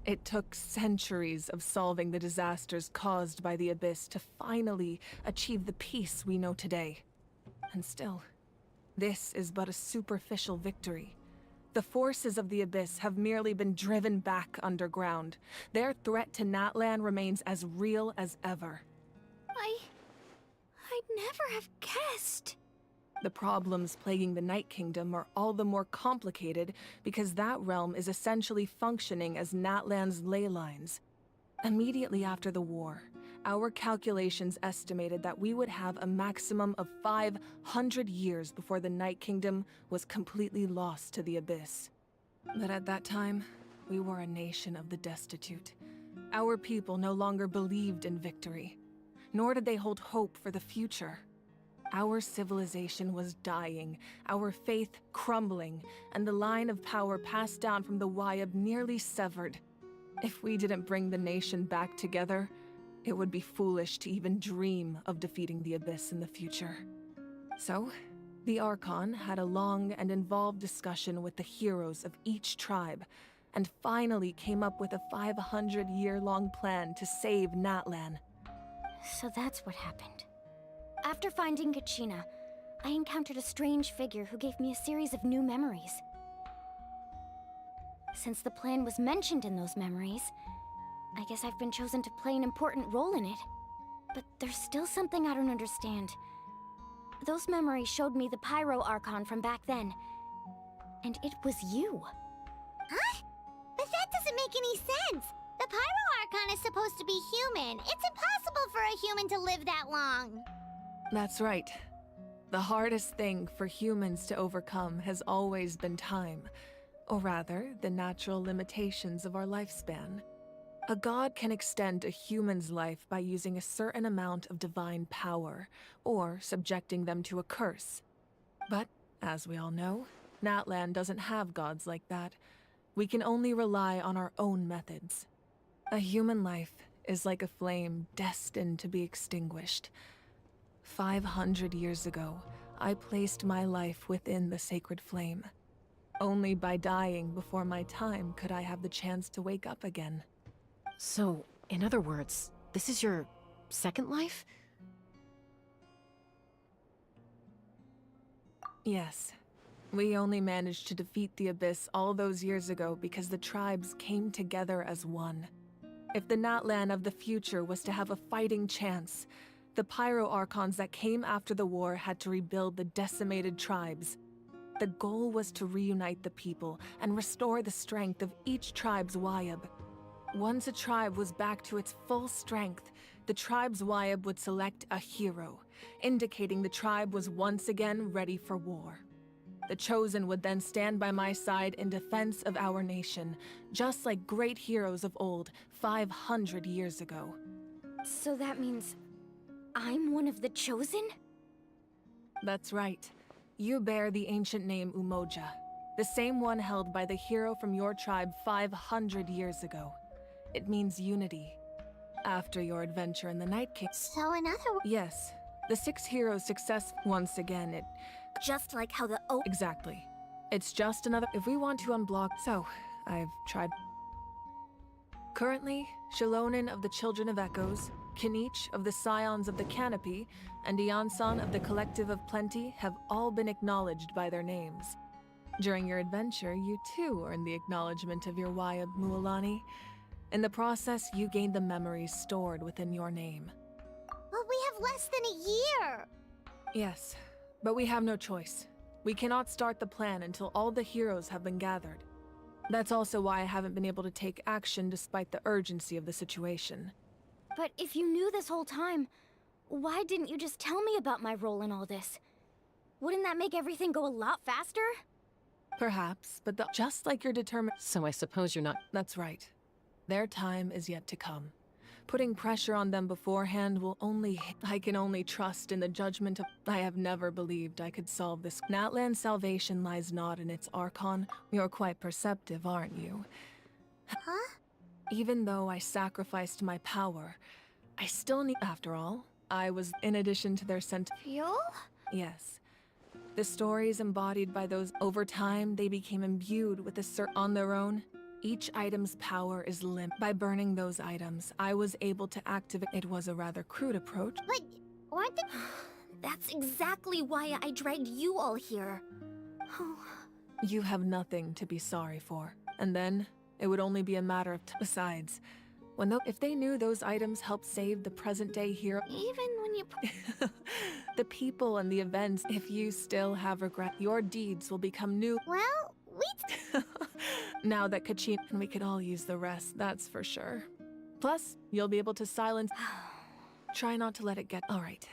it took centuries of solving the disasters caused by the Abyss to finally achieve the peace we know today. And still, this is but a superficial victory. The forces of the Abyss have merely been driven back underground. Their threat to Natlan remains as real as ever. have guessed? The problems plaguing the Night Kingdom are all the more complicated because that realm is essentially functioning as Natlan's ley lines. Immediately after the war, our calculations estimated that we would have a maximum of 500 years before the Night Kingdom was completely lost to the abyss. But at that time, we were a nation of the destitute. Our people no longer believed in victory, nor did they hold hope for the future. Our civilization was dying, our faith crumbling, and the line of power passed down from the Wayab nearly severed. If we didn't bring the nation back together, it would be foolish to even dream of defeating the Abyss in the future. So, the Archon had a long and involved discussion with the heroes of each tribe, and finally came up with a 500-year-long plan to save Natlan. So that's what happened. After finding Kachina, I encountered a strange figure who gave me a series of new memories. Since the plan was mentioned in those memories, I guess I've been chosen to play an important role in it. But there's still something I don't understand. Those memories showed me the Pyro Archon from back then. And it was you. Huh? But that doesn't make any sense! The Pyro Archon is supposed to be human. It's impossible for a human to live that long. That's right. The hardest thing for humans to overcome has always been time, or rather, the natural limitations of our lifespan. A god can extend a human's life by using a certain amount of divine power, or subjecting them to a curse. But, as we all know, Natlan doesn't have gods like that. We can only rely on our own methods. A human life is like a flame destined to be extinguished. 500 years ago, I placed my life within the sacred flame. Only by dying before my time could I have the chance to wake up again. So, in other words, this is your second life? Yes. We only managed to defeat the Abyss all those years ago because the tribes came together as one. If the Natlan of the future was to have a fighting chance, the Pyro Archons that came after the war had to rebuild the decimated tribes. The goal was to reunite the people and restore the strength of each tribe's Wayab. Once a tribe was back to its full strength, the tribe's Wayab would select a hero, indicating the tribe was once again ready for war. The Chosen would then stand by my side in defense of our nation, just like great heroes of old 500 years ago. So that means I'm one of the Chosen? That's right. You bear the ancient name Umoja, the same one held by the hero from your tribe 500 years ago. It means unity. After your adventure in the Night King. So in other words. Yes. The 6 heroes' success once again, it. Just like how the Exactly. It's just another. If we want to unblock. So, I've tried. Currently, Shilonin of the Children of Echoes, Kinich of the Scions of the Canopy, and Iansan of the Collective of Plenty have all been acknowledged by their names. During your adventure, you too earned the acknowledgement of your Wayab Mualani. In the process, you gained the memories stored within your name. But we have less than a year! Yes, but we have no choice. We cannot start the plan until all the heroes have been gathered. That's also why I haven't been able to take action despite the urgency of the situation. But if you knew this whole time, why didn't you just tell me about my role in all this? Wouldn't that make everything go a lot faster? Perhaps, but just like you're determined. So I suppose you're not. That's right. Their time is yet to come. Putting pressure on them beforehand will only. I can only trust in the judgment of. I have never believed I could solve this. Natlan's salvation lies not in its Archon. You're quite perceptive, aren't you? Huh? Even though I sacrificed my power, I still need. After all, I was in addition to their Fuel? Yes. The stories embodied by those. Over time, they became imbued with a on their own. Each item's power is limited. By burning those items, I was able to activate. It was a rather crude approach. But weren't the. That's exactly why I dragged you all here. You have nothing to be sorry for. And then, it would only be a matter of besides, if they knew those items helped save the present-day hero. Even when you. The people and the events. If you still have regret, your deeds will become new. Well, we... Now that Kachina, and we could all use the rest, that's for sure. Plus, you'll be able to silence... Try not to let it get... All right.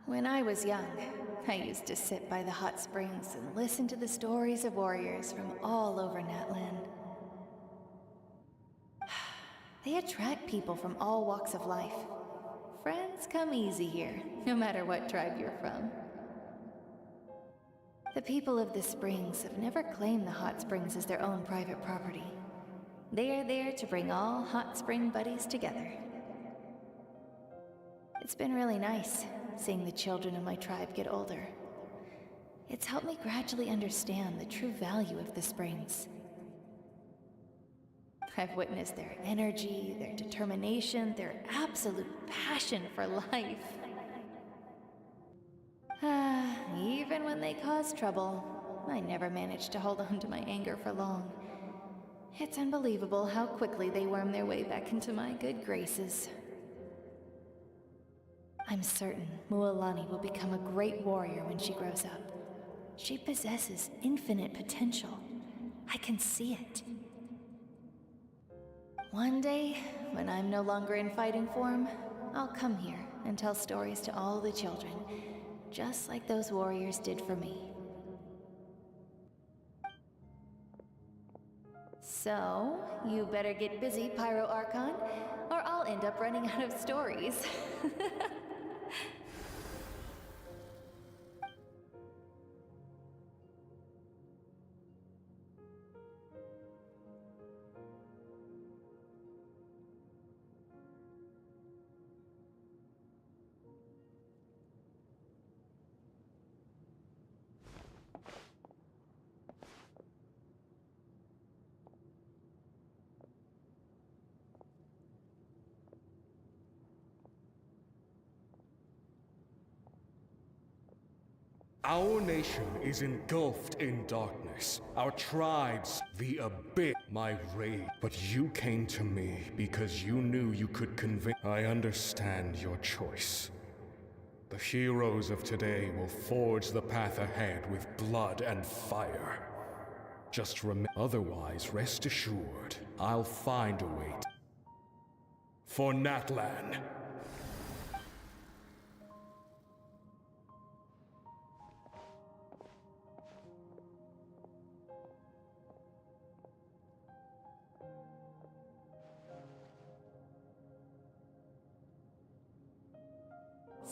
When I was young, I used to sit by the hot springs and listen to the stories of warriors from all over Natlan. They attract people from all walks of life. Friends come easy here, no matter what tribe you're from. The people of the springs have never claimed the hot springs as their own private property. They are there to bring all hot spring buddies together. It's been really nice, seeing the children of my tribe get older. It's helped me gradually understand the true value of the springs. I've witnessed their energy, their determination, their absolute passion for life. Even when they cause trouble, I never managed to hold on to my anger for long. It's unbelievable how quickly they worm their way back into my good graces. I'm certain Mualani will become a great warrior when she grows up. She possesses infinite potential. I can see it. One day, when I'm no longer in fighting form, I'll come here and tell stories to all the children, just like those warriors did for me. So, you better get busy, Pyro Archon, or I'll end up running out of stories. Our nation is engulfed in darkness. Our tribes, the abyss, my rage. But you came to me because you knew you could convince. I understand your choice. The heroes of today will forge the path ahead with blood and fire. Just remember, otherwise rest assured, I'll find a way for Natlan.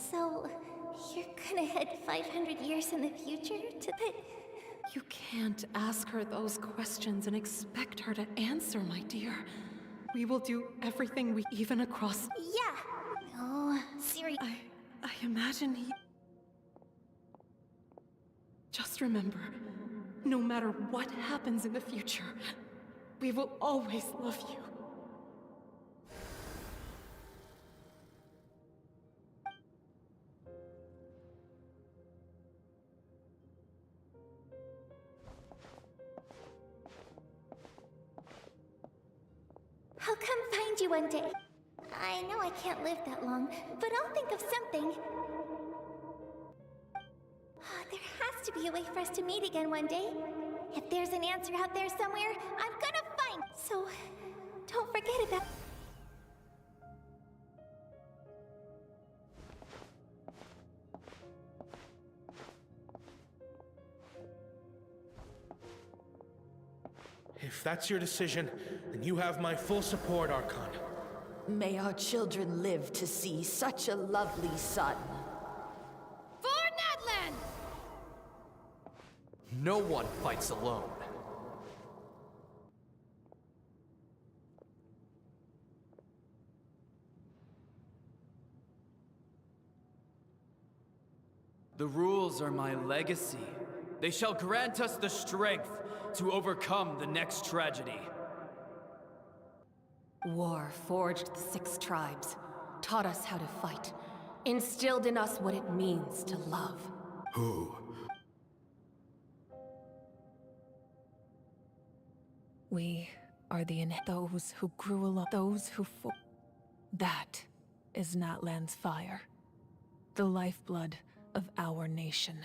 So, you're gonna head 500 years in the future to the... You can't ask her those questions and expect her to answer, my dear. We will do everything we even across... Yeah! No, Siri... I imagine he... Just remember, no matter what happens in the future, we will always love you. I'll come find you one day. I know I can't live that long, but I'll think of something. There has to be a way for us to meet again one day. If there's an answer out there somewhere, I'm gonna find. So, don't forget about... If that's your decision, then you have my full support, Archon. May our children live to see such a lovely son. For Natlan! No one fights alone. The rules are my legacy. They shall grant us the strength to overcome the next tragedy. War forged the 6 tribes, taught us how to fight, instilled in us what it means to love. Who? We are those who grew along, those who fought. That is Natlan's fire, the lifeblood of our nation.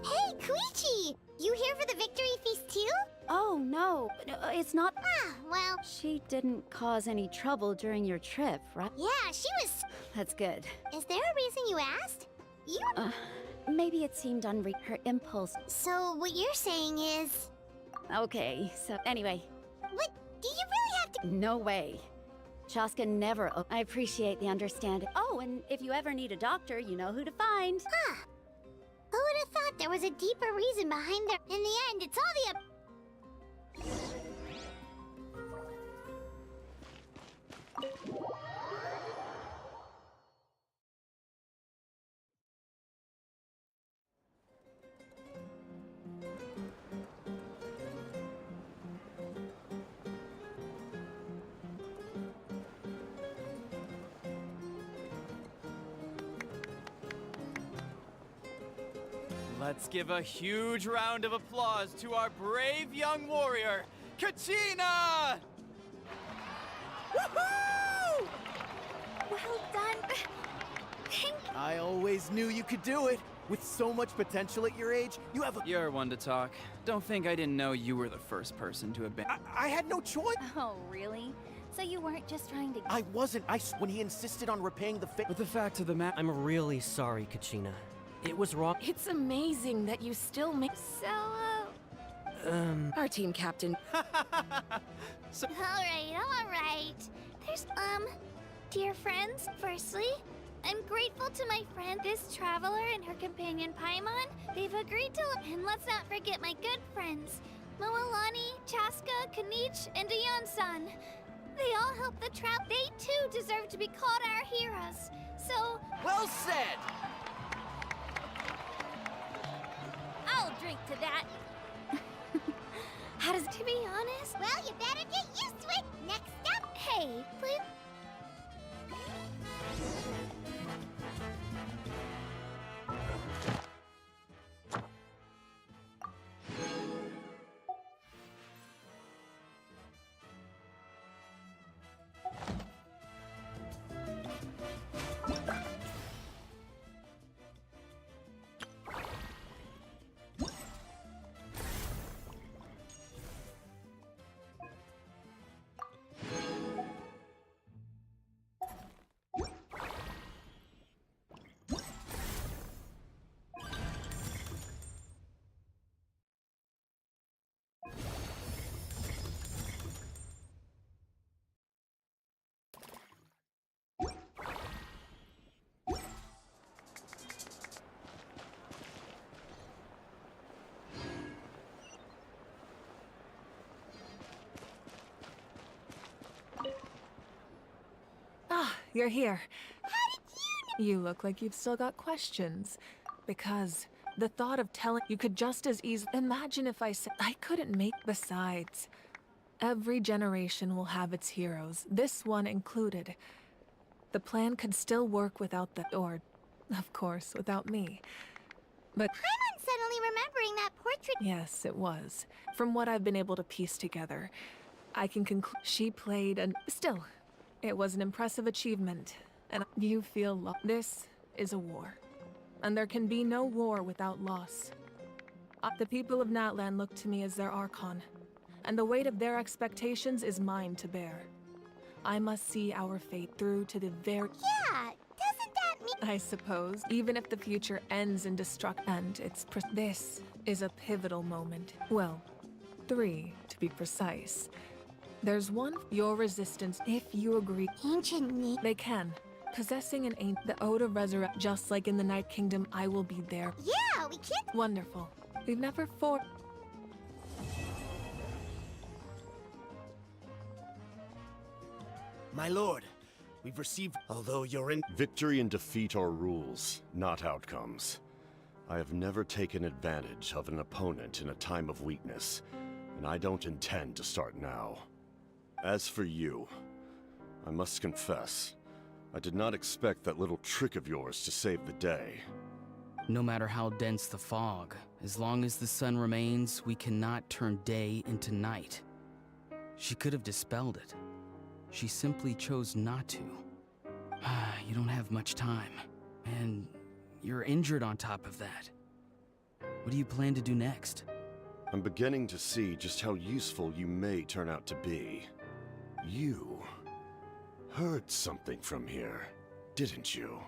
Hey, Koichi! You here for the victory feast too? Oh, no. It's not. Ah, well. She didn't cause any trouble during your trip, right? Yeah, she was. That's good. Is there a reason you asked? You. Maybe it seemed her impulse. So, what you're saying is. Okay, so anyway. What? Do you really have to. No way. Chaska never. I appreciate the understanding. Oh, and if you ever need a doctor, you know who to find. Huh. Who would have thought there was a deeper reason behind their. In the end, it's all the. Let's give a huge round of applause to our brave young warrior, Kachina! Woohoo! Well done. I always knew you could do it. With so much potential at your age, you have a— You're one to talk. Don't think I didn't know you were the first person to have been— I had no choice. Oh, really? So you weren't just trying to— I wasn't. When he insisted on repaying the But the fact of the matter— I'm really sorry, Kachina. It was wrong. It's amazing that you still make— Our team captain. Alright. There's, dear friends, firstly, I'm grateful to my friend, this traveler, and her companion Paimon. They've agreed to— And let's not forget my good friends, Moalani, Chaska, Kanich, and Dayon-san. They all helped the trap. They, too, deserve to be called our heroes. So— Well said! I'll drink to that. How does— To be honest— Well, you better get used to it. Next up. Hey, please. You're here. How did you look like you've still got questions. Because the thought of telling— You could just as easily— Imagine if I said— I couldn't make— Besides, every generation will have its heroes, this one included. The plan could still work without the— Or, of course, without me. But— Paimon suddenly remembering that portrait. Yes, it was. From what I've been able to piece together, I can conclude she played an. Still, it was an impressive achievement. And you feel this is a war. And there can be no war without loss. The people of Natlan look to me as their Archon, and the weight of their expectations is mine to bear. I must see our fate through to the very— Yeah, doesn't that mean— I suppose, even if the future ends in destruction, and this is a pivotal moment. Well, 3, to be precise. There's one, your resistance, if you agree. Ancient need. They can. Possessing an ancient, the ode of resurrect, just like in the Night Kingdom, I will be there. Yeah, we can't— Wonderful. We've never fought. My lord, we've received— Although you're in— Victory and defeat are rules, not outcomes. I have never taken advantage of an opponent in a time of weakness, and I don't intend to start now. As for you, I must confess, I did not expect that little trick of yours to save the day. No matter how dense the fog, as long as the sun remains, we cannot turn day into night. She could have dispelled it. She simply chose not to. You don't have much time, and you're injured on top of that. What do you plan to do next? I'm beginning to see just how useful you may turn out to be. You heard something from here, didn't you?